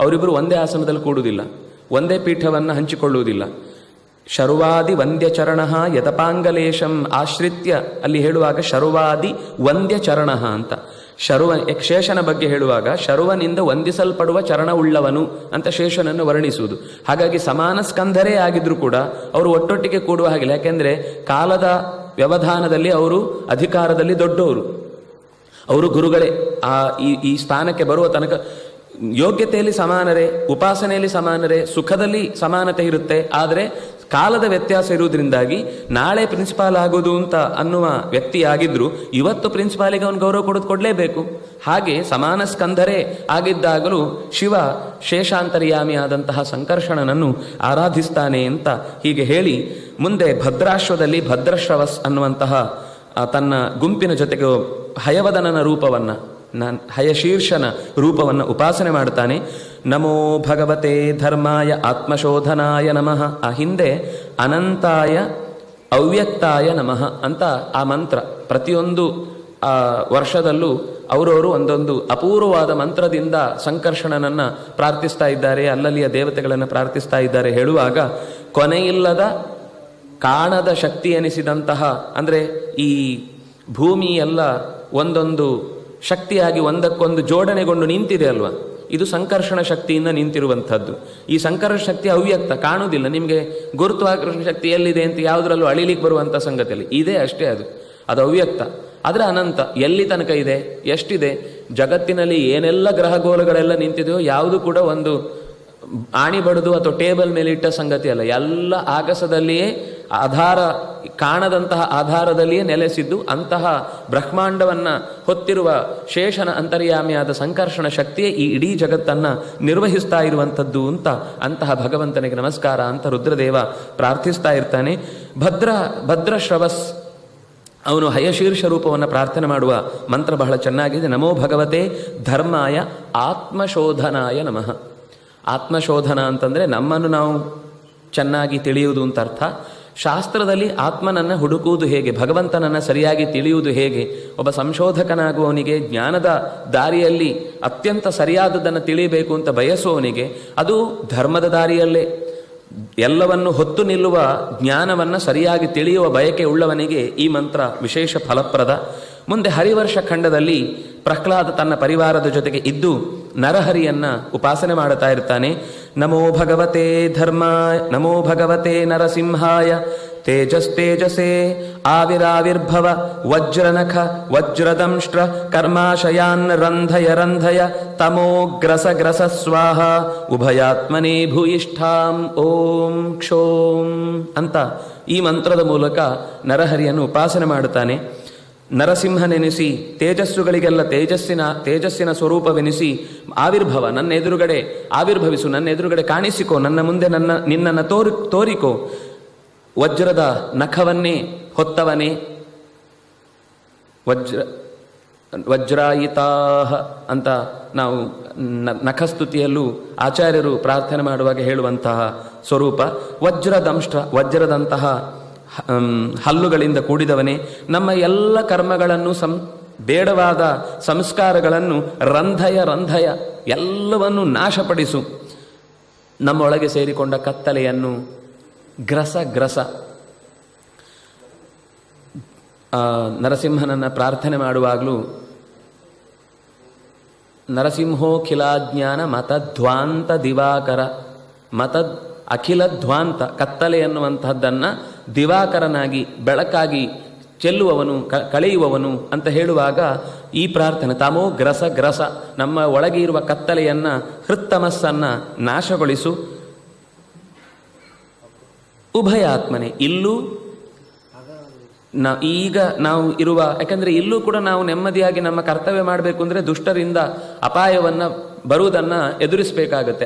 Speaker 1: ಅವರಿಬ್ಬರು ಒಂದೇ ಆಸನದಲ್ಲಿ ಕೂಡುವುದಿಲ್ಲ, ಒಂದೇ ಪೀಠವನ್ನು ಹಂಚಿಕೊಳ್ಳುವುದಿಲ್ಲ. ಶರ್ವಾದಿ ವಂದ್ಯಚರಣ ಯತಪಾಂಗಲೇಶಂ ಆಶ್ರಿತ್ಯ ಅಲ್ಲಿ ಹೇಳುವಾಗ ಶರ್ವಾದಿ ವಂದ್ಯಚರಣ ಅಂತ, ಶೇಷನ ಬಗ್ಗೆ ಹೇಳುವಾಗ ಶರುವನಿಂದ ವಂದಿಸಲ್ಪಡುವ ಚರಣವುಳ್ಳವನು ಅಂತ ಶೇಷನನ್ನು ವರ್ಣಿಸುವುದು. ಹಾಗಾಗಿ ಸಮಾನ ಸ್ಕಂಧರೇ ಆಗಿದ್ರು ಕೂಡ ಅವರು ಒಟ್ಟೊಟ್ಟಿಗೆ ಕೂಡುವ ಹಾಗಿಲ್ಲ. ಯಾಕೆಂದ್ರೆ ಕಾಲದ ವ್ಯವಧಾನದಲ್ಲಿ ಅವರು ಅಧಿಕಾರದಲ್ಲಿ ದೊಡ್ಡವರು, ಅವರು ಗುರುಗಳೇ. ಈ ಸ್ಥಾನಕ್ಕೆ ಬರುವ ತನಕ ಯೋಗ್ಯತೆಯಲ್ಲಿ ಸಮಾನರೇ, ಉಪಾಸನೆಯಲ್ಲಿ ಸಮಾನರೇ, ಸುಖದಲ್ಲಿ ಸಮಾನತೆ ಇರುತ್ತೆ. ಆದರೆ ಕಾಲದ ವ್ಯತ್ಯಾಸ ಇರುವುದರಿಂದಾಗಿ ನಾಳೆ ಪ್ರಿನ್ಸಿಪಾಲ್ ಆಗೋದು ಅಂತ ಅನ್ನುವ ವ್ಯಕ್ತಿ ಆಗಿದ್ರು ಇವತ್ತು ಪ್ರಿನ್ಸಿಪಾಲಿಗೆ ಅವನು ಗೌರವ ಕೊಡಲೇಬೇಕು. ಹಾಗೆ ಸಮಾನ ಸ್ಕಂಧರೇ ಆಗಿದ್ದಾಗಲೂ ಶಿವ ಶೇಷಾಂತರ್ಯಾಮಿ ಆದಂತಹ ಸಂಕರ್ಷಣನನ್ನು ಆರಾಧಿಸ್ತಾನೆ ಅಂತ ಹೀಗೆ ಹೇಳಿ ಮುಂದೆ ಭದ್ರಾಶ್ವದಲ್ಲಿ ಭದ್ರಶ್ರವಸ್ ಅನ್ನುವಂತಹ ತನ್ನ ಗುಂಪಿನ ಜೊತೆಗೆ ಹಯವದನನ ರೂಪವನ್ನು, ಹಯಶೀರ್ಷನ ರೂಪವನ್ನು ಉಪಾಸನೆ ಮಾಡ್ತಾನೆ. ನಮೋ ಭಗವತೆ ಧರ್ಮಾಯ ಆತ್ಮಶೋಧನಾಯ ನಮಃ. ಆ ಹಿಂದೆ ಅನಂತಾಯ ಅವ್ಯಕ್ತಾಯ ನಮಃ ಅಂತ ಆ ಮಂತ್ರ ಪ್ರತಿಯೊಂದು ವರ್ಷದಲ್ಲೂ ಅವರವರು ಒಂದೊಂದು ಅಪೂರ್ವವಾದ ಮಂತ್ರದಿಂದ ಸಂಕರ್ಷಣನನ್ನ ಪ್ರಾರ್ಥಿಸ್ತಾ ಇದ್ದಾರೆ, ಅಲ್ಲಲ್ಲಿಯ ದೇವತೆಗಳನ್ನು ಪ್ರಾರ್ಥಿಸ್ತಾ ಇದ್ದಾರೆ. ಹೇಳುವಾಗ ಕೊನೆಯಿಲ್ಲದ ಕಾಣದ ಶಕ್ತಿ ಎನಿಸಿದಂತಹ, ಅಂದರೆ ಈ ಭೂಮಿ ಎಲ್ಲ ಒಂದೊಂದು ಶಕ್ತಿಯಾಗಿ ಒಂದಕ್ಕೊಂದು ಜೋಡಣೆಗೊಂಡು ನಿಂತಿದೆ ಅಲ್ವಾ, ಇದು ಸಂಕರ್ಷಣ ಶಕ್ತಿಯಿಂದ ನಿಂತಿರುವಂಥದ್ದು. ಈ ಸಂಕರ್ಷಣ ಶಕ್ತಿ ಅವ್ಯಕ್ತ, ಕಾಣುವುದಿಲ್ಲ. ನಿಮಗೆ ಗುರುತ್ವಾಕರ್ಷಣ ಶಕ್ತಿ ಎಲ್ಲಿದೆ ಅಂತ ಯಾವುದರಲ್ಲೂ ಅಳಿಲಿಕ್ಕೆ ಬರುವಂಥ ಸಂಗತಿಯಲ್ಲಿ ಇದೆ ಅಷ್ಟೇ, ಅದು ಅವ್ಯಕ್ತ. ಆದರೆ ಅನಂತ ಎಲ್ಲಿ ತನಕ ಇದೆ, ಎಷ್ಟಿದೆ, ಜಗತ್ತಿನಲ್ಲಿ ಏನೆಲ್ಲ ಗ್ರಹಗೋಲಗಳೆಲ್ಲ ನಿಂತಿದೆಯೋ ಯಾವುದು ಕೂಡ ಒಂದು ಆಣಿ ಬಡಿದು ಅಥವಾ ಟೇಬಲ್ ಮೇಲೆ ಇಟ್ಟ ಸಂಗತಿ ಅಲ್ಲ. ಎಲ್ಲ ಆಗಸದಲ್ಲಿಯೇ ಆಧಾರ, ಕಾಣದಂತಹ ಆಧಾರದಲ್ಲಿಯೇ ನೆಲೆಸಿದ್ದು ಅಂತಹ ಬ್ರಹ್ಮಾಂಡವನ್ನು ಹೊತ್ತಿರುವ ಶೇಷನ ಅಂತರ್ಯಾಮಿಯಾದ ಸಂಕರ್ಷಣ ಶಕ್ತಿಯೇ ಈ ಇಡೀ ಜಗತ್ತನ್ನು ನಿರ್ವಹಿಸ್ತಾ ಇರುವಂಥದ್ದು ಅಂತ ಅಂತಹ ಭಗವಂತನಿಗೆ ನಮಸ್ಕಾರ ಅಂತ ರುದ್ರದೇವ ಪ್ರಾರ್ಥಿಸ್ತಾ ಇರ್ತಾನೆ. ಭದ್ರಶ್ರವಸ್ ಅವನು ಹಯಶೀರ್ಷ ರೂಪವನ್ನು ಪ್ರಾರ್ಥನೆ ಮಾಡುವ ಮಂತ್ರ ಬಹಳ ಚೆನ್ನಾಗಿದೆ. ನಮೋ ಭಗವತೆ ಧರ್ಮಾಯ ಆತ್ಮಶೋಧನಾಯ ನಮಃ. ಆತ್ಮಶೋಧನ ಅಂತಂದರೆ ನಮ್ಮನ್ನು ನಾವು ಚೆನ್ನಾಗಿ ತಿಳಿಯುವುದು ಅಂತ ಅರ್ಥ. ಶಾಸ್ತ್ರದಲ್ಲಿ ಆತ್ಮನನ್ನು ಹುಡುಕುವುದು ಹೇಗೆ, ಭಗವಂತನನ್ನು ಸರಿಯಾಗಿ ತಿಳಿಯುವುದು ಹೇಗೆ, ಒಬ್ಬ ಸಂಶೋಧಕನಾಗುವವನಿಗೆ ಜ್ಞಾನದ ದಾರಿಯಲ್ಲಿ ಅತ್ಯಂತ ಸರಿಯಾದದನ್ನು ತಿಳಿಯಬೇಕು ಅಂತ ಬಯಸುವವನಿಗೆ ಅದು ಧರ್ಮದ ದಾರಿಯಲ್ಲೇ ಎಲ್ಲವನ್ನು ಹೊತ್ತು ನಿಲ್ಲುವ ಜ್ಞಾನವನ್ನು ಸರಿಯಾಗಿ ತಿಳಿಯುವ ಬಯಕೆ ಉಳ್ಳವನಿಗೆ ಈ ಮಂತ್ರ ವಿಶೇಷ ಫಲಪ್ರದ. ಮುಂದೆ ಹರಿವರ್ಷ ಖಂಡದಲ್ಲಿ ಪ್ರಹ್ಲಾದ ತನ್ನ ಪರಿವಾರದ ಜೊತೆಗೆ ಇದ್ದು ನರಹರಿಯನ್ನ ಉಪಾಸನೆ ಮಾಡುತ್ತಾ ಇರ್ತಾನೆ. ನಮೋ ಭಗವತೆ ಧರ್ಮಾಯ, ನಮೋ ಭಗವತೆ ನರಸಿಂಹಾಯ, ತೇಜಸ್ತೇಜಸೇ ಆವಿರಾವಿರ್ಭವ ವಜ್ರನಖ ವಜ್ರದಂಷ್ಟ್ರ ಕರ್ಮಾಶಯಾನ್ ರಂಧಯ ರಂಧಯ ತಮೋಗ್ರಸ ಗ್ರಸ ಸ್ವಾಹ ಉಭಯಾತ್ಮನೇ ಭೂಯಿಷ್ಠಾಂ ಓಂ ಕ್ಷೋಂ ಅಂತ ಈ ಮಂತ್ರದ ಮೂಲಕ ನರಹರಿಯನ್ನು ಉಪಾಸನೆ ಮಾಡುತ್ತಾನೆ. ನರಸಿಂಹನೆನಿಸಿ ತೇಜಸ್ಸುಗಳಿಗೆಲ್ಲ ತೇಜಸ್ಸಿನ ಸ್ವರೂಪವೆನಿಸಿ ಆವಿರ್ಭವ, ನನ್ನ ಎದುರುಗಡೆ ಆವಿರ್ಭವಿಸು, ನನ್ನ ಎದುರುಗಡೆ ಕಾಣಿಸಿಕೋ, ನನ್ನ ಮುಂದೆ ನಿನ್ನನ್ನು ತೋರಿಕೋ. ವಜ್ರದ ನಖವನ್ನೇ ಹೊತ್ತವನೇ, ವಜ್ರಾಯಿತಾಹ ಅಂತ ನಾವು ನಖಸ್ತುತಿಯಲ್ಲೂ ಆಚಾರ್ಯರು ಪ್ರಾರ್ಥನೆ ಮಾಡುವಾಗ ಹೇಳುವಂತಹ ಸ್ವರೂಪ. ವಜ್ರದಂಷ್ಟ್ರ, ವಜ್ರದಂತಹ ಹಲ್ಲುಗಳಿಂದ ಕೂಡಿದವನೇ, ನಮ್ಮ ಎಲ್ಲ ಕರ್ಮಗಳನ್ನು ಬೇಡವಾದ ಸಂಸ್ಕಾರಗಳನ್ನು ರಂಧಯ ರಂಧಯ ಎಲ್ಲವನ್ನು ನಾಶಪಡಿಸು. ನಮ್ಮೊಳಗೆ ಸೇರಿಕೊಂಡ ಕತ್ತಲೆಯನ್ನು ಗ್ರಸ ಗ್ರಸ. ನರಸಿಂಹನನ್ನು ಪ್ರಾರ್ಥನೆ ಮಾಡುವಾಗಲೂ ನರಸಿಂಹೋಖಿಲಾಜ್ಞಾನ ಮತಧ್ವಾಂತ ದಿವಾಕರ, ಅಖಿಲ ಧ್ವಾಂತ, ಕತ್ತಲೆ ಎನ್ನುವಂತಹದ್ದನ್ನು ದಿವಾಕರನಾಗಿ ಬೆಳಕಾಗಿ ಚೆಲ್ಲುವವನು, ಕಳೆಯುವವನು ಅಂತ ಹೇಳುವಾಗ ಈ ಪ್ರಾರ್ಥನೆ ತಮೋ ಗ್ರಸ ಗ್ರಸ, ನಮ್ಮ ಒಳಗೆ ಇರುವ ಕತ್ತಲೆಯನ್ನು ಹೃತ್ತಮಸ್ಸನ್ನು ನಾಶಗೊಳಿಸು. ಉಭಯಾತ್ಮನೆ, ಇಲ್ಲೂ ಈಗ ನಾವು ಇರುವ, ಯಾಕಂದರೆ ಇಲ್ಲೂ ಕೂಡ ನಾವು ನೆಮ್ಮದಿಯಾಗಿ ನಮ್ಮ ಕರ್ತವ್ಯ ಮಾಡಬೇಕು ಅಂದರೆ ದುಷ್ಟರಿಂದ ಅಪಾಯವನ್ನು ಬರುವುದನ್ನು ಎದುರಿಸಬೇಕಾಗತ್ತೆ.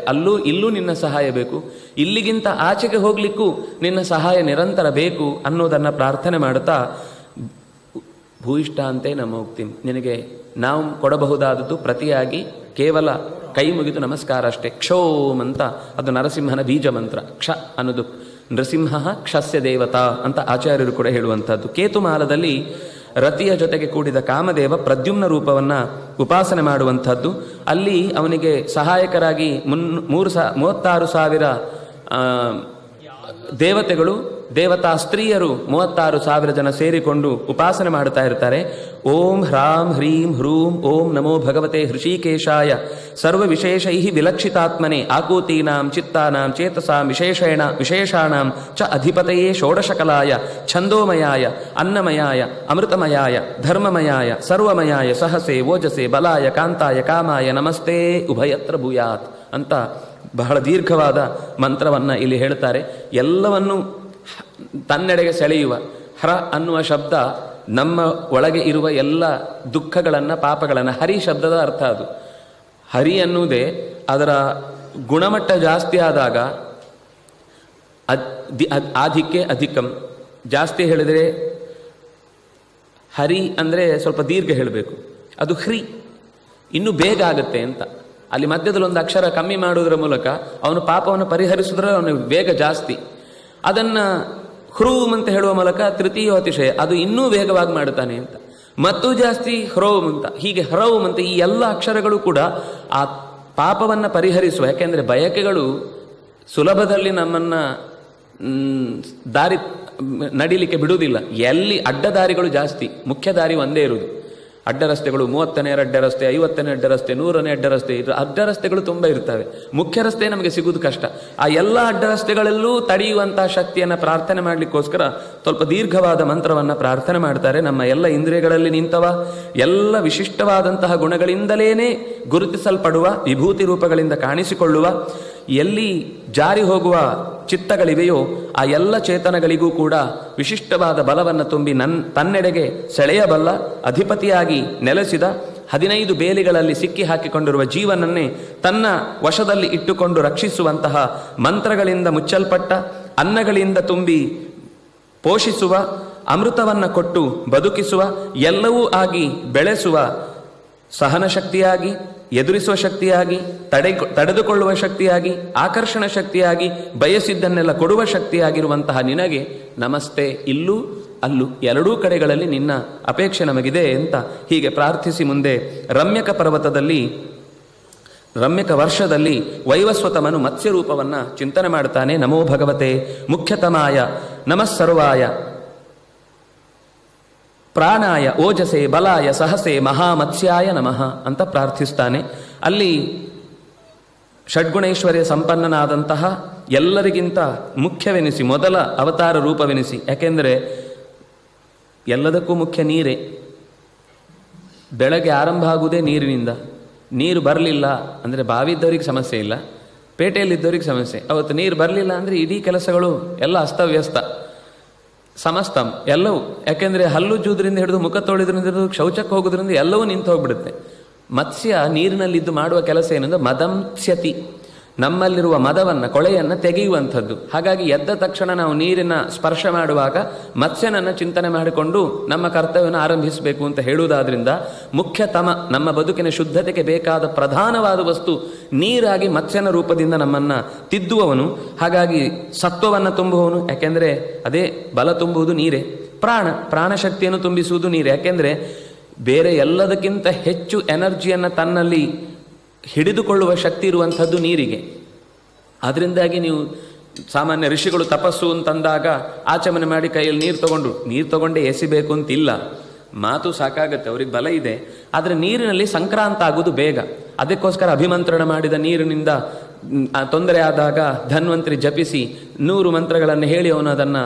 Speaker 1: ಇಲ್ಲೂ ನಿನ್ನ ಸಹಾಯ ಬೇಕು, ಇಲ್ಲಿಗಿಂತ ಆಚೆಗೆ ಹೋಗ್ಲಿಕ್ಕೂ ನಿನ್ನ ಸಹಾಯ ನಿರಂತರ ಬೇಕು ಅನ್ನೋದನ್ನು ಪ್ರಾರ್ಥನೆ ಮಾಡುತ್ತಾ ಭೂಯಿಷ್ಠ ಅಂತೆ ನಮ್ಮ ಹೋಗ್ತಿ, ನಿನಗೆ ನಾವು ಕೊಡಬಹುದಾದದ್ದು ಪ್ರತಿಯಾಗಿ ಕೇವಲ ಕೈ ಮುಗಿದು ನಮಸ್ಕಾರ ಅಷ್ಟೇ. ಕ್ಷೋಮ್ ಅಂತ ಅದು ನರಸಿಂಹನ ಬೀಜ ಮಂತ್ರ. ಕ್ಷ ಅನ್ನೋದು ನೃಸಿಂಹ ಕ್ಷಸ್ಯ ದೇವತಾ ಅಂತ ಆಚಾರ್ಯರು ಕೂಡ ಹೇಳುವಂಥದ್ದು. ಕೇತುಮಾಲದಲ್ಲಿ ರತಿಯ ಜೊತೆಗೆ ಕೂಡಿದ ಕಾಮದೇವ ಪ್ರದ್ಯುಮ್ನ ರೂಪವನ್ನು ಉಪಾಸನೆ ಮಾಡುವಂಥದ್ದು. ಅಲ್ಲಿ ಅವನಿಗೆ ಸಹಾಯಕರಾಗಿ 36,000 ದೇವತೆಗಳು, ದೇವತಾ ಸ್ತ್ರೀಯರು 36,000 ಜನ ಸೇರಿಕೊಂಡು ಉಪಾಸನೆ ಮಾಡುತ್ತಾ ಇರ್ತಾರೆ. ಓಂ ಹ್ರಾಂ ಹ್ರೀಂ ಹ್ರೂಂ ಓಂ ನಮೋ ಭಗವತೆ ಹೃಷಿಕೇಶಾಯ ಸರ್ವ ವಿಶೇಷೈ ವಿಲಕ್ಷಿತಾತ್ಮನೆ ಆಕೂತೀನಾಂ ಚಿತ್ತಾನಾಂ ಚೇತಸಾಂ ವಿಶೇಷಾಣಾಂ ಚ ಅಧಿಪತಯೇ ಷೋಡಶಕಲಾಯ ಛಂದೋಮಯಾಯ ಅನ್ನಮಯಾಯ ಅಮೃತಮಯಾಯ ಧರ್ಮಮಯಾಯ ಸರ್ವಮಯಾಯ ಸಹಸೆ ಓಜಸೆ ಬಲಾಯ ಕಾಂತಾಯ ಕಾಮಾಯ ನಮಸ್ತೆ ಉಭಯತ್ರ ಭೂಯಾತ್ ಅಂತ ಬಹಳ ದೀರ್ಘವಾದ ಮಂತ್ರವನ್ನು ಇಲ್ಲಿ ಹೇಳ್ತಾರೆ. ಎಲ್ಲವನ್ನು ತನ್ನೆಡೆಗೆ ಸೆಳೆಯುವ ಹ್ರ ಅನ್ನುವ ಶಬ್ದ ನಮ್ಮ ಒಳಗೆ ಇರುವ ಎಲ್ಲ ದುಃಖಗಳನ್ನು ಪಾಪಗಳನ್ನು, ಹರಿ ಶಬ್ದದ ಅರ್ಥ ಅದು. ಹರಿ ಅನ್ನುವುದೇ ಅದರ ಗುಣಮಟ್ಟ ಜಾಸ್ತಿ ಆದಾಗ ಆಧಿಕ್ಯ ಅಧಿಕಂ, ಜಾಸ್ತಿ ಹೇಳಿದರೆ ಹರಿ ಅಂದರೆ ಸ್ವಲ್ಪ ದೀರ್ಘ ಹೇಳಬೇಕು, ಅದು ಹ್ರಿ ಇನ್ನೂ ಬೇಗ ಆಗುತ್ತೆ ಅಂತ. ಅಲ್ಲಿ ಮಧ್ಯದಲ್ಲಿ ಒಂದು ಅಕ್ಷರ ಕಮ್ಮಿ ಮಾಡುವುದರ ಮೂಲಕ ಅವನು ಪಾಪವನ್ನು ಪರಿಹರಿಸಿದ್ರೆ ಅವನಿಗೆ ವೇಗ ಜಾಸ್ತಿ. ಅದನ್ನು ಹ್ರೂಮ್ ಅಂತ ಹೇಳುವ ಮೂಲಕ ತೃತೀಯ ಅತಿಶಯ, ಅದು ಇನ್ನೂ ವೇಗವಾಗಿ ಮಾಡುತ್ತಾನೆ ಅಂತ. ಮತ್ತು ಜಾಸ್ತಿ ಹ್ರೌಮ್ ಅಂತ, ಹೀಗೆ ಹ್ರೌಮ್ ಅಂತ ಈ ಎಲ್ಲ ಅಕ್ಷರಗಳು ಕೂಡ ಆ ಪಾಪವನ್ನು ಪರಿಹರಿಸುವ. ಯಾಕೆಂದರೆ ಬಯಕೆಗಳು ಸುಲಭದಲ್ಲಿ ನಮ್ಮನ್ನು ದಾರಿ ನಡಿಲಿಕ್ಕೆ ಬಿಡುವುದಿಲ್ಲ. ಎಲ್ಲಿ ಅಡ್ಡ ದಾರಿಗಳು ಜಾಸ್ತಿ, ಮುಖ್ಯ ದಾರಿ ಒಂದೇ ಇರುವುದು. ಅಡ್ಡ ರಸ್ತೆಗಳು 30ನೇ ಅಡ್ಡ ರಸ್ತೆ, 50ನೇ ಅಡ್ಡ ರಸ್ತೆ, 100ನೇ ಅಡ್ಡ ರಸ್ತೆ, ಅಡ್ಡ ರಸ್ತೆಗಳು ತುಂಬ ಇರ್ತವೆ. ಮುಖ್ಯ ರಸ್ತೆ ನಮಗೆ ಸಿಗುವುದು ಕಷ್ಟ. ಆ ಎಲ್ಲ ಅಡ್ಡ ರಸ್ತೆಗಳಲ್ಲೂ ತಡೆಯುವಂತಹ ಶಕ್ತಿಯನ್ನು ಪ್ರಾರ್ಥನೆ ಮಾಡಲಿಕ್ಕೋಸ್ಕರ ಸ್ವಲ್ಪ ದೀರ್ಘವಾದ ಮಂತ್ರವನ್ನು ಪ್ರಾರ್ಥನೆ ಮಾಡ್ತಾರೆ. ನಮ್ಮ ಎಲ್ಲ ಇಂದ್ರಿಯಗಳಲ್ಲಿ ನಿಂತವ ಎಲ್ಲ ವಿಶಿಷ್ಟವಾದಂತಹ ಗುಣಗಳಿಂದಲೇ ಗುರುತಿಸಲ್ಪಡುವ ವಿಭೂತಿ ರೂಪಗಳಿಂದ ಕಾಣಿಸಿಕೊಳ್ಳುವ, ಎಲ್ಲಿ ಜಾರಿ ಹೋಗುವ ಚಿತ್ತಗಳಿವೆಯೋ ಆ ಎಲ್ಲ ಚೇತನಗಳಿಗೂ ಕೂಡ ವಿಶಿಷ್ಟವಾದ ಬಲವನ್ನು ತುಂಬಿ ತನ್ನೆಡೆಗೆ ಸೆಳೆಯಬಲ್ಲ, ಅಧಿಪತಿಯಾಗಿ ನೆಲೆಸಿದ, 15 ಬೇಲಿಗಳಲ್ಲಿ ಸಿಕ್ಕಿ ಹಾಕಿಕೊಂಡಿರುವ ಜೀವನನ್ನೇ ತನ್ನ ವಶದಲ್ಲಿ ಇಟ್ಟುಕೊಂಡು ರಕ್ಷಿಸುವಂತಹ, ಮಂತ್ರಗಳಿಂದ ಮುಚ್ಚಲ್ಪಟ್ಟ, ಅನ್ನಗಳಿಂದ ತುಂಬಿ ಪೋಷಿಸುವ, ಅಮೃತವನ್ನು ಕೊಟ್ಟು ಬದುಕಿಸುವ, ಎಲ್ಲವೂ ಆಗಿ ಬೆಳೆಸುವ, ಸಹನ ಶಕ್ತಿಯಾಗಿ, ಎದುರಿಸುವ ಶಕ್ತಿಯಾಗಿ, ತಡೆದುಕೊಳ್ಳುವ ಶಕ್ತಿಯಾಗಿ, ಆಕರ್ಷಣ ಶಕ್ತಿಯಾಗಿ, ಬಯಸಿದ್ದನ್ನೆಲ್ಲ ಕೊಡುವ ಶಕ್ತಿಯಾಗಿರುವಂತಹ ನಿನಗೆ ನಮಸ್ತೆ. ಇಲ್ಲೂ ಅಲ್ಲೂ ಎರಡೂ ಕಡೆಗಳಲ್ಲಿ ನಿನ್ನ ಅಪೇಕ್ಷೆ ನಮಗಿದೆ ಅಂತ ಹೀಗೆ ಪ್ರಾರ್ಥಿಸಿ ಮುಂದೆ ರಮ್ಯಕ ಪರ್ವತದಲ್ಲಿ, ರಮ್ಯಕ ವರ್ಷದಲ್ಲಿ ವೈವಸ್ವತಮನು ಮತ್ಸ್ಯ ರೂಪವನ್ನು ಚಿಂತನೆ ಮಾಡ್ತಾನೆ. ನಮೋ ಭಗವತೆ ಮುಖ್ಯತಮಾಯ ನಮಃ ಸರ್ವಾಯ ಪ್ರಾಣಾಯ ಓಜಸೆ ಬಲಾಯ ಸಹಸೆ ಮಹಾಮತ್ಸ್ಯಾಯ ನಮಃ ಅಂತ ಪ್ರಾರ್ಥಿಸ್ತಾನೆ. ಅಲ್ಲಿ ಷಡ್ಗುಣೈಶ್ವರ್ಯ ಸಂಪನ್ನನಾದಂತಹ, ಎಲ್ಲರಿಗಿಂತ ಮುಖ್ಯವೆನಿಸಿ, ಮೊದಲ ಅವತಾರ ರೂಪವೆನಿಸಿ, ಯಾಕೆಂದರೆ ಎಲ್ಲದಕ್ಕೂ ಮುಖ್ಯ ನೀರೇ. ಬೆಳಗ್ಗೆ ಆರಂಭ ಆಗುವುದೇ ನೀರಿನಿಂದ. ನೀರು ಬರಲಿಲ್ಲ ಅಂದರೆ ಬಾವಿದ್ದವರಿಗೆ ಸಮಸ್ಯೆ ಇಲ್ಲ, ಪೇಟೆಯಲ್ಲಿದ್ದವರಿಗೆ ಸಮಸ್ಯೆ. ಅವತ್ತು ನೀರು ಬರಲಿಲ್ಲ ಅಂದರೆ ಇಡೀ ಕೆಲಸಗಳು ಎಲ್ಲ ಅಸ್ತವ್ಯಸ್ತ, ಸಮಸ್ತಂ ಎಲ್ಲವೂ. ಯಾಕೆಂದರೆ ಹಲ್ಲುಜ್ಜುವುದರಿಂದ ಹಿಡಿದು ಮುಖ ತೊಳೆದ್ರಿಂದ ಹಿಡಿದು ಶೌಚಕ್ಕೆ ಹೋಗೋದ್ರಿಂದ ಎಲ್ಲವೂ ನಿಂತು ಹೋಗ್ಬಿಡುತ್ತೆ. ಮತ್ಸ್ಯ ನೀರಿನಲ್ಲಿದ್ದು ಮಾಡುವ ಕೆಲಸ ಏನಂದ್ರೆ ಮದಂಸ್ಯತಿ, ನಮ್ಮಲ್ಲಿರುವ ಮದವನ್ನು, ಕೊಳೆಯನ್ನು ತೆಗೆಯುವಂಥದ್ದು. ಹಾಗಾಗಿ ಎದ್ದ ತಕ್ಷಣ ನಾವು ನೀರಿನ ಸ್ಪರ್ಶ ಮಾಡುವಾಗ ಮತ್ಸ್ಯನನ್ನು ಚಿಂತನೆ ಮಾಡಿಕೊಂಡು ನಮ್ಮ ಕರ್ತವ್ಯವನ್ನು ಆರಂಭಿಸಬೇಕು ಅಂತ ಹೇಳುವುದಾದ್ರಿಂದ ಮುಖ್ಯತಮ ನಮ್ಮ ಬದುಕಿನ ಶುದ್ಧತೆಗೆ ಬೇಕಾದ ಪ್ರಧಾನವಾದ ವಸ್ತು ನೀರಾಗಿ ಮತ್ಸ್ಯನ ರೂಪದಿಂದ ನಮ್ಮನ್ನು ತಿದ್ದುವವನು. ಹಾಗಾಗಿ ಸತ್ವವನ್ನು ತುಂಬುವವನು, ಯಾಕೆಂದರೆ ಅದೇ ಬಲ ತುಂಬುವುದು ನೀರೇ. ಪ್ರಾಣಶಕ್ತಿಯನ್ನು ತುಂಬಿಸುವುದು ನೀರೇ. ಯಾಕೆಂದರೆ ಬೇರೆ ಎಲ್ಲದಕ್ಕಿಂತ ಹೆಚ್ಚು ಎನರ್ಜಿಯನ್ನು ತನ್ನಲ್ಲಿ ಹಿಡಿದುಕೊಳ್ಳುವ ಶಕ್ತಿ ಇರುವಂಥದ್ದು ನೀರಿಗೆ. ಅದರಿಂದಾಗಿ ನೀವು ಸಾಮಾನ್ಯ ಋಷಿಗಳು ತಪಸ್ಸು ಅಂತಂದಾಗ ಆಚಮನೆ ಮಾಡಿ ಕೈಯಲ್ಲಿ ನೀರು ತಗೊಂಡೇ ಎಸಿಬೇಕು ಅಂತಿಲ್ಲ. ಮಾತು ಸಾಕಾಗತ್ತೆ, ಅವ್ರಿಗೆ ಬಲ ಇದೆ. ಆದರೆ ನೀರಿನಲ್ಲಿ ಸಂಕ್ರಾಂತ ಆಗುವುದು ಬೇಗ. ಅದಕ್ಕೋಸ್ಕರ ಅಭಿಮಂತ್ರಣ ಮಾಡಿದ ನೀರಿನಿಂದ ತೊಂದರೆ ಆದಾಗ ಧನ್ವಂತರಿ ಜಪಿಸಿ 100 ಮಂತ್ರಗಳನ್ನು ಹೇಳಿ ಅವನು ಅದನ್ನು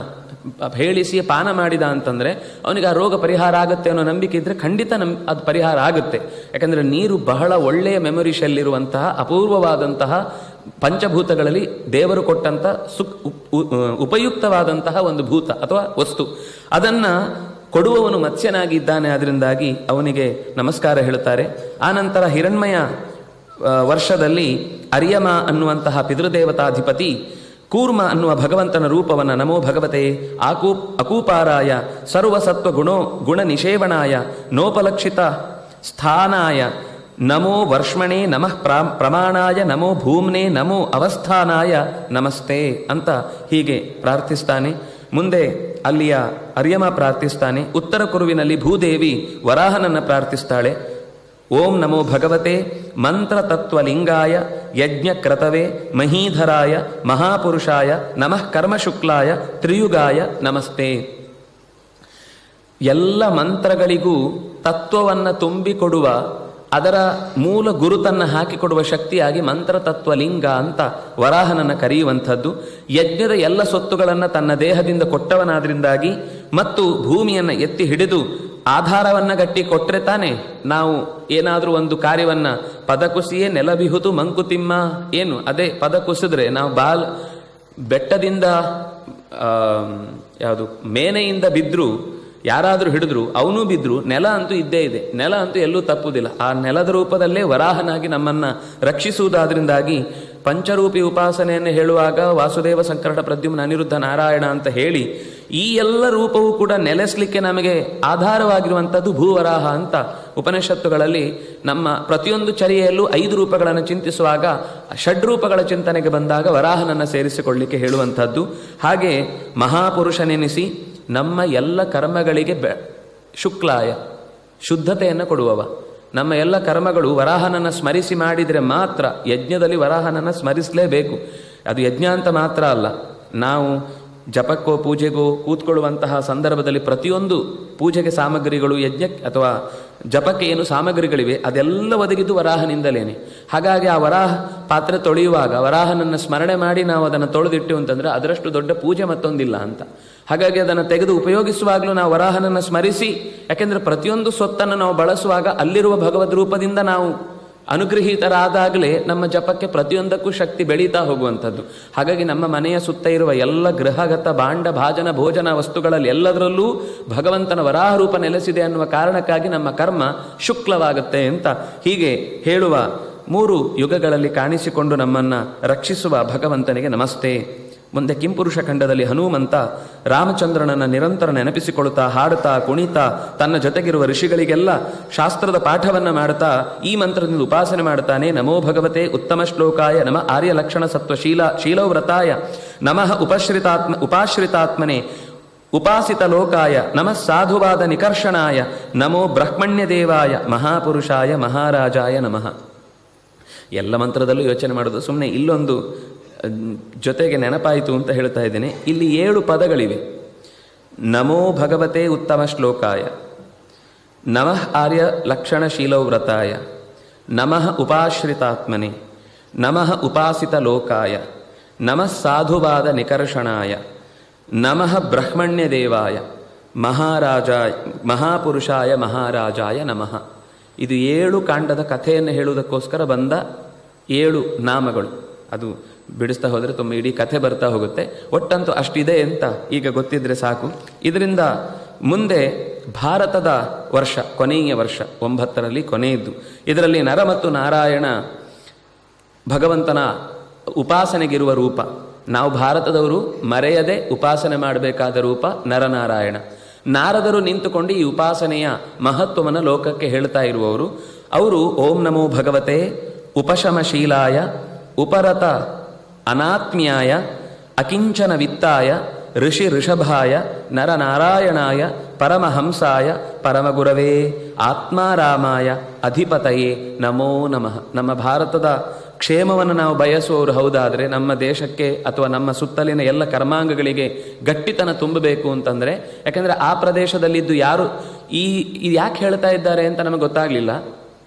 Speaker 1: ಹೇಳಿಸಿ ಪಾನ ಮಾಡಿದ ಅಂತಂದರೆ ಅವನಿಗೆ ಆ ರೋಗ ಪರಿಹಾರ ಆಗುತ್ತೆ ಅನ್ನೋ ನಂಬಿಕೆ ಇದ್ದರೆ ಖಂಡಿತ ಅದು ಪರಿಹಾರ ಆಗುತ್ತೆ. ಯಾಕಂದರೆ ನೀರು ಬಹಳ ಒಳ್ಳೆಯ ಮೆಮೊರಿ ಶೆಲ್ಲಿರುವಂತಹ ಅಪೂರ್ವವಾದಂತಹ ಪಂಚಭೂತಗಳಲ್ಲಿ ದೇವರು ಕೊಟ್ಟಂಥ ಉಪಯುಕ್ತವಾದಂತಹ ಒಂದು ಭೂತ ಅಥವಾ ವಸ್ತು. ಅದನ್ನು ಕೊಡುವವನು ಮತ್ಸ್ಯನಾಗಿದ್ದಾನೆ. ಅದರಿಂದಾಗಿ ಅವನಿಗೆ ನಮಸ್ಕಾರ ಹೇಳುತ್ತಾರೆ. ಆನಂತರ ಹಿರಣ್ಮಯ ವರ್ಷದಲ್ಲಿ ಅರ್ಯಮ ಅನ್ನುವಂತಹ ಪಿತೃದೇವತಾಧಿಪತಿ ಕೂರ್ಮ ಅನ್ನುವ ಭಗವಂತನ ರೂಪವನ್ನು ನಮೋ ಭಗವತೆ ಅಕೂಪಾರಾಯ ಸರ್ವಸತ್ವ ಗುಣ ನಿಷೇವಣಾಯ ನೋಪಲಕ್ಷಿತ ಸ್ಥಾನಾಯ ನಮೋ ವರ್ಷಮಣೆ ನಮಃ ಪ್ರಮಾಣಾಯ ನಮೋ ಭೂಮ್ನೆ ನಮೋ ಅವಸ್ಥಾನಾಯ ನಮಸ್ತೆ ಅಂತ ಹೀಗೆ ಪ್ರಾರ್ಥಿಸ್ತಾನೆ. ಮುಂದೆ ಅಲ್ಲಿಯ ಅರ್ಯಮ ಪ್ರಾರ್ಥಿಸ್ತಾನೆ. ಉತ್ತರ ಕುರುವಿನಲ್ಲಿ ಭೂದೇವಿ ವರಾಹನನ್ನು ಪ್ರಾರ್ಥಿಸ್ತಾಳೆ. ಓಂ ನಮೋ ಭಗವತೆ ಮಂತ್ರತತ್ವಲಿಂಗಾಯ ಯಜ್ಞಕ್ರತವೇ ಮಹೀಧರಾಯ ಮಹಾಪುರುಷಾಯ ನಮಃ ಕರ್ಮಶುಕ್ಲಾಯ ತ್ರಿಯುಗಾಯ ನಮಸ್ತೆ. ಎಲ್ಲ ಮಂತ್ರಗಳಿಗೂ ತತ್ವವನ್ನು ತುಂಬಿಕೊಡುವ, ಅದರ ಮೂಲ ಗುರುತನ್ನು ಹಾಕಿಕೊಡುವ ಶಕ್ತಿಯಾಗಿ ಮಂತ್ರತತ್ವಲಿಂಗ ಅಂತ ವರಾಹನನ್ನು ಕರೆಯುವಂಥದ್ದು. ಯಜ್ಞದ ಎಲ್ಲ ಸೊತ್ತುಗಳನ್ನು ತನ್ನ ದೇಹದಿಂದ ಕೊಟ್ಟವನಾದ್ರಿಂದಾಗಿ ಮತ್ತು ಭೂಮಿಯನ್ನು ಎತ್ತಿ ಹಿಡಿದು ಆಧಾರವನ್ನು ಗಟ್ಟಿ ಕೊಟ್ಟರೆ ತಾನೆ ನಾವು ಏನಾದರೂ ಒಂದು ಕಾರ್ಯವನ್ನು, ಪದ ಕುಸಿಯೇ ನೆಲಬಿಹುದು ಮಂಕುತಿಮ್ಮ, ಏನು ಅದೇ ಪದ ಕುಸಿದ್ರೆ ನಾವು ಬೆಟ್ಟದಿಂದ ಯಾವುದು ಮೇನೆಯಿಂದ ಬಿದ್ದರೂ ಯಾರಾದರೂ ಹಿಡಿದ್ರು ಅವನು ಬಿದ್ದರು, ನೆಲ ಅಂತೂ ಇದ್ದೇ ಇದೆ, ನೆಲ ಅಂತೂ ಎಲ್ಲೂ ತಪ್ಪುವುದಿಲ್ಲ. ಆ ನೆಲದ ರೂಪದಲ್ಲೇ ವರಾಹನಾಗಿ ನಮ್ಮನ್ನು ರಕ್ಷಿಸುವುದಾದ್ರಿಂದಾಗಿ ಪಂಚರೂಪಿ ಉಪಾಸನೆಯನ್ನು ಹೇಳುವಾಗ ವಾಸುದೇವ ಸಂಕರ್ಷಣ ಪ್ರದ್ಯುಮ್ನ ಅನಿರುದ್ಧ ನಾರಾಯಣ ಅಂತ ಹೇಳಿ ಈ ಎಲ್ಲ ರೂಪವೂ ಕೂಡ ನೆಲೆಸಲಿಕ್ಕೆ ನಮಗೆ ಆಧಾರವಾಗಿರುವಂಥದ್ದು ಭೂವರಾಹ ಅಂತ ಉಪನಿಷತ್ತುಗಳಲ್ಲಿ ನಮ್ಮ ಪ್ರತಿಯೊಂದು ಚರ್ಯೆಯಲ್ಲೂ 5 ರೂಪಗಳನ್ನು ಚಿಂತಿಸುವಾಗ ಷಡ್ರೂಪಗಳ ಚಿಂತನೆಗೆ ಬಂದಾಗ ವರಾಹನನ್ನು ಸೇರಿಸಿಕೊಳ್ಳಿಕ್ಕೆ ಹೇಳುವಂಥದ್ದು. ಹಾಗೆ ಮಹಾಪುರುಷನೆನಿಸಿ ನಮ್ಮ ಎಲ್ಲ ಕರ್ಮಗಳಿಗೆ ಶುಕ್ಲಾಯ ಶುದ್ಧತೆಯನ್ನು ಕೊಡುವವ. ನಮ್ಮ ಎಲ್ಲ ಕರ್ಮಗಳು ವರಾಹನನ್ನು ಸ್ಮರಿಸಿ ಮಾಡಿದರೆ ಮಾತ್ರ, ಯಜ್ಞದಲ್ಲಿ ವರಾಹನನ್ನು ಸ್ಮರಿಸಲೇಬೇಕು. ಅದು ಯಜ್ಞ ಅಂತ ಮಾತ್ರ ಅಲ್ಲ, ನಾವು ಜಪಕ್ಕೋ ಪೂಜೆಗೋ ಕೂತ್ಕೊಳ್ಳುವಂತಹ ಸಂದರ್ಭದಲ್ಲಿ ಪ್ರತಿಯೊಂದು ಪೂಜೆಗೆ ಸಾಮಗ್ರಿಗಳು, ಯಜ್ಞಕ್ಕೆ ಅಥವಾ ಜಪಕ್ಕೆ ಏನು ಸಾಮಗ್ರಿಗಳಿವೆ ಅದೆಲ್ಲ ಒದಗಿದ್ದು ವರಾಹನಿಂದಲೇನೆ. ಹಾಗಾಗಿ ಆ ವರಾಹ ಪಾತ್ರೆ ತೊಳೆಯುವಾಗ ವರಾಹನನ್ನು ಸ್ಮರಣೆ ಮಾಡಿ ನಾವು ಅದನ್ನು ತೊಳೆದಿಟ್ಟು ಅಂತಂದರೆ ಅದರಷ್ಟು ದೊಡ್ಡ ಪೂಜೆ ಮತ್ತೊಂದಿಲ್ಲ ಅಂತ. ಹಾಗಾಗಿ ಅದನ್ನು ತೆಗೆದು ಉಪಯೋಗಿಸುವಾಗಲೂ ನಾವು ವರಾಹನನ್ನು ಸ್ಮರಿಸಿ, ಯಾಕೆಂದರೆ ಪ್ರತಿಯೊಂದು ಸೊತ್ತನ್ನು ನಾವು ಬಳಸುವಾಗ ಅಲ್ಲಿರುವ ಭಗವದ್ ರೂಪದಿಂದ ನಾವು ಅನುಗ್ರಹೀತರಾದಾಗಲೇ ನಮ್ಮ ಜಪಕ್ಕೆ ಪ್ರತಿಯೊಂದಕ್ಕೂ ಶಕ್ತಿ ಬೆಳೀತಾ ಹೋಗುವಂಥದ್ದು. ಹಾಗಾಗಿ ನಮ್ಮ ಮನೆಯ ಸುತ್ತ ಇರುವ ಎಲ್ಲ ಗೃಹಗತ ಭಾಂಡ ಭಾಜನ ಭೋಜನ ವಸ್ತುಗಳಲ್ಲಿ ಎಲ್ಲದರಲ್ಲೂ ಭಗವಂತನ ವರಾಹ ರೂಪ ನೆಲೆಸಿದೆ ಅನ್ನುವ ಕಾರಣಕ್ಕಾಗಿ ನಮ್ಮ ಕರ್ಮ ಶುಕ್ಲವಾಗುತ್ತೆ ಅಂತ ಹೀಗೆ ಹೇಳುವ 3 ಯುಗಗಳಲ್ಲಿ ಕಾಣಿಸಿಕೊಂಡು ನಮ್ಮನ್ನು ರಕ್ಷಿಸುವ ಭಗವಂತನಿಗೆ ನಮಸ್ತೆ. ಮುಂದೆ ಕಿಂಪುರುಷ ಖಂಡದಲ್ಲಿ ಹನುಮಂತ ರಾಮಚಂದ್ರನನ್ನು ನಿರಂತರ ನೆನಪಿಸಿಕೊಳ್ಳುತ್ತಾ ಹಾಡುತ್ತಾ ಕುಣಿತಾ ತನ್ನ ಜೊತೆಗಿರುವ ಋಷಿಗಳಿಗೆಲ್ಲ ಶಾಸ್ತ್ರದ ಪಾಠವನ್ನು ಮಾಡುತ್ತಾ ಈ ಮಂತ್ರದಿಂದ ಉಪಾಸನೆ ಮಾಡುತ್ತಾನೆ. ನಮೋ ಭಗವತೆ ಉತ್ತಮ ಶ್ಲೋಕಾಯ ನಮ ಆರ್ಯಲಕ್ಷಣ ಶೀಲವ್ರತಾಯ ನಮಃ ಉಪಾಶ್ರಿತಾತ್ಮನೆ ಉಪಾಸಿತ ಲೋಕಾಯ ನಮಃ ಸಾಧುವಾದ ನಿಕರ್ಷಣಾಯ ನಮೋ ಬ್ರಹ್ಮಣ್ಯ ದೇವಾಯ ಮಹಾಪುರುಷಾಯ ಮಹಾರಾಜಾಯ ನಮಃ. ಎಲ್ಲ ಮಂತ್ರದಲ್ಲೂ ಯೋಚನೆ ಮಾಡೋದು, ಸುಮ್ಮನೆ ಇಲ್ಲೊಂದು ಜೊತೆಗೆ ನೆನಪಾಯಿತು ಅಂತ ಹೇಳ್ತಾ ಇದ್ದೇನೆ. ಇಲ್ಲಿ 7 ಪದಗಳಿವೆ. ನಮೋ ಭಗವತೆ ಉತ್ತಮ ಶ್ಲೋಕಾಯ ನಮಃ ಆರ್ಯ ಲಕ್ಷಣ ಶೀಲವ್ರತಾಯ ನಮಃ ಉಪಾಶ್ರಿತಾತ್ಮನೆ ನಮಃ ಉಪಾಸಿತ ಲೋಕಾಯ ನಮಃ ಸಾಧುವಾದ ನಿಕರ್ಷಣಾಯ ನಮಃ ಬ್ರಹ್ಮಣ್ಯ ದೇವಾಯ ಮಹಾಪುರುಷಾಯ ಮಹಾರಾಜಾಯ ನಮಃ. ಇದು 7 ಕಾಂಡದ ಕಥೆಯನ್ನು ಹೇಳುವುದಕ್ಕೋಸ್ಕರ ಬಂದ 7 ನಾಮಗಳು. ಅದು ಬಿಡಿಸ್ತಾ ಹೋದರೆ ತುಂಬ ಇಡೀ ಕಥೆ ಬರ್ತಾ ಹೋಗುತ್ತೆ. ಒಟ್ಟಂತೂ ಅಷ್ಟಿದೆ ಅಂತ ಈಗ ಗೊತ್ತಿದ್ರೆ ಸಾಕು. ಇದರಿಂದ ಮುಂದೆ ಭಾರತದ ವರ್ಷ, ಕೊನೆಯ ವರ್ಷ 9ರಲ್ಲಿ ಕೊನೆಯದ್ದು. ಇದರಲ್ಲಿ ನರ ಮತ್ತು ನಾರಾಯಣ ಭಗವಂತನ ಉಪಾಸನೆಗಿರುವ ರೂಪ. ನಾವು ಭಾರತದವರು ಮರೆಯದೆ ಉಪಾಸನೆ ಮಾಡಬೇಕಾದ ರೂಪ ನರನಾರಾಯಣ. ನಾರದರು ನಿಂತುಕೊಂಡು ಈ ಉಪಾಸನೆಯ ಮಹತ್ವವನ್ನು ಲೋಕಕ್ಕೆ ಹೇಳ್ತಾ ಇರುವವರು. ಅವರು ಓಂ ನಮೋ ಭಗವತೆ ಉಪಶಮಶೀಲಾಯ ಉಪರತ ಅನಾತ್ಮ್ಯಾಯ ಅಕಿಂಚನ ವಿತ್ತಾಯ ಋಷಿ ಋಷಭಾಯ ನರನಾರಾಯಣಾಯ ಪರಮಹಂಸಾಯ ಪರಮಗುರವೇ ಆತ್ಮಾರಾಮಾಯ ಅಧಿಪತಯೇ ನಮೋ ನಮಃ. ನಮ್ಮ ಭಾರತದ ಕ್ಷೇಮವನ್ನು ನಾವು ಬಯಸುವವರು ಹೌದಾದರೆ, ನಮ್ಮ ದೇಶಕ್ಕೆ ಅಥವಾ ನಮ್ಮ ಸುತ್ತಲಿನ ಎಲ್ಲ ಕರ್ಮಾಂಗಗಳಿಗೆ ಗಟ್ಟಿತನ ತುಂಬಬೇಕು ಅಂತಂದರೆ, ಯಾಕೆಂದರೆ ಆ ಪ್ರದೇಶದಲ್ಲಿದ್ದು ಯಾರು ಇದು ಯಾಕೆ ಹೇಳ್ತಾ ಇದ್ದಾರೆ ಅಂತ ನಮಗೆ ಗೊತ್ತಾಗಲಿಲ್ಲ.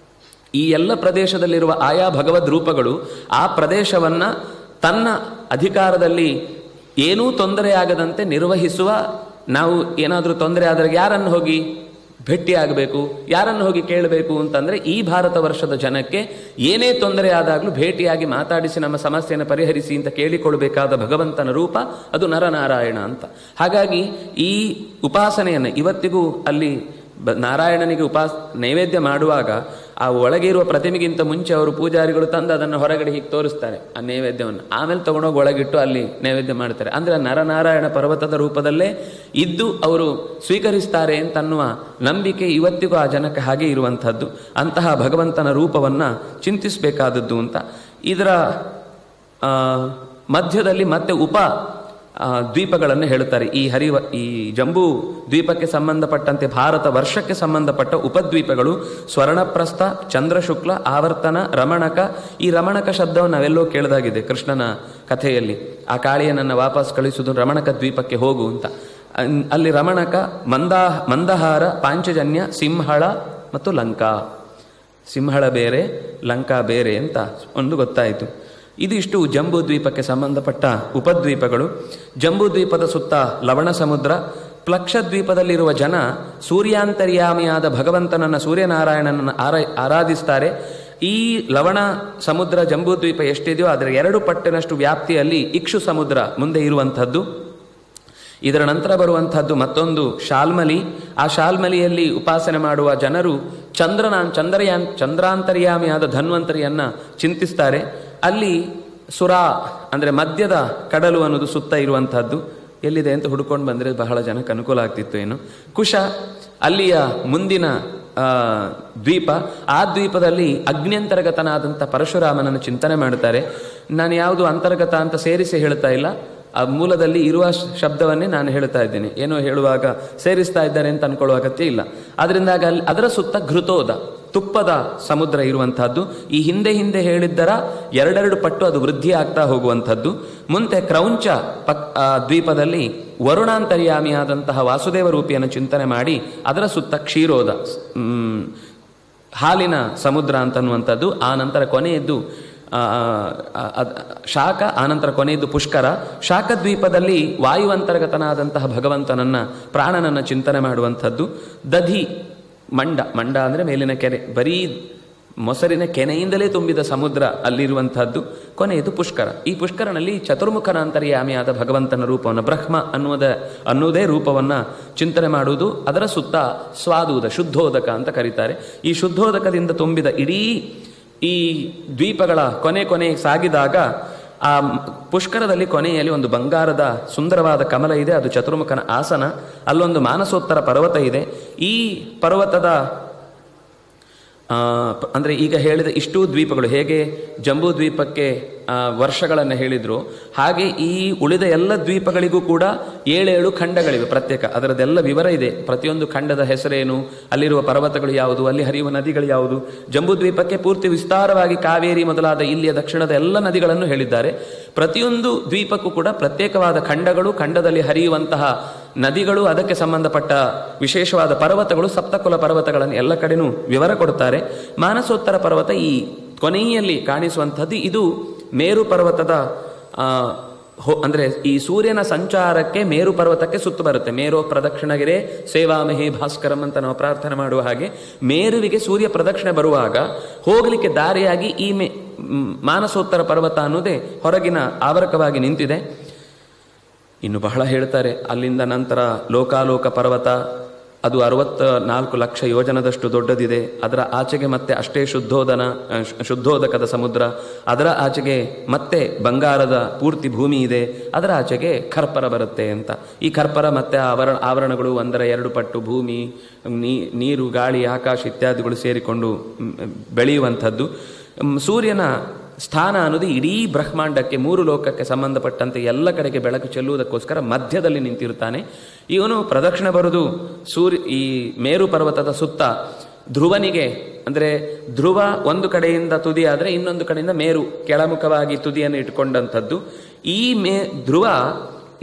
Speaker 1: ಈ ಎಲ್ಲ ಪ್ರದೇಶದಲ್ಲಿರುವ ಆಯಾ ಭಗವದ್ ರೂಪಗಳು ಆ ಪ್ರದೇಶವನ್ನು ತನ್ನ ಅಧಿಕಾರದಲ್ಲಿ ಏನೂ ತೊಂದರೆಯಾಗದಂತೆ ನಿರ್ವಹಿಸುವ, ನಾವು ಏನಾದರೂ ತೊಂದರೆ ಆದರೆ ಯಾರನ್ನು ಹೋಗಿ ಭೇಟಿಯಾಗಬೇಕು, ಯಾರನ್ನು ಹೋಗಿ ಕೇಳಬೇಕು ಅಂತಂದರೆ ಈ ಭಾರತ ವರ್ಷದ ಜನಕ್ಕೆ ಏನೇ ತೊಂದರೆ ಆದಾಗಲೂ ಭೇಟಿಯಾಗಿ ಮಾತಾಡಿಸಿ ನಮ್ಮ ಸಮಸ್ಯೆಯನ್ನು ಪರಿಹರಿಸಿ ಅಂತ ಕೇಳಿಕೊಳ್ಬೇಕಾದ ಭಗವಂತನ ರೂಪ ಅದು ನರನಾರಾಯಣ ಅಂತ. ಹಾಗಾಗಿ ಈ ಉಪಾಸನೆಯನ್ನು ಇವತ್ತಿಗೂ ಅಲ್ಲಿ ನಾರಾಯಣನಿಗೆ ನೈವೇದ್ಯ ಮಾಡುವಾಗ ಆ ಒಳಗೆ ಇರುವ ಪ್ರತಿಮೆಗಿಂತ ಮುಂಚೆ ಅವರು ಪೂಜಾರಿಗಳು ತಂದು ಅದನ್ನು ಹೊರಗಡೆ ಹೀಗೆ ತೋರಿಸ್ತಾರೆ ಆ ನೈವೇದ್ಯವನ್ನು. ಆಮೇಲೆ ತಗೊಂಡೋಗಿ ಒಳಗಿಟ್ಟು ಅಲ್ಲಿ ನೈವೇದ್ಯ ಮಾಡ್ತಾರೆ. ಅಂದರೆ ನರನಾರಾಯಣ ಪರ್ವತದ ರೂಪದಲ್ಲೇ ಇದ್ದು ಅವರು ಸ್ವೀಕರಿಸ್ತಾರೆ ಅಂತನ್ನುವ ನಂಬಿಕೆ ಇವತ್ತಿಗೂ ಆ ಜನಕ್ಕೆ ಹಾಗೆ ಇರುವಂಥದ್ದು. ಅಂತಹ ಭಗವಂತನ ರೂಪವನ್ನು ಚಿಂತಿಸಬೇಕಾದದ್ದು ಅಂತ. ಇದರ ಮಧ್ಯದಲ್ಲಿ ಮತ್ತೆ ದ್ವೀಪಗಳನ್ನು ಹೇಳುತ್ತಾರೆ. ಈ ಜಂಬೂ ದ್ವೀಪಕ್ಕೆ ಸಂಬಂಧಪಟ್ಟಂತೆ ಭಾರತ ವರ್ಷಕ್ಕೆ ಸಂಬಂಧಪಟ್ಟ ಉಪದ್ವೀಪಗಳು ಸ್ವರ್ಣಪ್ರಸ್ಥ, ಚಂದ್ರಶುಕ್ಲ, ಆವರ್ತನ, ರಮಣಕ. ಈ ರಮಣಕ ಶಬ್ದವನ್ನು ನಾವೆಲ್ಲೋ ಕೇಳಿದಾಗಿದೆ ಕೃಷ್ಣನ ಕಥೆಯಲ್ಲಿ. ಆ ಕಾಳಿಯನನ್ನು ವಾಪಸ್ ಕಳಿಸುವುದು ರಮಣಕ ದ್ವೀಪಕ್ಕೆ ಹೋಗು ಅಂತ. ಅಲ್ಲಿ ರಮಣಕ, ಮಂದಹಾರ, ಪಾಂಚಜನ್ಯ, ಸಿಂಹಳ ಮತ್ತು ಲಂಕಾ. ಸಿಂಹಳ ಬೇರೆ, ಲಂಕಾ ಬೇರೆ ಅಂತ ಒಂದು ಗೊತ್ತಾಯಿತು. ಇದಿಷ್ಟು ಜಂಬೂ ದ್ವೀಪಕ್ಕೆ ಸಂಬಂಧಪಟ್ಟ ಉಪದ್ವೀಪಗಳು. ಜಂಬೂ ದ್ವೀಪದ ಸುತ್ತ ಲವಣ ಸಮುದ್ರ. ಪ್ಲಕ್ಷದ್ವೀಪದಲ್ಲಿರುವ ಜನ ಸೂರ್ಯಾಂತರ್ಯಾಮಿಯಾದ ಭಗವಂತನನ್ನು, ಸೂರ್ಯನಾರಾಯಣನನ್ನು ಆರಾಧಿಸ್ತಾರೆ. ಈ ಲವಣ ಸಮುದ್ರ ಜಂಬೂ ದ್ವೀಪ ಎಷ್ಟಿದೆಯೋ ಅದರ 2 ಪಟ್ಟಿನಷ್ಟು ವ್ಯಾಪ್ತಿಯಲ್ಲಿ ಇಕ್ಷು ಸಮುದ್ರ ಮುಂದೆ ಇರುವಂಥದ್ದು. ಇದರ ನಂತರ ಬರುವಂಥದ್ದು ಮತ್ತೊಂದು ಶಾಲ್ಮಲಿ. ಆ ಶಾಲ್ಮಲಿಯಲ್ಲಿ ಉಪಾಸನೆ ಮಾಡುವ ಜನರು ಚಂದ್ರಾಂತರ್ಯಾಮಿಯಾದ ಧನ್ವಂತರಿಯನ್ನ ಚಿಂತಿಸ್ತಾರೆ. ಅಲ್ಲಿ ಸುರಾ ಅಂದರೆ ಮಧ್ಯದ ಕಡಲು ಅನ್ನೋದು ಸುತ್ತ ಇರುವಂಥದ್ದು. ಎಲ್ಲಿದೆ ಅಂತ ಹುಡ್ಕೊಂಡು ಬಂದರೆ ಬಹಳ ಜನಕ್ಕೆ ಅನುಕೂಲ ಆಗ್ತಿತ್ತು ಏನು. ಕುಶ ಅಲ್ಲಿಯ ಮುಂದಿನ ದ್ವೀಪ. ಆ ದ್ವೀಪದಲ್ಲಿ ಅಗ್ನ್ಯಂತರ್ಗತನಾದಂಥ ಪರಶುರಾಮನನ್ನು ಚಿಂತನೆ ಮಾಡ್ತಾರೆ. ನಾನು ಯಾವುದು ಅಂತರ್ಗತ ಅಂತ ಸೇರಿಸಿ ಹೇಳ್ತಾ ಇಲ್ಲ, ಆ ಮೂಲದಲ್ಲಿ ಇರುವ ಶಬ್ದವನ್ನೇ ನಾನು ಹೇಳ್ತಾ ಇದ್ದೇನೆ. ಏನೋ ಹೇಳುವಾಗ ಸೇರಿಸ್ತಾ ಇದ್ದಾರೆ ಅಂತ ಅನ್ಕೊಳ್ಳುವ ಅಗತ್ಯ ಇಲ್ಲ. ಅದರಿಂದಾಗ ಅದರ ಸುತ್ತ ಘೃತೋದ, ತುಪ್ಪದ ಸಮುದ್ರ ಇರುವಂತಹದ್ದು. ಈ ಹಿಂದೆ ಹೇಳಿದ್ದರ 2 ಪಟ್ಟು ಅದು ವೃದ್ಧಿ ಆಗ್ತಾ ಹೋಗುವಂಥದ್ದು. ಮುಂದೆ ಕ್ರೌಂಚ ದ್ವೀಪದಲ್ಲಿ ವರುಣಾಂತರ್ಯಾಮಿಯಾದಂತಹ ವಾಸುದೇವ ರೂಪಿಯನ್ನು ಚಿಂತನೆ ಮಾಡಿ ಅದರ ಸುತ್ತ ಕ್ಷೀರೋದ, ಹಾಲಿನ ಸಮುದ್ರ ಅಂತನ್ನುವಂಥದ್ದು. ಆ ನಂತರ ಕೊನೆಯದ್ದು ಶಾಖ, ಆನಂತರ ಕೊನೆಯದು ಪುಷ್ಕರ. ಶಾಖದ್ವೀಪದಲ್ಲಿ ವಾಯುವಂತರ್ಗತನಾದಂತಹ ಭಗವಂತನನ್ನ, ಪ್ರಾಣನನ್ನ ಚಿಂತನೆ ಮಾಡುವಂಥದ್ದು. ದಧಿ ಮಂಡ ಅಂದರೆ ಮೇಲಿನ ಕೆರೆ, ಬರೀ ಮೊಸರಿನ ಕೆನೆಯಿಂದಲೇ ತುಂಬಿದ ಸಮುದ್ರ ಅಲ್ಲಿರುವಂತಹದ್ದು. ಕೊನೆಯದು ಪುಷ್ಕರ. ಈ ಪುಷ್ಕರನಲ್ಲಿ ಚತುರ್ಮುಖನಾಂತರ್ಯಾಮಿಯಾದ ಭಗವಂತನ ರೂಪವನ್ನು, ಬ್ರಹ್ಮ ಅನ್ನುವುದೇ ರೂಪವನ್ನು ಚಿಂತನೆ ಮಾಡುವುದು. ಅದರ ಸುತ್ತ ಸ್ವಾದೂದ, ಶುದ್ಧೋದಕ ಅಂತ ಕರೀತಾರೆ. ಈ ಶುದ್ಧೋದಕದಿಂದ ತುಂಬಿದ ಇಡೀ ಈ ದ್ವೀಪಗಳ ಕೊನೆ ಸಾಗಿದಾಗ ಆ ಪುಷ್ಕರದಲ್ಲಿ ಕೊನೆಯಲ್ಲಿ ಒಂದು ಬಂಗಾರದ ಸುಂದರವಾದ ಕಮಲ ಇದೆ. ಅದು ಚತುರ್ಮುಖನ ಆಸನ. ಅಲ್ಲೊಂದು ಮಾನಸೋತ್ತರ ಪರ್ವತ ಇದೆ. ಈ ಪರ್ವತದ ಅಂದರೆ ಈಗ ಹೇಳಿದ ಇಷ್ಟೂ ದ್ವೀಪಗಳು ಹೇಗೆ ಜಂಬೂ ದ್ವೀಪಕ್ಕೆ ವರ್ಷಗಳನ್ನು ಹೇಳಿದ್ರು, ಹಾಗೆ ಈ ಉಳಿದ ಎಲ್ಲ ದ್ವೀಪಗಳಿಗೂ ಕೂಡ 7 ಖಂಡಗಳಿವೆ ಪ್ರತ್ಯೇಕ. ಅದರದ್ದೆಲ್ಲ ವಿವರ ಇದೆ. ಪ್ರತಿಯೊಂದು ಖಂಡದ ಹೆಸರೇನು, ಅಲ್ಲಿರುವ ಪರ್ವತಗಳು ಯಾವುದು, ಅಲ್ಲಿ ಹರಿಯುವ ನದಿಗಳು ಯಾವುದು. ಜಂಬೂ ದ್ವೀಪಕ್ಕೆ ಪೂರ್ತಿ ವಿಸ್ತಾರವಾಗಿ ಕಾವೇರಿ ಮೊದಲಾದ ಇಲ್ಲಿಯ ದಕ್ಷಿಣದ ಎಲ್ಲ ನದಿಗಳನ್ನು ಹೇಳಿದ್ದಾರೆ. ಪ್ರತಿಯೊಂದು ದ್ವೀಪಕ್ಕೂ ಕೂಡ ಪ್ರತ್ಯೇಕವಾದ ಖಂಡಗಳು, ಖಂಡದಲ್ಲಿ ಹರಿಯುವಂತಹ ನದಿಗಳು, ಅದಕ್ಕೆ ಸಂಬಂಧಪಟ್ಟ ವಿಶೇಷವಾದ ಪರ್ವತಗಳು, ಸಪ್ತಕುಲ ಪರ್ವತಗಳನ್ನು ಎಲ್ಲ ಕಡೆನೂ ವಿವರ ಕೊಡ್ತಾರೆ. ಮಾನಸೋತ್ತರ ಪರ್ವತ ಈ ಕೊನೆಯಲ್ಲಿ ಕಾಣಿಸುವಂಥದ್ದು. ಇದು ಮೇರು ಪರ್ವತದ ಅಂದರೆ ಈ ಸೂರ್ಯನ ಸಂಚಾರಕ್ಕೆ ಮೇರು ಪರ್ವತಕ್ಕೆ ಸುತ್ತು ಬರುತ್ತೆ. ಮೇರು ಪ್ರದಕ್ಷಿಣಗಿರೆ ಸೇವಾಮಹೇ ಭಾಸ್ಕರಂ ಅಂತ ನಾವು ಪ್ರಾರ್ಥನೆ ಮಾಡುವ ಹಾಗೆ ಮೇರುವಿಗೆ ಸೂರ್ಯ ಪ್ರದಕ್ಷಿಣೆ ಬರುವಾಗ ಹೋಗಲಿಕ್ಕೆ ದಾರಿಯಾಗಿ ಈ ಮಾನಸೋತ್ತರ ಪರ್ವತ ಅನ್ನೋದೇ ಹೊರಗಿನ ಆವರಕವಾಗಿ ನಿಂತಿದೆ. ಇನ್ನು ಬಹಳ ಹೇಳ್ತಾರೆ. ಅಲ್ಲಿಂದ ನಂತರ ಲೋಕಾಲೋಕ ಪರ್ವತ, ಅದು 64 ಲಕ್ಷ ಯೋಜನದಷ್ಟು ದೊಡ್ಡದಿದೆ. ಅದರ ಆಚೆಗೆ ಮತ್ತೆ ಅಷ್ಟೇ ಶುದ್ಧೋದಕದ ಸಮುದ್ರ. ಅದರ ಆಚೆಗೆ ಮತ್ತೆ ಬಂಗಾರದ ಪೂರ್ತಿ ಭೂಮಿ ಇದೆ. ಅದರ ಆಚೆಗೆ ಖರ್ಪರ ಬರುತ್ತೆ ಅಂತ. ಈ ಖರ್ಪರ ಮತ್ತೆ ಆವರಣಗಳು 1-2 ಪಟ್ಟು ಭೂಮಿ, ನೀರು, ಗಾಳಿ, ಆಕಾಶ ಇತ್ಯಾದಿಗಳು ಸೇರಿಕೊಂಡು ಬೆಳೆಯುವಂಥದ್ದು. ಸೂರ್ಯನ ಸ್ಥಾನ ಅನ್ನೋದು ಇಡೀ ಬ್ರಹ್ಮಾಂಡಕ್ಕೆ, 3 ಲೋಕಕ್ಕೆ ಸಂಬಂಧಪಟ್ಟಂತೆ ಎಲ್ಲ ಕಡೆಗೆ ಬೆಳಕು ಚೆಲ್ಲುವುದಕ್ಕೋಸ್ಕರ ಮಧ್ಯದಲ್ಲಿ ನಿಂತಿರ್ತಾನೆ. ಇವನು ಪ್ರದಕ್ಷಿಣೆ ಬರುವುದು ಈ ಮೇರು ಪರ್ವತದ ಸುತ್ತ. ಧ್ರುವನಿಗೆ ಅಂದರೆ ಧ್ರುವ ಒಂದು ಕಡೆಯಿಂದ ತುದಿ ಆದರೆ ಇನ್ನೊಂದು ಕಡೆಯಿಂದ ಮೇರು ಕೆಳಮುಖವಾಗಿ ತುದಿಯನ್ನು ಇಟ್ಕೊಂಡಂಥದ್ದು. ಈ ಧ್ರುವ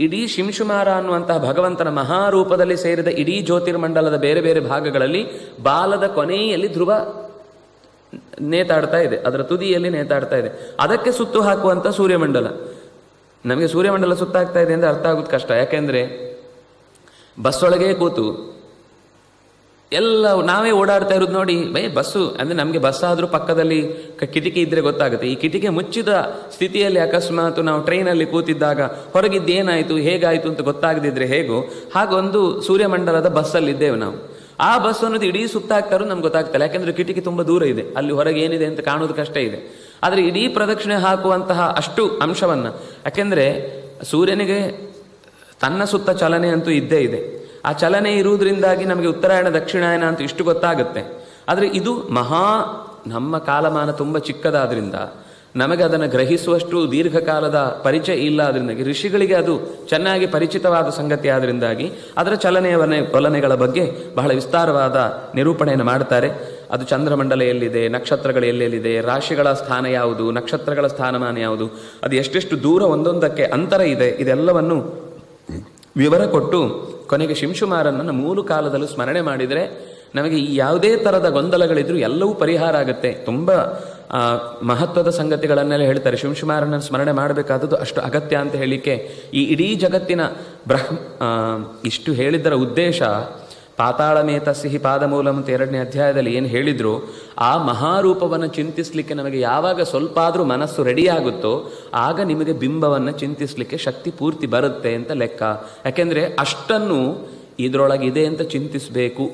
Speaker 1: ಇಡೀ ಶಿಂಶುಮಾರ ಅನ್ನುವಂತಹ ಭಗವಂತನ ಮಹಾರೂಪದಲ್ಲಿ ಸೇರಿದ ಇಡೀ ಜ್ಯೋತಿರ್ಮಂಡಲದ ಬೇರೆ ಬೇರೆ ಭಾಗಗಳಲ್ಲಿ ಬಾಲದ ಕೊನೆಯಲ್ಲಿ ಧ್ರುವ ನೇತಾಡ್ತಾ ಇದೆ, ಅದರ ತುದಿಯಲ್ಲಿ ನೇತಾಡ್ತಾ ಇದೆ. ಅದಕ್ಕೆ ಸುತ್ತು ಹಾಕುವಂಥ ಸೂರ್ಯಮಂಡಲ. ನಮಗೆ ಸೂರ್ಯಮಂಡಲ ಸುತ್ತಾಗ್ತಾ ಇದೆ ಅಂದರೆ ಅರ್ಥ ಆಗೋದು ಕಷ್ಟ. ಯಾಕೆಂದ್ರೆ ಬಸ್ಸೊಳಗೆ ಕೂತು ಎಲ್ಲ ನಾವೇ ಓಡಾಡ್ತಾ ಇರೋದು ನೋಡಿ. ಬಸ್ಸು ಅಂದರೆ ನಮಗೆ ಬಸ್ ಆದರೂ ಪಕ್ಕದಲ್ಲಿ ಕಿಟಕಿ ಇದ್ರೆ ಗೊತ್ತಾಗುತ್ತೆ. ಈ ಕಿಟಕಿ ಮುಚ್ಚಿದ ಸ್ಥಿತಿಯಲ್ಲಿ ಅಕಸ್ಮಾತ್ ನಾವು ಟ್ರೈನಲ್ಲಿ ಕೂತಿದ್ದಾಗ ಹೊರಗಿದ್ದೇನಾಯಿತು ಹೇಗಾಯಿತು ಅಂತ ಗೊತ್ತಾಗದಿದ್ರೆ ಹೇಗೋ ಹಾಗೊಂದು ಸೂರ್ಯಮಂಡಲದ ಬಸ್ಸಲ್ಲಿದ್ದೇವೆ ನಾವು. ಆ ಬಸ್ ಅನ್ನೋದು ಇಡೀ ಸುತ್ತಾಗ್ತಾರೋ ನಮ್ಗೆ ಗೊತ್ತಾಗ್ತಲ್ಲ. ಯಾಕೆಂದ್ರೆ ಕಿಟಕಿ ತುಂಬ ದೂರ ಇದೆ, ಅಲ್ಲಿ ಹೊರಗೆ ಏನಿದೆ ಅಂತ ಕಾಣೋದು ಕಷ್ಟ ಇದೆ. ಆದರೆ ಇಡೀ ಪ್ರದಕ್ಷಿಣೆ ಹಾಕುವಂತಹ ಅಷ್ಟು ಅಂಶವನ್ನು, ಯಾಕೆಂದ್ರೆ ಸೂರ್ಯನಿಗೆ ತನ್ನ ಸುತ್ತ ಚಲನೆ ಅಂತೂ ಇದ್ದೇ ಇದೆ. ಆ ಚಲನೆ ಇರುವುದರಿಂದಾಗಿ ನಮಗೆ ಉತ್ತರಾಯಣ ದಕ್ಷಿಣಾಯನ ಅಂತ ಇಷ್ಟು ಗೊತ್ತಾಗುತ್ತೆ. ಆದರೆ ಇದು ನಮ್ಮ ಕಾಲಮಾನ ತುಂಬ ಚಿಕ್ಕದಾದ್ರಿಂದ ನಮಗೆ ಅದನ್ನು ಗ್ರಹಿಸುವಷ್ಟು ದೀರ್ಘಕಾಲದ ಪರಿಚಯ ಇಲ್ಲ. ಅದರಿಂದಾಗಿ ಋಷಿಗಳಿಗೆ ಅದು ಚೆನ್ನಾಗಿ ಪರಿಚಿತವಾದ ಸಂಗತಿ ಆದ್ದರಿಂದಾಗಿ ಅದರ ಚಲನೆಗಳ ಬಗ್ಗೆ ಬಹಳ ವಿಸ್ತಾರವಾದ ನಿರೂಪಣೆಯನ್ನು ಮಾಡ್ತಾರೆ. ಅದು ಚಂದ್ರಮಂಡಲ ಎಲ್ಲಿದೆ, ನಕ್ಷತ್ರಗಳು ಎಲ್ಲೆಲ್ಲಿದೆ, ರಾಶಿಗಳ ಸ್ಥಾನ ಯಾವುದು, ನಕ್ಷತ್ರಗಳ ಸ್ಥಾನಮಾನ ಯಾವುದು, ಅದು ಎಷ್ಟೆಷ್ಟು ದೂರ ಒಂದೊಂದಕ್ಕೆ ಅಂತರ ಇದೆ, ಇದೆಲ್ಲವನ್ನು ವಿವರ ಕೊಟ್ಟು ಕೊನೆಗೆ ಶಿಂಶುಮಾರನನ್ನು 3 ಕಾಲದಲ್ಲೂ ಸ್ಮರಣೆ ಮಾಡಿದರೆ ನಮಗೆ ಈ ಯಾವುದೇ ಥರದ ಗೊಂದಲಗಳಿದ್ರೂ ಎಲ್ಲವೂ ಪರಿಹಾರ ಆಗುತ್ತೆ. ತುಂಬ ಮಹತ್ವದ ಸಂಗತಿಗಳನ್ನೆಲ್ಲ ಹೇಳ್ತಾರೆ. ಶಿಂಶುಮಾರನನ್ನು ಸ್ಮರಣೆ ಮಾಡಬೇಕಾದದ್ದು ಅಷ್ಟು ಅಗತ್ಯ ಅಂತ ಹೇಳಲಿಕ್ಕೆ ಈ ಇಡೀ ಜಗತ್ತಿನ ಇಷ್ಟು ಹೇಳಿದ್ದರ ಉದ್ದೇಶ ಪಾತಾಳಮೇತ ಸಿಹಿ ಪಾದಮೂಲಂ ಅಂತ 2ನೇ ಅಧ್ಯಾಯದಲ್ಲಿ ಏನು ಹೇಳಿದ್ರು, ಆ ಮಹಾರೂಪವನ್ನು ಚಿಂತಿಸಲಿಕ್ಕೆ ನಮಗೆ ಯಾವಾಗ ಸ್ವಲ್ಪ ಆದರೂ ಮನಸ್ಸು ರೆಡಿಯಾಗುತ್ತೋ ಆಗ ನಿಮಗೆ ಬಿಂಬವನ್ನು ಚಿಂತಿಸಲಿಕ್ಕೆ ಶಕ್ತಿ ಪೂರ್ತಿ ಬರುತ್ತೆ ಅಂತ ಲೆಕ್ಕ. ಯಾಕೆಂದರೆ ಅಷ್ಟನ್ನು ಇದರೊಳಗಿದೆ ಅಂತ ಚಿಂತಿಸಬೇಕು.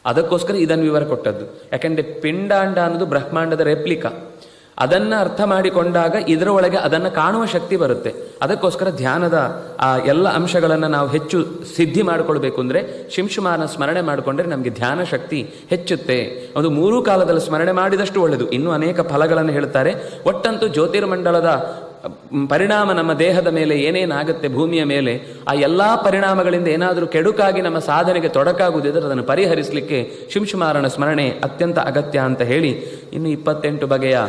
Speaker 1: ಅದಕ್ಕೋಸ್ಕರ ಇದನ್ನು ವಿವರ ಕೊಟ್ಟದ್ದು. ಯಾಕೆಂದರೆ ಪಿಂಡಾಂಡ ಅನ್ನೋದು ಬ್ರಹ್ಮಾಂಡದ ರೆಪ್ಲಿಕಾ. ಅದನ್ನು ಅರ್ಥ ಮಾಡಿಕೊಂಡಾಗ ಇದರ ಒಳಗೆ ಅದನ್ನು ಕಾಣುವ ಶಕ್ತಿ ಬರುತ್ತೆ. ಅದಕ್ಕೋಸ್ಕರ ಧ್ಯಾನದ ಆ ಎಲ್ಲ ಅಂಶಗಳನ್ನು ನಾವು ಹೆಚ್ಚು ಸಿದ್ಧಿ ಮಾಡಿಕೊಳ್ಬೇಕು ಅಂದರೆ ಶಿಂಶುಮಾರನ ಸ್ಮರಣೆ ಮಾಡಿಕೊಂಡ್ರೆ ನಮಗೆ ಧ್ಯಾನ ಶಕ್ತಿ ಹೆಚ್ಚುತ್ತೆ. ಅದು 3 ಕಾಲದಲ್ಲಿ ಸ್ಮರಣೆ ಮಾಡಿದಷ್ಟು ಒಳ್ಳೆಯದು. ಇನ್ನೂ ಅನೇಕ ಫಲಗಳನ್ನು ಹೇಳ್ತಾರೆ. ಒಟ್ಟಂತೂ ಜ್ಯೋತಿರ್ಮಂಡಲದ ಪರಿಣಾಮ ನಮ್ಮ ದೇಹದ ಮೇಲೆ ಏನೇನಾಗುತ್ತೆ, ಭೂಮಿಯ ಮೇಲೆ ಆ ಎಲ್ಲ ಪರಿಣಾಮಗಳಿಂದ ಏನಾದರೂ ಕೆಡುಕಾಗಿ ನಮ್ಮ ಸಾಧನೆಗೆ ತೊಡಕಾಗುವುದಿದ್ರೆ ಅದನ್ನು ಪರಿಹರಿಸಲಿಕ್ಕೆ ಶಿಂಶುಮಾರನ ಸ್ಮರಣೆ ಅತ್ಯಂತ ಅಗತ್ಯ ಅಂತ ಹೇಳಿ ಇನ್ನು 28 ಬಗೆಯ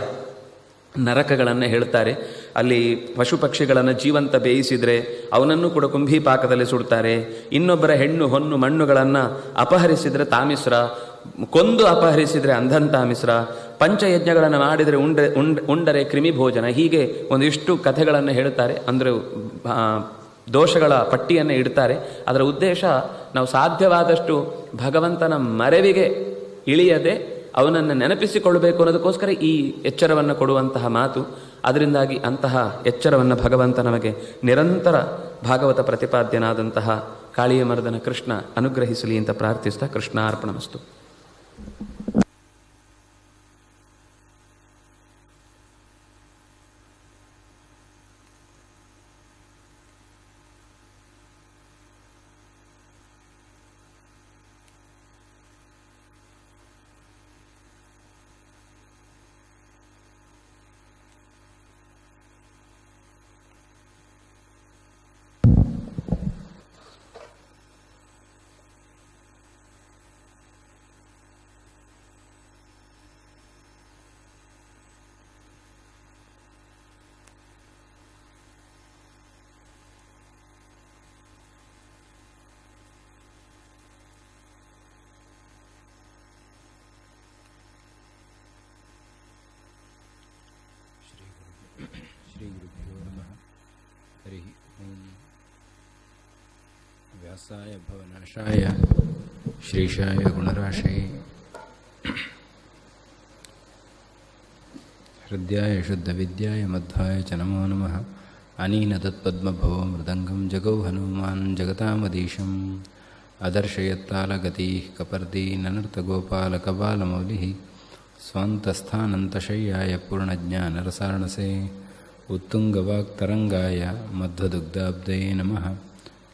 Speaker 1: ನರಕಗಳನ್ನು ಹೇಳ್ತಾರೆ. ಅಲ್ಲಿ ಪಶು ಪಕ್ಷಿಗಳನ್ನು ಜೀವಂತ ಬೇಯಿಸಿದರೆ ಅವನನ್ನು ಕೂಡ ಕುಂಭೀಪಾಕದಲ್ಲಿ ಸುಡ್ತಾರೆ. ಇನ್ನೊಬ್ಬರ ಹೆಣ್ಣು ಹೊನ್ನು ಮಣ್ಣುಗಳನ್ನು ಅಪಹರಿಸಿದರೆ ತಾಮಿಸ್ರ, ಕೊಂದು ಅಪಹರಿಸಿದರೆ ಅಂಧಂತಾಮಿಸ್ರ, ಪಂಚಯಜ್ಞಗಳನ್ನು ಮಾಡಿದರೆ ಉಂಡರೆ ಕ್ರಿಮಿ ಭೋಜನ. ಹೀಗೆ ಒಂದಿಷ್ಟು ಕಥೆಗಳನ್ನು ಹೇಳ್ತಾರೆ. ಅಂದರೆ ದೋಷಗಳ ಪಟ್ಟಿಯನ್ನು ಇಡ್ತಾರೆ. ಅದರ ಉದ್ದೇಶ ನಾವು ಸಾಧ್ಯವಾದಷ್ಟು ಭಗವಂತನ ಮರೆವಿಗೆ ಇಳಿಯದೆ ಅವನನ್ನು ನೆನಪಿಸಿಕೊಳ್ಳಬೇಕು ಅನ್ನೋದಕ್ಕೋಸ್ಕರ ಈ ಎಚ್ಚರವನ್ನು ಕೊಡುವಂತಹ ಮಾತು. ಅದರಿಂದಾಗಿ ಅಂತಹ ಎಚ್ಚರವನ್ನು ಭಗವಂತ ನಮಗೆ ನಿರಂತರ ಭಾಗವತ ಪ್ರತಿಪಾದ್ಯನಾದಂತಹ ಕಾಳಿಯ ಮರ್ದನ ಕೃಷ್ಣ ಅನುಗ್ರಹಿಸಲಿ ಅಂತ ಪ್ರಾರ್ಥಿಸ್ತಾ ಕೃಷ್ಣಾರ್ಪಣಮಸ್ತು.
Speaker 2: ಶ್ರೀಗುರುಭ್ಯೋ ನಮಃ. ಹರಿ ಓಂ. ವ್ಯಾಸಾಯ ಭವನಾಶಾಯ ಶ್ರೀಶಾಯ ಗುಣರಾಶಯೇ ಹೃದಯಾಯ ಶುದ್ಧವಿದ್ಯಾಯ ಮಧ್ವಾಯ ಚ ನಮೋ ನಮಃ. ಅನೀನ ತತ್ಪದ್ಮಭವೋ ಮೃದಂಗಂ ಜಗೌ ಹನುಮಾನ್ ಜಗತಾಮದೀಶಂ ಅದರ್ಶಯತ್ತಾಲಗತೀಃ ಕಪರ್ದಿ ನನರ್ತಗೋಪಾಲಕಬಾಲಮೌಲಿಃ ಸ್ವಂತಸ್ಥಾನಂತಶಯ್ಯಾಯ ಪೂರ್ಣಜ್ಞಾನರಸಾರ್ಣಸೇ ಉತ್ತುಂಗವಾಕ್ತರಂಗಾಯ ಮಧ್ವದುಗ್ಧಾಬ್ಧಯೇ ನಮಃ.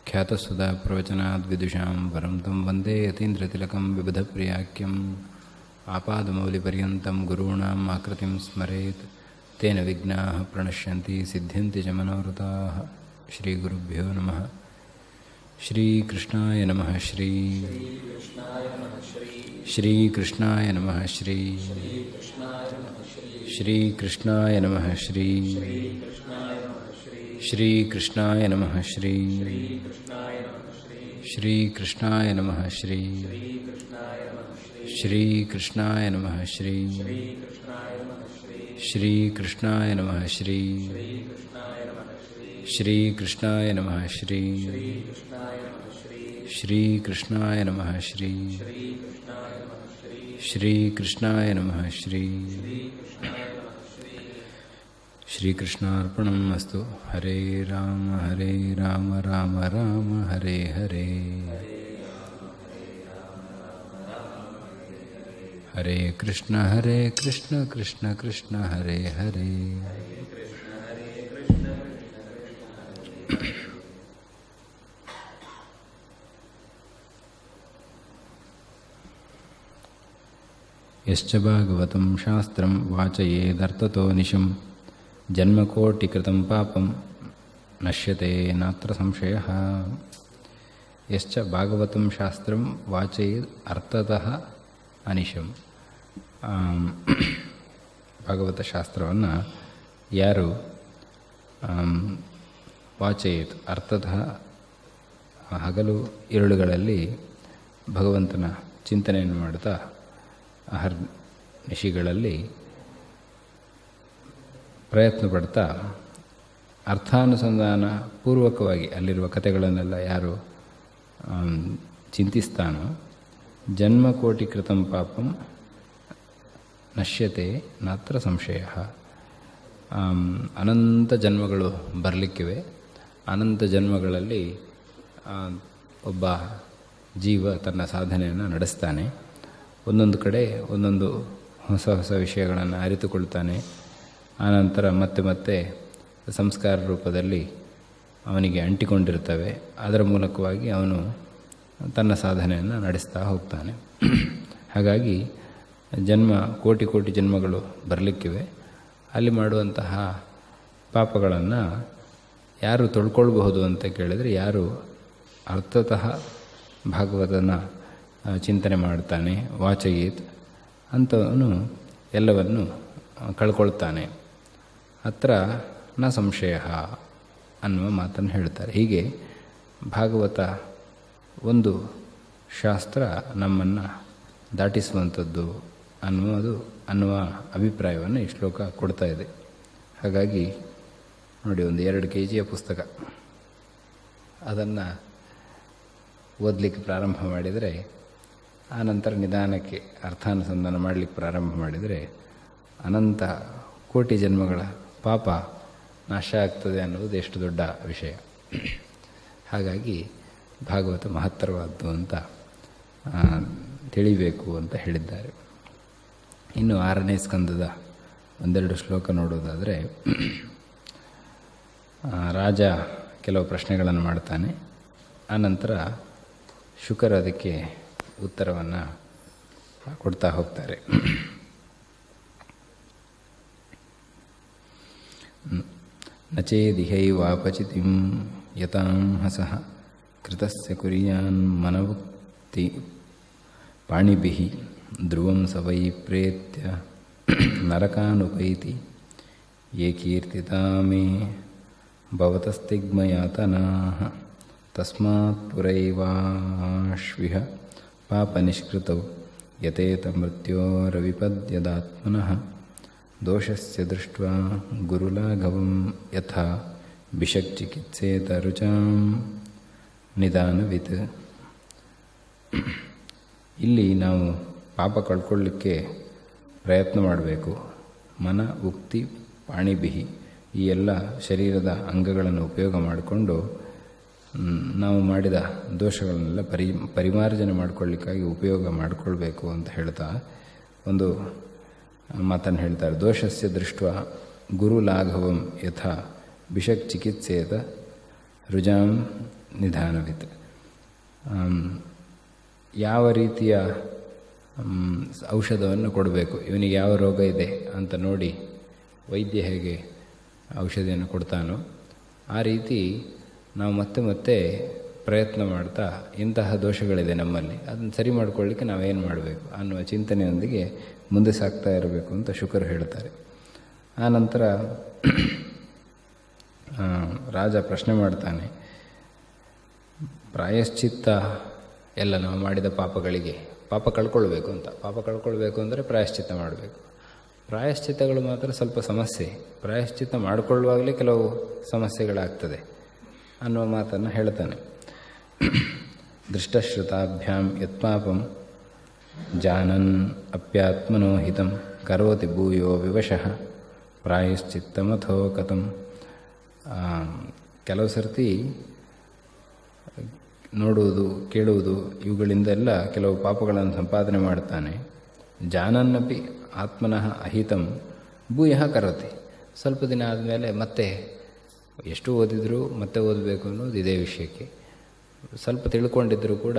Speaker 2: ಖ್ಯಾತಸುಧಾ ಪ್ರವಚನಾದ್ವಿದುಷಾಂ ವರಂ तं ವಂದೇ ಯತೀಂದ್ರತಿಲಕಂ ವಿಬುಧಪ್ರಿಯಾಖ್ಯಂ ಆಪಾದಮೌಲಿಪರ್ಯಂతం ಗುರುಣಾಂ ಆಕೃತಿಂ ಸ್ಮರೇತ್ ತೇನ ವಿಘ್ನಾಃ ಪ್ರಣಶ್ಯಂತಿ ಸಿದ್ಧ್ಯಂತಿ ಚ ಮನೋರಥಾಃ. ಶ್ರೀಗುರುಭ್ಯೋ ನಮಃ. ಶ್ರೀಕೃಷ್ಣಾಯ ನಮಃ. ಶ್ರೀಕೃಷ್ಣಾಯ ನಮಃ. ಶ್ರೀಕೃಷ್ಣಾಯ ನಮಃ. ಶ್ರೀಕೃಷ್ಣಾಯ ನಮಃ. ಶ್ರೀಕೃಷ್ಣಾಯ ನಮಃ. ಶ್ರೀಕೃಷ್ಣಾಯ ನಮಃ. ಶ್ರೀಕೃಷ್ಣಾಯ ನಮಃ. ಶ್ರೀಕೃಷ್ಣಾಯ ನಮಃ. ಶ್ರೀಕೃಷ್ಣಾಯ ನಮಃ. ಶ್ರೀಕೃಷ್ಣಾಯ ನಮಃ. ಶ್ರೀಕೃಷ್ಣಾರ್ಪಣಂ ಅಸ್ತು. ಹರೇ ರಾಮ ರಾಮ ರಾಮ ಹರೇ ಹರೇ. ಹರೇ ಕೃಷ್ಣ ಕೃಷ್ಣ ಕೃಷ್ಣ ಹರೇ ಹರೇ. ಯಶ್ಚ ಭಾಗವತಂ ಶಾಸ್ತ್ರಂ ವಾಚಯೇದರ್ಥತೋ ನಿಶಂ ಜನ್ಮಕೋಟಿಕೃತಂ ಪಾಪಂ ನಶ್ಯತೆ ನಾತ್ರ ಸಂಶಯಃ. ಯಶ್ಚ ಭಾಗವತಂ ಶಾಸ್ತ್ರಂ ವಾಚಯೇದ್ ಅರ್ಥತಃ ಅನಿಶಂ. ಭಾಗವತ ಶಾಸ್ತ್ರವನ್ನು ಯಾರು ವಾಚಯೇತ್ ಅರ್ಥತಃ ಹಗಲು ಇರುಳುಗಳಲ್ಲಿ ಭಗವಂತನ ಚಿಂತನೆಯನ್ನು ಮಾಡ್ತಾ ನಿಶಿಗಳಲ್ಲಿ ಪ್ರಯತ್ನ ಪಡ್ತಾ ಅರ್ಥಾನುಸಂಧಾನ ಪೂರ್ವಕವಾಗಿ ಅಲ್ಲಿರುವ ಕಥೆಗಳನ್ನೆಲ್ಲ ಯಾರು ಚಿಂತಿಸ್ತಾನೋ ಜನ್ಮಕೋಟಿ ಕೃತಂ ಪಾಪಂ ನಶ್ಯತೆ ನಾತ್ರ ಸಂಶಯ. ಅನಂತ ಜನ್ಮಗಳು ಬರಲಿಕ್ಕಿವೆ. ಅನಂತ ಜನ್ಮಗಳಲ್ಲಿ ಒಬ್ಬ ಜೀವ ತನ್ನ ಸಾಧನೆಯನ್ನು ನಡೆಸ್ತಾನೆ. ಒಂದೊಂದು ಕಡೆ ಒಂದೊಂದು ಹೊಸ ಹೊಸ ವಿಷಯಗಳನ್ನು ಅರಿತುಕೊಳ್ತಾನೆ. ಆನಂತರ ಮತ್ತೆ ಮತ್ತೆ ಸಂಸ್ಕಾರ ರೂಪದಲ್ಲಿ ಅವನಿಗೆ ಅಂಟಿಕೊಂಡಿರ್ತವೆ. ಅದರ ಮೂಲಕವಾಗಿ ಅವನು ತನ್ನ ಸಾಧನೆಯನ್ನು ನಡೆಸ್ತಾ ಹೋಗ್ತಾನೆ. ಹಾಗಾಗಿ ಜನ್ಮ ಕೋಟಿ ಕೋಟಿ ಜನ್ಮಗಳು ಬರಲಿಕ್ಕಿವೆ. ಅಲ್ಲಿ ಮಾಡುವಂತಹ ಪಾಪಗಳನ್ನು ಯಾರು ತೊಳ್ಕೊಳ್ಬಹುದು ಅಂತ ಕೇಳಿದರೆ, ಯಾರು ಅರ್ಥತಃ ಭಾಗವತನ ಚಿಂತನೆ ಮಾಡ್ತಾನೆ, ವಾಚಯೇತ್ ಅಂಥವನು ಎಲ್ಲವನ್ನು ಕಳ್ಕೊಳ್ತಾನೆ. ಅತ್ರ ನ ಸಂಶಯ ಅನ್ನುವ ಮಾತನ್ನು ಹೇಳ್ತಾರೆ. ಹೀಗೆ ಭಾಗವತ ಒಂದು ಶಾಸ್ತ್ರ ನಮ್ಮನ್ನು ದಾಟಿಸುವಂಥದ್ದು ಅನ್ನುವ ಅಭಿಪ್ರಾಯವನ್ನು ಈ ಶ್ಲೋಕ ಕೊಡ್ತಾ ಇದೆ. ಹಾಗಾಗಿ ನೋಡಿ, ಒಂದು 2 kg ಪುಸ್ತಕ ಅದನ್ನು ಓದಲಿಕ್ಕೆ ಪ್ರಾರಂಭ ಮಾಡಿದರೆ, ಆನಂತರ ನಿಧಾನಕ್ಕೆ ಅರ್ಥಾನುಸಂಧಾನ ಮಾಡಲಿಕ್ಕೆ ಪ್ರಾರಂಭ ಮಾಡಿದರೆ ಅನಂತ ಕೋಟಿ ಜನ್ಮಗಳ ಪಾಪ ನಾಶ ಆಗ್ತದೆ ಅನ್ನೋದು ಎಷ್ಟು ದೊಡ್ಡ ವಿಷಯ. ಹಾಗಾಗಿ ಭಾಗವತ ಮಹತ್ತರವಾದ್ದು ಅಂತ ತಿಳಿಬೇಕು ಅಂತ ಹೇಳಿದ್ದಾರೆ. ಇನ್ನು 6ನೇ ಸ್ಕಂದದ 1-2 ಶ್ಲೋಕ ನೋಡೋದಾದರೆ, ರಾಜ ಕೆಲವು ಪ್ರಶ್ನೆಗಳನ್ನು ಮಾಡ್ತಾನೆ. ಆನಂತರ ಶುಕರು ಅದಕ್ಕೆ ಉತ್ತರವನ್ನು ಕೊಡ್ತಾ ಹೋಗ್ತಾರೆ. ನಚೇದಿಹೈವಾಪಚಿತಿಂ ಯತಾಂ ಹಸಃ ಕೃತಸ್ಯ ಕುರ್ಯಾನ್ ಮನವುಕ್ತಿ ಪಾಣಿಭಿಃ ಧ್ರುವಂ ಸ ವೈ ಪ್ರೇತ್ಯ ನರಕಾನುಪೈತಿ ಯೇ ಕೀರ್ತಿತಾ ಮೇ ಭವತಸ್ತಿಗ್ಮಯಾತನಾಃ ತಸ್ಮಾತ್ ಪುರೈವಾಶ್ವಿಹ ಪಾಪನಿಷ್ಕೃತೌ ಯತೇತ ಮೃತ್ಯೋರವಿಪದ್ಯದಾತ್ಮನಃ ದೋಷಸ್ಯ ದೃಷ್ಟ್ವಾ ಗುರುಲಾಘವಂ ಯಥಾ ಭಿಷಕ್ಚಿಕಿತ್ಸೇತ ರುಚಾಂ ನಿಧಾನವಿತ್. ಇಲ್ಲಿ ನಾವು ಪಾಪ ಕಳ್ಕೊಳ್ಳಿಕ್ಕೆ ಪ್ರಯತ್ನ ಮಾಡಬೇಕು. ಮನ ಉಕ್ತಿ ಪಾಣಿಭಿಹಿ, ಈ ಎಲ್ಲ ಶರೀರದ ಅಂಗಗಳನ್ನು ಉಪಯೋಗ ಮಾಡಿಕೊಂಡು ನಾವು ಮಾಡಿದ ದೋಷಗಳನ್ನೆಲ್ಲ ಪರಿಮಾರ್ಜನೆ ಮಾಡಿಕೊಳ್ಳಿಕ್ಕಾಗಿ ಉಪಯೋಗ ಮಾಡಿಕೊಳ್ಬೇಕು ಅಂತ ಹೇಳ್ತಾ ಒಂದು ಮಾತನ್ನು ಹೇಳ್ತಾರೆ. ದೋಷಸ್ಯ ದೃಷ್ಟ ಗುರು ಲಾಘವಂ ಯಥಾ ಭಿಷಕ್ ಚಿಕಿತ್ಸೇತ ರುಜಾಂ ನಿಧಾನವಿತ್. ಯಾವ ರೀತಿಯ ಔಷಧವನ್ನು ಕೊಡಬೇಕು, ಇವನಿಗೆ ಯಾವ ರೋಗ ಇದೆ ಅಂತ ನೋಡಿ ವೈದ್ಯ ಹೇಗೆ ಔಷಧಿಯನ್ನು ಕೊಡ್ತಾನೋ ಆ ರೀತಿ ನಾವು ಮತ್ತೆ ಮತ್ತೆ ಪ್ರಯತ್ನ ಮಾಡ್ತಾ ಇಂತಹ ದೋಷಗಳಿದೆ ನಮ್ಮಲ್ಲಿ, ಅದನ್ನು ಸರಿ ಮಾಡಿಕೊಳ್ಳಿಕ್ಕೆ ನಾವೇನು ಮಾಡಬೇಕು ಅನ್ನುವ ಚಿಂತನೆಯೊಂದಿಗೆ ಮುಂದೆ ಸಾಗ್ತಾ ಇರಬೇಕು ಅಂತ ಶುಕರು ಹೇಳ್ತಾರೆ. ಆನಂತರ ರಾಜ ಪ್ರಶ್ನೆ ಮಾಡ್ತಾನೆ, ಪ್ರಾಯಶ್ಚಿತ್ತ ಎಲ್ಲ ನಾವು ಮಾಡಿದ ಪಾಪಗಳಿಗೆ ಪಾಪ ಕಳ್ಕೊಳ್ಬೇಕು ಅಂತ. ಪಾಪ ಕಳ್ಕೊಳ್ಬೇಕು ಅಂದರೆ ಪ್ರಾಯಶ್ಚಿತ್ತ ಮಾಡಬೇಕು. ಪ್ರಾಯಶ್ಚಿತ್ತಗಳು ಮಾತ್ರ ಸ್ವಲ್ಪ ಸಮಸ್ಯೆ, ಪ್ರಾಯಶ್ಚಿತ್ತ ಮಾಡಿಕೊಳ್ಳುವಾಗಲೇ ಕೆಲವು ಸಮಸ್ಯೆಗಳಾಗ್ತದೆ ಅನ್ನುವ ಮಾತನ್ನು ಹೇಳ್ತಾನೆ. ದೃಷ್ಟಶ್ರುತಾಭ್ಯಾಂ ಯತ್ಪಾಪಂ ಜಾನನ್ ಅಪ್ಯಾತ್ಮನೋ ಹಿತಂ ಕರೋತಿ ಭೂಯೋ ವಿವಶಃ ಪ್ರಾಯಶ್ಚಿತ್ತಮಥೋ ಕಥಂ. ಕೆಲವು ಸರ್ತಿ ನೋಡುವುದು ಕೇಳುವುದು ಇವುಗಳಿಂದೆಲ್ಲ ಕೆಲವು ಪಾಪಗಳನ್ನು ಸಂಪಾದನೆ ಮಾಡ್ತಾನೆ. ಜಾನನ್ನಪಿ ಆತ್ಮನಃ ಅಹಿತಂ ಭೂಯಃ ಕರೋತಿ. ಸ್ವಲ್ಪ ದಿನ ಆದಮೇಲೆ ಮತ್ತೆ ಎಷ್ಟು ಓದಿದರೂ ಮತ್ತೆ ಓದಬೇಕು ಅನ್ನೋದು ಇದೇ ವಿಷಯಕ್ಕೆ. ಸ್ವಲ್ಪ ತಿಳ್ಕೊಂಡಿದ್ದರೂ ಕೂಡ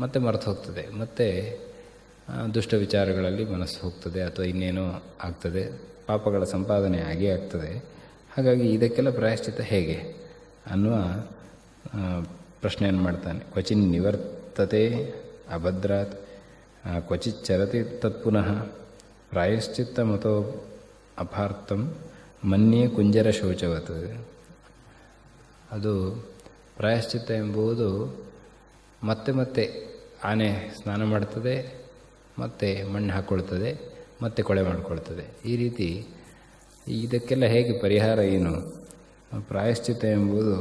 Speaker 2: ಮತ್ತೆ ಮರೆತು ಹೋಗ್ತದೆ. ಮತ್ತು ದುಷ್ಟ ವಿಚಾರಗಳಲ್ಲಿ ಮನಸ್ಸು ಹೋಗ್ತದೆ ಅಥವಾ ಇನ್ನೇನೋ ಆಗ್ತದೆ, ಪಾಪಗಳ ಸಂಪಾದನೆ ಆಗೇ ಆಗ್ತದೆ. ಹಾಗಾಗಿ ಇದಕ್ಕೆಲ್ಲ ಪ್ರಾಯಶ್ಚಿತ್ತ ಹೇಗೆ ಅನ್ನುವ ಪ್ರಶ್ನೆಯನ್ನು ಮಾಡ್ತಾನೆ. ಕ್ವಚಿನ್ ನಿವರ್ತತೆ ಅಭದ್ರಾತ್ ಕ್ವಚಿತ್ ಚರತಿ ತತ್ಪುನಃ ಪ್ರಾಯಶ್ಚಿತ್ತ ಮತೋ ಅಪಾರ್ಥಂ ಮನ್ಯೇ ಕುಂಜರ ಶೌಚವತ್. ಅದು ಪ್ರಾಯಶ್ಚಿತ್ತ ಎಂಬುದು ಮತ್ತೆ ಮತ್ತೆ ಆನೆ ಸ್ನಾನ ಮಾಡ್ತದೆ, ಮತ್ತೆ ಮಣ್ಣು ಹಾಕ್ಕೊಳ್ತದೆ, ಮತ್ತೆ ಕೊಳೆ ಮಾಡಿಕೊಳ್ತದೆ. ಈ ರೀತಿ ಇದಕ್ಕೆಲ್ಲ ಹೇಗೆ ಪರಿಹಾರ ಏನು? ಪ್ರಾಯಶ್ಚಿತ್ತ ಎಂಬುದು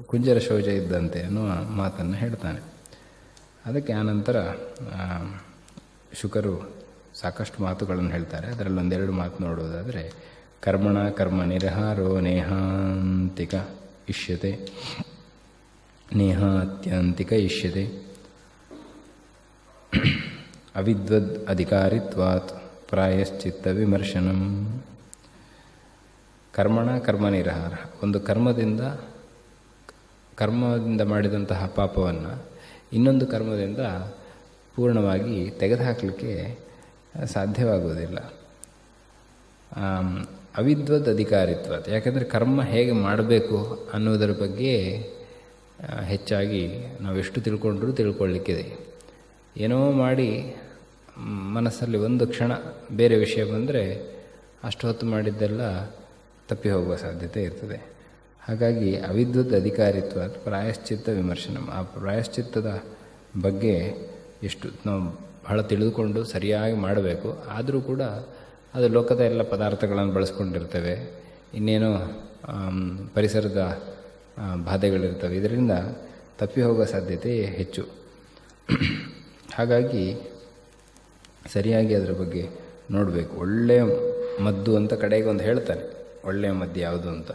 Speaker 2: ಕುಂಜರ ಶೌಚ ಇದ್ದಂತೆ ಅನ್ನುವ ಮಾತನ್ನು ಹೇಳ್ತಾನೆ. ಅದಕ್ಕೆ ಆನಂತರ ಶುಕರು ಸಾಕಷ್ಟು ಮಾತುಗಳನ್ನು ಹೇಳ್ತಾರೆ. ಅದರಲ್ಲಿ ಒಂದೆರಡು ಮಾತು ನೋಡುವುದಾದರೆ, ಕರ್ಮಣ ಕರ್ಮ ನಿರಹಾರೋ ನೇಹಾಂತಿಕ ಇಷ್ಯತೆ ನೇಹಾತ್ಯಂತಿಕ ಇಷ್ಯತೆ ಅವಿದ್ವದ್ ಅಧಿಕಾರಿತ್ವಾತ್ ಪ್ರಾಯಶ್ಚಿತ್ತ ವಿಮರ್ಶನಂ. ಕರ್ಮಣ ಕರ್ಮ ನಿರಹಾರ, ಒಂದು ಕರ್ಮದಿಂದ ಮಾಡಿದಂತಹ ಪಾಪವನ್ನು ಇನ್ನೊಂದು ಕರ್ಮದಿಂದ ಪೂರ್ಣವಾಗಿ ತೆಗೆದುಹಾಕಲಿಕ್ಕೆ ಸಾಧ್ಯವಾಗುವುದಿಲ್ಲ. ಅವಿದ್ವದ್ ಅಧಿಕಾರಿತ್ವ, ಯಾಕೆಂದರೆ ಕರ್ಮ ಹೇಗೆ ಮಾಡಬೇಕು ಅನ್ನುವುದರ ಬಗ್ಗೆ ಹೆಚ್ಚಾಗಿ ನಾವೆಷ್ಟು ತಿಳ್ಕೊಂಡ್ರೂ ತಿಳ್ಕೊಳ್ಳಿಕ್ಕಿದೆ. ಏನೋ ಮಾಡಿ ಮನಸ್ಸಲ್ಲಿ ಒಂದು ಕ್ಷಣ ಬೇರೆ ವಿಷಯ ಬಂದರೆ ಅಷ್ಟು ಹೊತ್ತು ಮಾಡಿದ್ದೆಲ್ಲ ತಪ್ಪಿ ಹೋಗುವ ಸಾಧ್ಯತೆ ಇರ್ತದೆ. ಹಾಗಾಗಿ ಅವಿದ್ವದ್ ಅಧಿಕಾರಿತ್ವ ಪ್ರಾಯಶ್ಚಿತ್ತ ವಿಮರ್ಶನ, ಆ ಪ್ರಾಯಶ್ಚಿತ್ತದ ಬಗ್ಗೆ ಎಷ್ಟು ನಾವು ಬಹಳ ತಿಳಿದುಕೊಂಡು ಸರಿಯಾಗಿ ಮಾಡಬೇಕು. ಆದರೂ ಕೂಡ ಅದು ಲೋಕದ ಎಲ್ಲ ಪದಾರ್ಥಗಳನ್ನು ಬಳಸ್ಕೊಂಡಿರ್ತೇವೆ, ಇನ್ನೇನೋ ಪರಿಸರದ ಬಾಧೆಗಳಿರ್ತವೆ, ಇದರಿಂದ ತಪ್ಪಿ ಹೋಗೋ ಸಾಧ್ಯತೆ ಹೆಚ್ಚು. ಹಾಗಾಗಿ ಸರಿಯಾಗಿ ಅದರ ಬಗ್ಗೆ ನೋಡಬೇಕು. ಒಳ್ಳೆಯ ಮದ್ದು ಅಂತ ಕಡೆಗೆ ಒಂದು ಹೇಳ್ತಾನೆ, ಒಳ್ಳೆಯ ಮದ್ದು ಯಾವುದು ಅಂತ.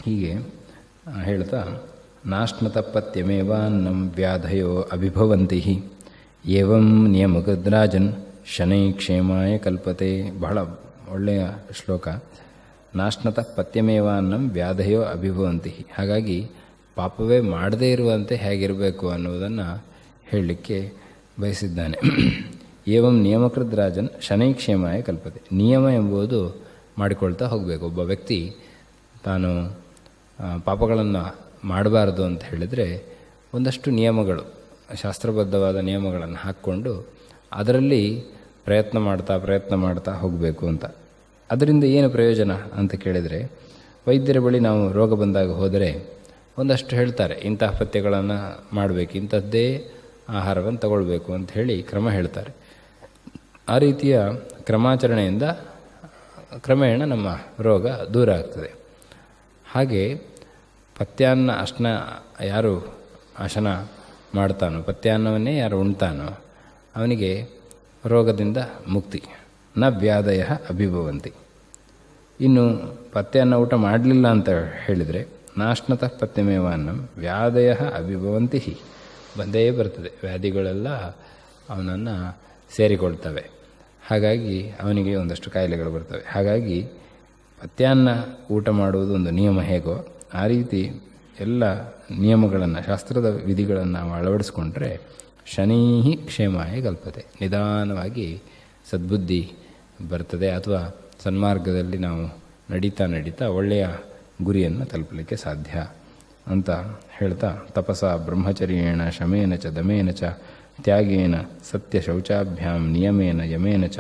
Speaker 2: ಹೀಗೆ ಹೇಳ್ತಾ, ನಾಶ್ನತಪತ್ಯಮೇವಾನ್ನಂ ವ್ಯಾಧಯೋ ಅಭಿಭವಂತಿ ಏವಂ ನಿಯಮಗದ್ರಾಜನ್ ಶನೈ ಕ್ಷೇಮಾಯ ಕಲ್ಪತೆ. ಬಹಳ ಒಳ್ಳೆಯ ಶ್ಲೋಕ. ನಾಶ್ನತ ಪತ್ಯಮೇವಾನ್ನಂ ವ್ಯಾಧಯೋ ಅಭಿಭವಂತಿ. ಹಾಗಾಗಿ ಪಾಪವೇ ಮಾಡದೇ ಇರುವಂತೆ ಹೇಗಿರಬೇಕು ಅನ್ನುವುದನ್ನು ಹೇಳಲಿಕ್ಕೆ ಬಯಸಿದ್ದಾನೆ. ಏವಂ ನಿಯಮಕೃದ್ರಾಜನ್ ಶನೈ ಕ್ಷೇಮಾಯ ಕಲ್ಪತೆ. ನಿಯಮ ಎಂಬುದು ಮಾಡಿಕೊಳ್ತಾ ಹೋಗಬೇಕು. ಒಬ್ಬ ವ್ಯಕ್ತಿ ತಾನು ಪಾಪಗಳನ್ನು ಮಾಡಬಾರದು ಅಂತ ಹೇಳಿದರೆ ಒಂದಷ್ಟು ನಿಯಮಗಳು, ಶಾಸ್ತ್ರಬದ್ಧವಾದ ನಿಯಮಗಳನ್ನು ಹಾಕ್ಕೊಂಡು ಅದರಲ್ಲಿ ಪ್ರಯತ್ನ ಮಾಡ್ತಾ ಹೋಗಬೇಕು ಅಂತ. ಅದರಿಂದ ಏನು ಪ್ರಯೋಜನ ಅಂತ ಕೇಳಿದರೆ, ವೈದ್ಯರ ಬಳಿ ನಾವು ರೋಗ ಬಂದಾಗ ಹೋದರೆ ಒಂದಷ್ಟು ಹೇಳ್ತಾರೆ, ಇಂತಹ ಪಥ್ಯಗಳನ್ನು ಮಾಡಬೇಕು, ಇಂಥದ್ದೇ ಆಹಾರವನ್ನು ತಗೊಳ್ಬೇಕು ಅಂತ ಹೇಳಿ ಕ್ರಮ ಹೇಳ್ತಾರೆ. ಆ ರೀತಿಯ ಕ್ರಮಾಚರಣೆಯಿಂದ ಕ್ರಮೇಣ ನಮ್ಮ ರೋಗ ದೂರ ಆಗ್ತದೆ. ಹಾಗೆ ಪಥ್ಯಾನ್ನ ಯಾರು ಆಶನ ಮಾಡ್ತಾನೋ, ಪಥ್ಯಾನ್ನವನ್ನೇ ಯಾರು ಉಣ್ತಾನೋ ಅವನಿಗೆ ರೋಗದಿಂದ ಮುಕ್ತಿ. ನ ವ್ಯಾಧಯ ಅಭಿಭವಂತಿ. ಇನ್ನು ಪಥ್ಯಾನ್ನ ಊಟ ಮಾಡಲಿಲ್ಲ ಅಂತ ಹೇಳಿದರೆ, ನಾಶ್ನತಃ ಪಥ್ಯಮೇವಾನ್ನಂ ವ್ಯಾಧಯ ಅಭಿಭವಂತಿ. ಬಂದೇ ಬರ್ತದೆ, ವ್ಯಾಧಿಗಳೆಲ್ಲ ಅವನನ್ನು ಸೇರಿಕೊಳ್ತವೆ. ಹಾಗಾಗಿ ಅವನಿಗೆ ಒಂದಷ್ಟು ಕಾಯಿಲೆಗಳು ಬರ್ತವೆ. ಹಾಗಾಗಿ ಪಥ್ಯಾನ್ನ ಊಟ ಮಾಡುವುದು ಒಂದು ನಿಯಮ ಹೇಗೋ ಆ ರೀತಿ ಎಲ್ಲ ನಿಯಮಗಳನ್ನು, ಶಾಸ್ತ್ರದ ವಿಧಿಗಳನ್ನು ನಾವು ಅಳವಡಿಸ್ಕೊಂಡ್ರೆ ಶನೈಹಿ ಕ್ಷೇಮಾಯ ಕಲ್ಪತೆ, ನಿಧಾನವಾಗಿ ಸದ್ಬುದ್ಧಿ ಬರ್ತದೆ. ಅಥವಾ ಸನ್ಮಾರ್ಗದಲ್ಲಿ ನಾವು ನಡೀತಾ ಒಳ್ಳೆಯ ಗುರಿಯನ್ನು ತಲುಪಲಿಕ್ಕೆ ಸಾಧ್ಯ ಅಂತ ಹೇಳ್ತಾ, ತಪಸ ಬ್ರಹ್ಮಚರ್ಯೇಣ ಶಮೇನ ಚ ದಮೇನ ಚ ತ್ಯಾಗೇನ ಸತ್ಯ ಶೌಚಾಭ್ಯಾಂ ನಿಯಮೇನ ಯಮೇನ ಚ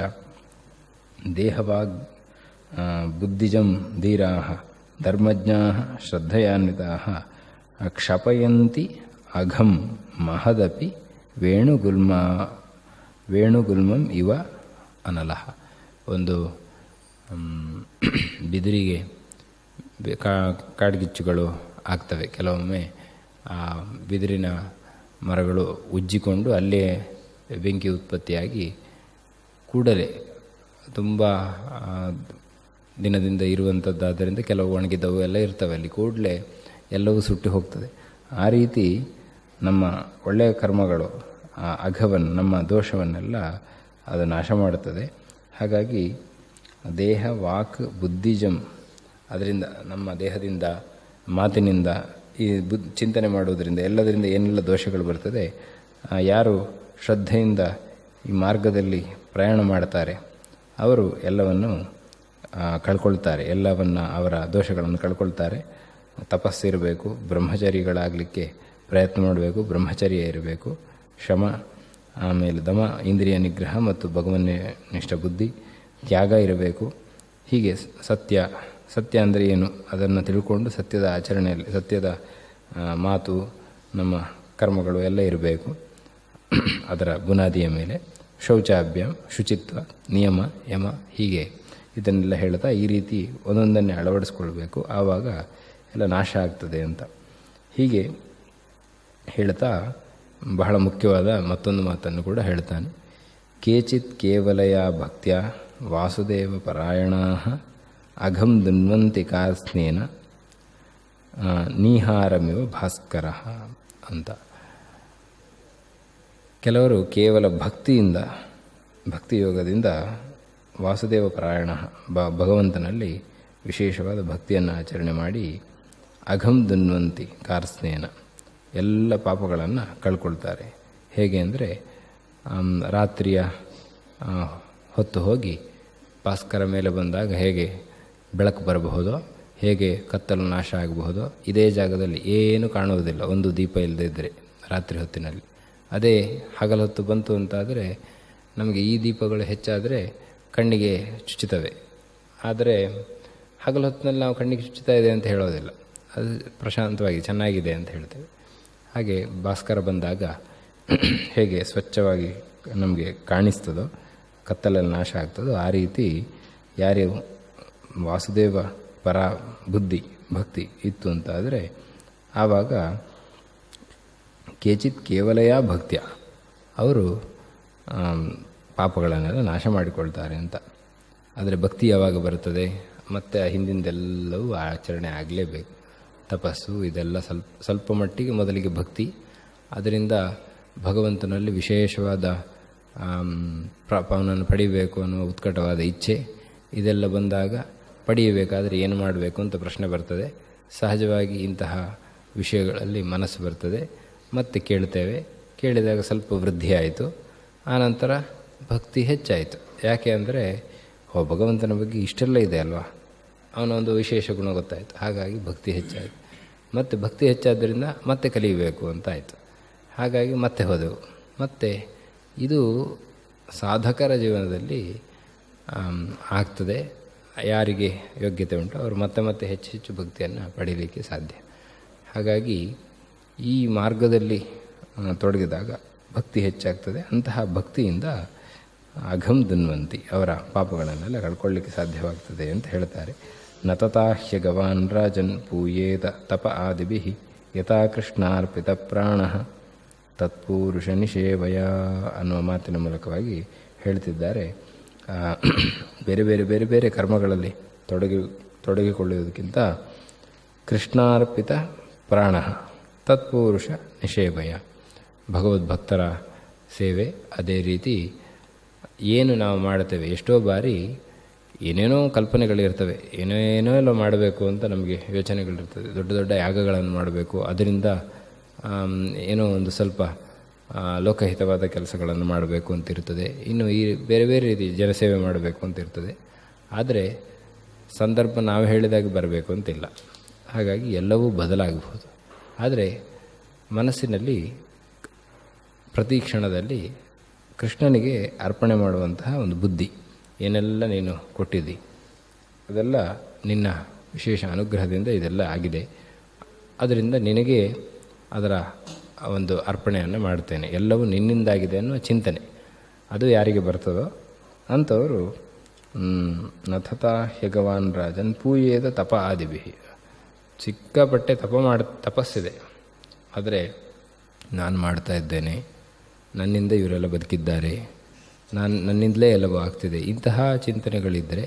Speaker 2: ದೇಹವಾಗ್ ಬುದ್ಧಿಜಂ ಧೀರಾಃ ಧರ್ಮಜ್ಞಾಃ ಶ್ರದ್ಧಯಾನ್ವಿತಾಃ ಕ್ಷಪಯಂತಿ ಅಘಂ ಮಹದಪಿ ವೇಣುಗುಲ್ಮಂ ಇವ ಅನಲಃ. ಒಂದು ಬಿದಿರಿಗೆ ಕಾಡ್ಗಿಚ್ಚುಗಳು ಆಗ್ತವೆ. ಕೆಲವೊಮ್ಮೆ ಆ ಬಿದಿರಿನ ಮರಗಳು ಉಜ್ಜಿಕೊಂಡು ಅಲ್ಲೇ ಬೆಂಕಿ ಉತ್ಪತ್ತಿಯಾಗಿ ಕೂಡಲೇ ತುಂಬ ದಿನದಿಂದ ಇರುವಂಥದ್ದಾದ್ದರಿಂದ ಕೆಲವು ಒಣಗಿದವು ಎಲ್ಲ ಇರ್ತವೆ, ಅಲ್ಲಿ ಕೂಡಲೇ ಎಲ್ಲವೂ ಸುಟ್ಟು ಹೋಗ್ತದೆ. ಆ ರೀತಿ ನಮ್ಮ ಒಳ್ಳೆಯ ಕರ್ಮಗಳು ಆ ಅಘವನ್ನು, ನಮ್ಮ ದೋಷವನ್ನೆಲ್ಲ ಅದು ನಾಶ ಮಾಡುತ್ತದೆ. ಹಾಗಾಗಿ ದೇಹ ವಾಕ್ ಬುದ್ಧಿಜಂ, ಅದರಿಂದ ನಮ್ಮ ದೇಹದಿಂದ, ಮಾತಿನಿಂದ, ಈ ಚಿಂತನೆ ಮಾಡುವುದರಿಂದ ಎಲ್ಲದರಿಂದ ಏನೆಲ್ಲ ದೋಷಗಳು ಬರ್ತದೆ, ಯಾರು ಶ್ರದ್ಧೆಯಿಂದ ಈ ಮಾರ್ಗದಲ್ಲಿ ಪ್ರಯಾಣ ಮಾಡ್ತಾರೆ ಅವರು ಎಲ್ಲವನ್ನು ಕಳ್ಕೊಳ್ತಾರೆ, ಅವರ ದೋಷಗಳನ್ನು ಕಳ್ಕೊಳ್ತಾರೆ. ತಪಸ್ಸಿರಬೇಕು, ಬ್ರಹ್ಮಚಾರಿಗಳಾಗಲಿಕ್ಕೆ ಪ್ರಯತ್ನ ಮಾಡಬೇಕು, ಬ್ರಹ್ಮಚರ್ಯ ಇರಬೇಕು, ಶಮ, ಆಮೇಲೆ ದಮ, ಇಂದ್ರಿಯ ನಿಗ್ರಹ ಮತ್ತು ಭಗವನ್ನಿಷ್ಠ ಬುದ್ಧಿ, ತ್ಯಾಗ ಇರಬೇಕು. ಹೀಗೆ ಸತ್ಯ ಅಂದರೆ ಏನು ಅದನ್ನು ತಿಳ್ಕೊಂಡು ಸತ್ಯದ ಆಚರಣೆಯಲ್ಲಿ, ಸತ್ಯದ ಮಾತು, ನಮ್ಮ ಕರ್ಮಗಳು ಎಲ್ಲ ಇರಬೇಕು. ಅದರ ಬುನಾದಿಯ ಮೇಲೆ ಶೌಚಾಭ್ಯಾಮ್, ಶುಚಿತ್ವ, ನಿಯಮ, ಯಮ, ಹೀಗೆ ಇದನ್ನೆಲ್ಲ ಹೇಳ್ತಾ ಈ ರೀತಿ ಒಂದೊಂದನ್ನೇ ಅಳವಡಿಸ್ಕೊಳ್ಬೇಕು. ಆವಾಗ ಎಲ್ಲ ನಾಶ ಆಗ್ತದೆ ಅಂತ ಹೀಗೆ ಹೇಳ್ತಾ ಬಹಳ ಮುಖ್ಯವಾದ ಮತ್ತೊಂದು ಮಾತನ್ನು ಕೂಡ ಹೇಳ್ತಾನೆ. ಕೇಚಿತ್ ಕೇವಲಯ ಭಕ್ತ್ಯ ವಾಸುದೇವ ಪರಾಯಣಾ ಅಘಂ ದುನ್ವಂತಿ ಕಾರ್ಸ್ನೇನ ನೀಹಾರಮಿವ ಭಾಸ್ಕರ ಅಂತ. ಕೆಲವರು ಕೇವಲ ಭಕ್ತಿಯೋಗದಿಂದ ವಾಸುದೇವ ಪರಾಯಣ ಭಗವಂತನಲ್ಲಿ ವಿಶೇಷವಾದ ಭಕ್ತಿಯನ್ನು ಆಚರಣೆ ಮಾಡಿ ಅಘಂ ದುನ್ವಂತಿ ಕಾರ್ಸ್ನೇನ ಎಲ್ಲ ಪಾಪಗಳನ್ನು ಕಳ್ಕೊಳ್ತಾರೆ. ಹೇಗೆ ಅಂದರೆ ರಾತ್ರಿಯ ಹೊತ್ತು ಹೋಗಿ ಭಾಸ್ಕರ ಮೇಲೆ ಬಂದಾಗ ಹೇಗೆ ಬೆಳಕು ಬರಬಹುದೋ, ಹೇಗೆ ಕತ್ತಲು ನಾಶ ಆಗಬಹುದೋ, ಇದೇ ಜಾಗದಲ್ಲಿ ಏನು ಕಾಣುವುದಿಲ್ಲ ಒಂದು ದೀಪ ಇಲ್ಲದೇ ಇದ್ದರೆ ರಾತ್ರಿ ಹೊತ್ತಿನಲ್ಲಿ. ಅದೇ ಹಗಲು ಹೊತ್ತು ಬಂತು ಅಂತಾದರೆ ನಮಗೆ ಈ ದೀಪಗಳು ಹೆಚ್ಚಾದರೆ ಕಣ್ಣಿಗೆ ಚುಚ್ಚುತ್ತವೆ. ಆದರೆ ಹಗಲು ಹೊತ್ತಿನಲ್ಲಿ ನಾವು ಕಣ್ಣಿಗೆ ಚುಚ್ಚುತ್ತಾ ಇದೆ ಅಂತ ಹೇಳೋದಿಲ್ಲ, ಅದು ಪ್ರಶಾಂತವಾಗಿ ಚೆನ್ನಾಗಿದೆ ಅಂತ ಹೇಳ್ತೇವೆ. ಹಾಗೆ ಭಾಸ್ಕರ ಬಂದಾಗ ಹೇಗೆ ಸ್ವಚ್ಛವಾಗಿ ನಮಗೆ ಕಾಣಿಸ್ತದೋ, ಕತ್ತಲಲ್ಲಿ ನಾಶ ಆಗ್ತದೋ, ಆ ರೀತಿ ಯಾರೇ ವಾಸುದೇವ ಪರ ಭಕ್ತಿ ಇತ್ತು ಅಂತಾದರೆ ಆವಾಗ ಕೇಚಿತ್ ಕೇವಲಯ ಭಕ್ತ್ಯ ಅವರು ಪಾಪಗಳನ್ನೆಲ್ಲ ನಾಶ ಮಾಡಿಕೊಳ್ತಾರೆ ಅಂತ. ಆದರೆ ಭಕ್ತಿ ಯಾವಾಗ ಬರುತ್ತದೆ? ಮತ್ತು ಹಿಂದಿಂದೆಲ್ಲವೂ ಆಚರಣೆ ಆಗಲೇಬೇಕು. ತಪಸ್ಸು ಇದೆಲ್ಲ ಸ್ವಲ್ಪ ಮಟ್ಟಿಗೆ ಮೊದಲಿಗೆ ಭಕ್ತಿ, ಅದರಿಂದ ಭಗವಂತನಲ್ಲಿ ವಿಶೇಷವಾದ ಅವನನ್ನು ಪಡಿಬೇಕು ಅನ್ನುವ ಉತ್ಕಟವಾದ ಇಚ್ಛೆ, ಇದೆಲ್ಲ ಬಂದಾಗ ಪಡೆಯಬೇಕಾದರೆ ಏನು ಮಾಡಬೇಕು ಅಂತ ಪ್ರಶ್ನೆ ಬರ್ತದೆ. ಸಹಜವಾಗಿ ಇಂತಹ ವಿಷಯಗಳಲ್ಲಿ ಮನಸ್ಸು ಬರ್ತದೆ, ಮತ್ತೆ ಕೇಳ್ತೇವೆ. ಕೇಳಿದಾಗ ಸ್ವಲ್ಪ ವೃದ್ಧಿ ಆಯಿತು, ಆನಂತರ ಭಕ್ತಿ ಹೆಚ್ಚಾಯಿತು. ಯಾಕೆ ಅಂದರೆ ಭಗವಂತನ ಬಗ್ಗೆ ಇಷ್ಟೆಲ್ಲ ಇದೆ ಅಲ್ವಾ, ಅವನ ಒಂದು ವಿಶೇಷ ಗುಣ ಗೊತ್ತಾಯಿತು, ಹಾಗಾಗಿ ಭಕ್ತಿ ಹೆಚ್ಚಾಯಿತು. ಮತ್ತು ಭಕ್ತಿ ಹೆಚ್ಚಾದ್ದರಿಂದ ಮತ್ತೆ ಕಲಿಯಬೇಕು ಅಂತಾಯಿತು, ಹಾಗಾಗಿ ಮತ್ತೆ ಹೋದೆವು. ಮತ್ತು ಇದು ಸಾಧಕರ ಜೀವನದಲ್ಲಿ ಆಗ್ತದೆ. ಯಾರಿಗೆ ಯೋಗ್ಯತೆ ಉಂಟು ಅವರು ಮತ್ತೆ ಹೆಚ್ಚು ಹೆಚ್ಚು ಭಕ್ತಿಯನ್ನು ಪಡೀಲಿಕ್ಕೆ ಸಾಧ್ಯ. ಹಾಗಾಗಿ ಈ ಮಾರ್ಗದಲ್ಲಿ ತೊಡಗಿದಾಗ ಭಕ್ತಿ ಹೆಚ್ಚಾಗ್ತದೆ. ಅಂತಹ ಭಕ್ತಿಯಿಂದ ಅಘಂ ದುನ್ವಂತಿ ಅವರ ಪಾಪಗಳನ್ನೆಲ್ಲ ಕಳ್ಕೊಳ್ಳಿಕ್ಕೆ ಸಾಧ್ಯವಾಗ್ತದೆ ಅಂತ ಹೇಳ್ತಾರೆ. ನತತಾಹ್ಯ ಗವಾನ್ ರಾಜನ್ ಪೂಯೇತ ತಪ ಆದಿಭಿ ಯಥಾ ಕೃಷ್ಣಾರ್ಪಿತ ಪ್ರಾಣ ತತ್ಪುರುಷ ನಿಷೇವಯ ಅನ್ನುವ ಮಾತಿನ ಮೂಲಕವಾಗಿ ಹೇಳ್ತಿದ್ದಾರೆ. ಬೇರೆ ಬೇರೆ ಕರ್ಮಗಳಲ್ಲಿ ತೊಡಗಿಕೊಳ್ಳುವುದಕ್ಕಿಂತ ಕೃಷ್ಣಾರ್ಪಿತ ಪ್ರಾಣ ತತ್ಪುರುಷ ನಿಷೇವಯ, ಭಗವದ್ಭಕ್ತರ ಸೇವೆ. ಅದೇ ರೀತಿ ಏನು ನಾವು ಮಾಡುತ್ತೇವೆ, ಎಷ್ಟೋ ಬಾರಿ ಏನೇನೋ ಕಲ್ಪನೆಗಳಿರ್ತವೆ, ಏನೇನೋ ಎಲ್ಲ ಮಾಡಬೇಕು ಅಂತ ನಮಗೆ ಯೋಚನೆಗಳಿರ್ತದೆ. ದೊಡ್ಡ ಯಾಗಗಳನ್ನು ಮಾಡಬೇಕು, ಅದರಿಂದ ಏನೋ ಒಂದು ಸ್ವಲ್ಪ ಲೋಕಹಿತವಾದ ಕೆಲಸಗಳನ್ನು ಮಾಡಬೇಕು ಅಂತಿರ್ತದೆ. ಇನ್ನು ಈ ಬೇರೆ ರೀತಿ ಜನಸೇವೆ ಮಾಡಬೇಕು ಅಂತಿರ್ತದೆ. ಆದರೆ ಸಂದರ್ಭ ನಾವು ಹೇಳಿದಾಗ ಬರಬೇಕು ಅಂತಿಲ್ಲ. ಹಾಗಾಗಿ ಎಲ್ಲವೂ ಬದಲಾಗಬಹುದು. ಆದರೆ ಮನಸ್ಸಿನಲ್ಲಿ ಪ್ರತಿ ಕ್ಷಣದಲ್ಲಿ ಕೃಷ್ಣನಿಗೆ ಅರ್ಪಣೆ ಮಾಡುವಂತಹ ಒಂದು ಬುದ್ಧಿ, ಏನೆಲ್ಲ ನೀನು ಕೊಟ್ಟಿದ್ದಿ ಅದೆಲ್ಲ ನಿನ್ನ ವಿಶೇಷ ಅನುಗ್ರಹದಿಂದ ಇದೆಲ್ಲ ಆಗಿದೆ, ಅದರಿಂದ ನಿನಗೆ ಅದರ ಒಂದು ಅರ್ಪಣೆಯನ್ನು ಮಾಡ್ತೇನೆ, ಎಲ್ಲವೂ ನಿನ್ನಿಂದಾಗಿದೆ ಅನ್ನುವ ಚಿಂತನೆ ಅದು ಯಾರಿಗೆ ಬರ್ತದೋ ಅಂಥವರು ನಥತಾ ಹ್ಯಗವಾನ್ ರಾಜನ್ ಪೂಯೇದ ತಪ ಆದಿಭಿ, ಸಿಕ್ಕಾಪಟ್ಟೆ ತಪಸ್ಸಿದೆ, ಆದರೆ ನಾನು ಮಾಡ್ತಾ ಇದ್ದೇನೆ, ನನ್ನಿಂದ ಇವರೆಲ್ಲ ಬದುಕಿದ್ದಾರೆ, ನನ್ನಿಂದಲೇ ಎಲ್ಲವೂ ಆಗ್ತಿದೆ, ಇಂತಹ ಚಿಂತನೆಗಳಿದ್ದರೆ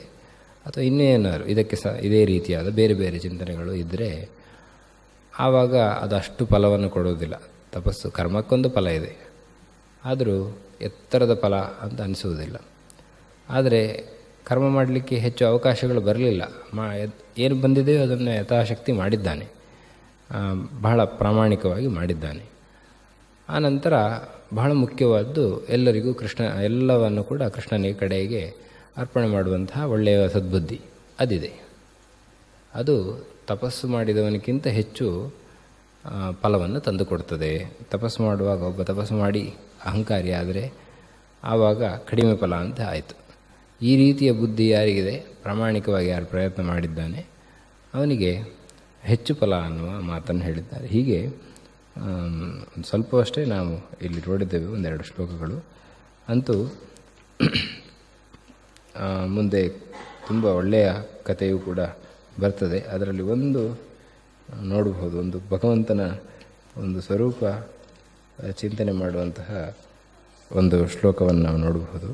Speaker 2: ಅಥವಾ ಇನ್ನೇನಾದ್ರು ಇದಕ್ಕೆ ಇದೇ ರೀತಿಯಾದ ಬೇರೆ ಚಿಂತನೆಗಳು ಇದ್ದರೆ ಆವಾಗ ಅದಷ್ಟು ಫಲವನ್ನು ಕೊಡೋದಿಲ್ಲ. ತಪಸ್ಸು ಕರ್ಮಕ್ಕೊಂದು ಫಲ ಇದೆ, ಆದರೂ ಎತ್ತರದ ಫಲ ಅಂತ ಅನಿಸುವುದಿಲ್ಲ. ಆದರೆ ಕರ್ಮ ಮಾಡಲಿಕ್ಕೆ ಹೆಚ್ಚು ಅವಕಾಶಗಳು ಬರಲಿಲ್ಲ, ಏನು ಬಂದಿದೆಯೋ ಅದನ್ನು ಯಥಾಶಕ್ತಿ ಮಾಡಿದ್ದಾನೆ. ಬಹಳ ಪ್ರಾಮಾಣಿಕವಾಗಿ ಮಾಡಿದ್ದಾನೆ. ಆನಂತರ ಬಹಳ ಮುಖ್ಯವಾದ್ದು ಎಲ್ಲರಿಗೂ ಎಲ್ಲವನ್ನು ಕೂಡ ಕೃಷ್ಣನಿಗೆ ಕಡೆಗೆ ಅರ್ಪಣೆ ಮಾಡುವಂತಹ ಒಳ್ಳೆಯ ಸದ್ಬುದ್ಧಿ ಅದಿದೆ. ಅದು ತಪಸ್ಸು ಮಾಡಿದವನಿಗಿಂತ ಹೆಚ್ಚು ಫಲವನ್ನು ತಂದುಕೊಡ್ತದೆ. ತಪಸ್ಸು ಮಾಡುವಾಗ ಒಬ್ಬ ತಪಸ್ಸು ಮಾಡಿ ಅಹಂಕಾರಿ ಆದರೆ ಆವಾಗ ಕಡಿಮೆ ಫಲ ಅಂತ ಆಯಿತು. ಈ ರೀತಿಯ ಬುದ್ಧಿ ಯಾರಿಗಿದೆ, ಪ್ರಾಮಾಣಿಕವಾಗಿ ಯಾರು ಪ್ರಯತ್ನ ಮಾಡಿದ್ದಾನೆ ಅವನಿಗೆ ಹೆಚ್ಚು ಫಲ ಅನ್ನುವ ಮಾತನ್ನು ಹೇಳಿದ್ದಾರೆ. ಹೀಗೆ ಸ್ವಲ್ಪವಷ್ಟೇ ನಾವು ಇಲ್ಲಿ ನೋಡಿದ್ದೇವೆ, ಒಂದೆರಡು ಶ್ಲೋಕಗಳು. ಅಂತೂ ಮುಂದೆ ತುಂಬ ಒಳ್ಳೆಯ ಕಥೆಯೂ ಕೂಡ ಬರ್ತದೆ. ಅದರಲ್ಲಿ ಒಂದು ನೋಡಬಹುದು, ಒಂದು ಭಗವಂತನ ಒಂದು ಸ್ವರೂಪ ಚಿಂತನೆ ಮಾಡುವಂತಹ ಒಂದು ಶ್ಲೋಕವನ್ನು ನಾವು ನೋಡಬಹುದು.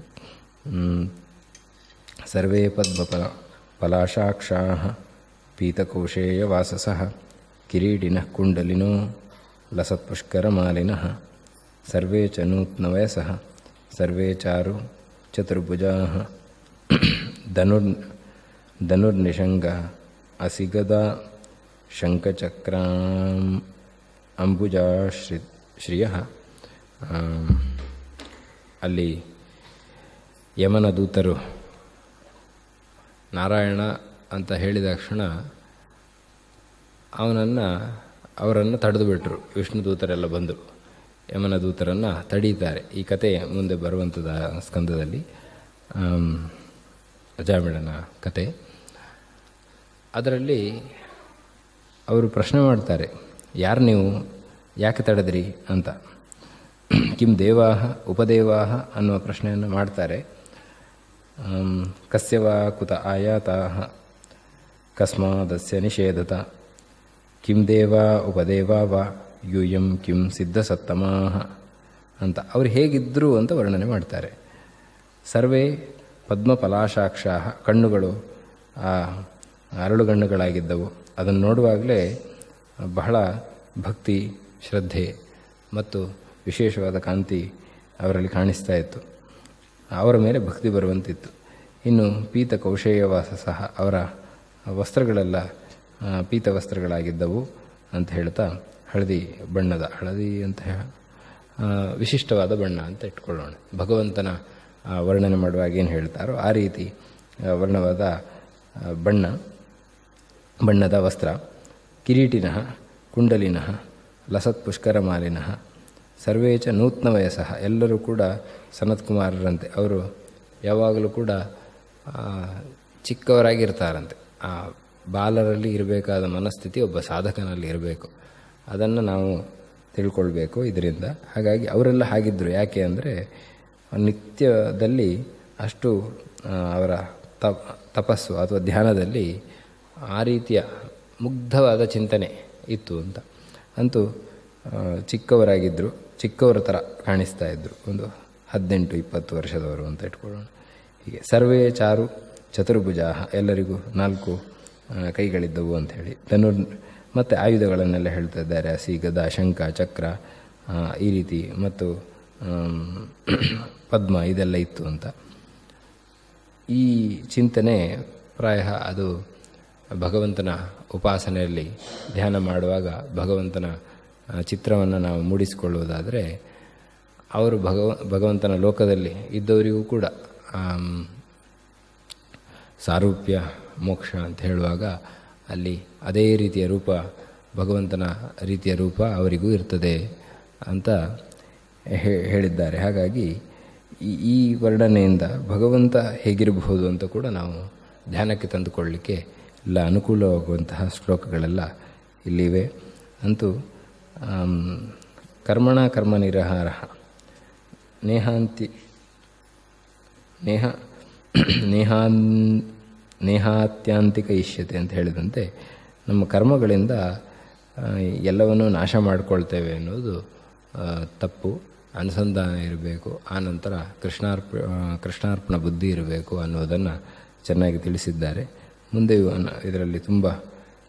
Speaker 2: ಸರ್ವೇ ಪದ್ಮಫಲ ಫಲಾಶಾಕ್ಷಾಃ ಪೀತಕೋಶೇಯ ವಾಸಸಃ ಕಿರೀಟಿನಃ ಕುಂಡಲಿನೋ ಲಸತ್ಪುಷ್ಕರಮಾಲಿನಃ ಸರ್ವೇ ಚ ನೂತ್ನವಯಸಃ ಸರ್ವೇ ಚಾರು ಚತುರ್ಭುಜಾಃ ಧನುರ್ನಿಷಂಗ ಅಸಿಗದಾ ಶಂಖಚಕ್ರಾಂ ಅಂಬುಜಾಶ್ರಿಯಃ. ಅಲ್ಲಿ ಯಮನ ದೂತರು ನಾರಾಯಣ ಅಂತ ಹೇಳಿದ ತಕ್ಷಣ ಅವರನ್ನು ತಡೆದು ಬಿಟ್ಟರು. ವಿಷ್ಣು ದೂತರೆಲ್ಲ ಬಂದರು ಯಮನ ದೂತರನ್ನು ತಡೀತಾರೆ. ಈ ಕತೆ ಮುಂದೆ ಬರುವಂಥದ್ದು ಸ್ಕಂದದಲ್ಲಿ, ಅಜಾಮಿಳನ ಕತೆ. ಅದರಲ್ಲಿ ಅವರು ಪ್ರಶ್ನೆ ಮಾಡ್ತಾರೆ, ಯಾರು ನೀವು, ಯಾಕೆ ತಡೆದ್ರಿ ಅಂತ. ಕಿಂ ದೇವಾಹ ಉಪದೇವಾಹ ಅನ್ನುವ ಪ್ರಶ್ನೆಯನ್ನು ಮಾಡ್ತಾರೆ. ಕಸ್ಯವಾ ಕುತ ಆಯಾತಾಹ ಕಸ್ಮಾದಸ್ಯ ನಿಷೇಧತ ಕಿಂ ದೇವಾ ಉಪದೇವಾ ವಾ ಯೂಯಂ ಕಿಂ ಸಿದ್ಧಸತ್ತಮಾಹ ಅಂತ. ಅವರು ಹೇಗಿದ್ದರು ಅಂತ ವರ್ಣನೆ ಮಾಡ್ತಾರೆ. ಸರ್ವೇ ಪದ್ಮಫಲಾಶಾಕ್ಷಾಃ, ಕಣ್ಣುಗಳು ಅರಳುಗಣ್ಣುಗಳಾಗಿದ್ದವು. ಅದನ್ನು ನೋಡುವಾಗಲೇ ಬಹಳ ಭಕ್ತಿ, ಶ್ರದ್ಧೆ ಮತ್ತು ವಿಶೇಷವಾದ ಕಾಂತಿ ಅವರಲ್ಲಿ ಕಾಣಿಸ್ತಾ ಇತ್ತು. ಅವರ ಮೇಲೆ ಭಕ್ತಿ ಬರುವಂತಿತ್ತು. ಇನ್ನು ಪೀತ ಕೌಶೇಯವಾಸ ಸಹ, ಅವರ ವಸ್ತ್ರಗಳೆಲ್ಲ ಪೀತ ವಸ್ತ್ರಗಳಾಗಿದ್ದವು ಅಂತ ಹೇಳ್ತಾ, ಹಳದಿ ಅಂತ ವಿಶಿಷ್ಟವಾದ ಬಣ್ಣ ಅಂತ ಇಟ್ಕೊಳ್ಳೋಣ. ಭಗವಂತನ ವರ್ಣನೆ ಮಾಡುವಾಗ ಏನು ಹೇಳ್ತಾರೋ ಆ ರೀತಿ ವರ್ಣವಾದ ಬಣ್ಣದ ವಸ್ತ್ರ. ಕಿರೀಟಿನಃ ಕುಂಡಲಿನಃ ಲಸತ್ಪುಷ್ಕರಮಾಲಿನಃ ಸರ್ವೇ ಚ ನೂತ್ನ ವಯಸ್ಸಃ, ಎಲ್ಲರೂ ಕೂಡ ಸನತ್ಕುಮಾರರಂತೆ. ಅವರು ಯಾವಾಗಲೂ ಕೂಡ ಚಿಕ್ಕವರಾಗಿರ್ತಾರಂತೆ. ಆ ಬಾಲರಲ್ಲಿ ಇರಬೇಕಾದ ಮನಸ್ಥಿತಿ ಒಬ್ಬ ಸಾಧಕನಲ್ಲಿ ಇರಬೇಕು. ಅದನ್ನು ನಾವು ತಿಳ್ಕೊಳ್ಬೇಕು ಇದರಿಂದ. ಹಾಗಾಗಿ ಅವರೆಲ್ಲ ಹಾಗಿದ್ದರು. ಯಾಕೆ ಅಂದರೆ ನಿತ್ಯದಲ್ಲಿ ಅಷ್ಟು ಅವರ ತಪಸ್ಸು ಅಥವಾ ಧ್ಯಾನದಲ್ಲಿ ಆ ರೀತಿಯ ಮುಗ್ಧವಾದ ಚಿಂತನೆ ಇತ್ತು ಅಂತ. ಅಂತೂ ಚಿಕ್ಕವರಾಗಿದ್ದರು, ಚಿಕ್ಕವರ ಥರ ಕಾಣಿಸ್ತಾ ಇದ್ದರು. ಒಂದು 18-20 ವರ್ಷದವರು ಅಂತ ಇಟ್ಕೊಳ್ಳೋಣ. ಹೀಗೆ ಸರ್ವೇ ಚಾರು ಚತುರ್ಭುಜ, ಎಲ್ಲರಿಗೂ 4 ಕೈಗಳಿದ್ದವು ಅಂಥೇಳಿ. ಮತ್ತು ಆಯುಧಗಳನ್ನೆಲ್ಲ ಹೇಳ್ತಾ ಇದ್ದಾರೆ. ಹಸಿ, ಗದ, ಶಂಖ, ಚಕ್ರ ಈ ರೀತಿ, ಮತ್ತು ಪದ್ಮ ಇದೆಲ್ಲ ಇತ್ತು ಅಂತ. ಈ ಚಿಂತನೆ ಪ್ರಾಯ ಅದು ಭಗವಂತನ ಉಪಾಸನೆಯಲ್ಲಿ ಧ್ಯಾನ ಮಾಡುವಾಗ ಭಗವಂತನ ಚಿತ್ರವನ್ನು ನಾವು ಮೂಡಿಸಿಕೊಳ್ಳುವುದಾದರೆ, ಅವರು ಭಗವಂತನ ಲೋಕದಲ್ಲಿ ಇದ್ದವರಿಗೂ ಕೂಡ ಸಾರೂಪ್ಯ ಮೋಕ್ಷ ಅಂತ ಹೇಳುವಾಗ ಅಲ್ಲಿ ಅದೇ ರೀತಿಯ ರೂಪ, ಭಗವಂತನ ರೀತಿಯ ರೂಪ ಅವರಿಗೂ ಇರ್ತದೆ ಅಂತ ಹೇಳಿದ್ದಾರೆ. ಹಾಗಾಗಿ ಈ ವರ್ಣನೆಯಿಂದ ಭಗವಂತ ಹೇಗಿರಬಹುದು ಅಂತ ಕೂಡ ನಾವು ಧ್ಯಾನಕ್ಕೆ ತಂದುಕೊಳ್ಳಲಿಕ್ಕೆ ಎಲ್ಲ ಅನುಕೂಲವಾಗುವಂತಹ ಶ್ಲೋಕಗಳೆಲ್ಲ ಇಲ್ಲಿವೆ. ಅಂತೂ ಕರ್ಮಣ ಕರ್ಮ ನಿರಹಾರ ನೇಹಾತ್ಯಾಂತಿಕ ಇಷ್ಯತೆ ಅಂತ ಹೇಳಿದಂತೆ, ನಮ್ಮ ಕರ್ಮಗಳಿಂದ ಎಲ್ಲವನ್ನೂ ನಾಶ ಮಾಡಿಕೊಳ್ತೇವೆ ಅನ್ನೋದು ತಪ್ಪು. ಅನುಸಂಧಾನ ಇರಬೇಕು, ಆನಂತರ ಕೃಷ್ಣಾರ್ಪಣ ಬುದ್ಧಿ ಇರಬೇಕು ಅನ್ನೋದನ್ನು ಚೆನ್ನಾಗಿ ತಿಳಿಸಿದ್ದಾರೆ. ಮುಂದೆಯೂ ಇದರಲ್ಲಿ ತುಂಬ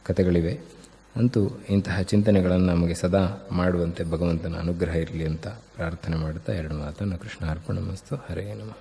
Speaker 2: ಕಥೆಗಳಿವೆ. ಅಂತೂ ಇಂತಹ ಚಿಂತನೆಗಳನ್ನು ನಮಗೆ ಸದಾ ಮಾಡುವಂತೆ ಭಗವಂತನ ಅನುಗ್ರಹ ಇರಲಿ ಅಂತ ಪ್ರಾರ್ಥನೆ ಮಾಡುತ್ತಾ 2 ಮಾತನ್ನು ಕೃಷ್ಣಾರ್ಪಣಮಸ್ತು. ಹರೇ ನಮಃ.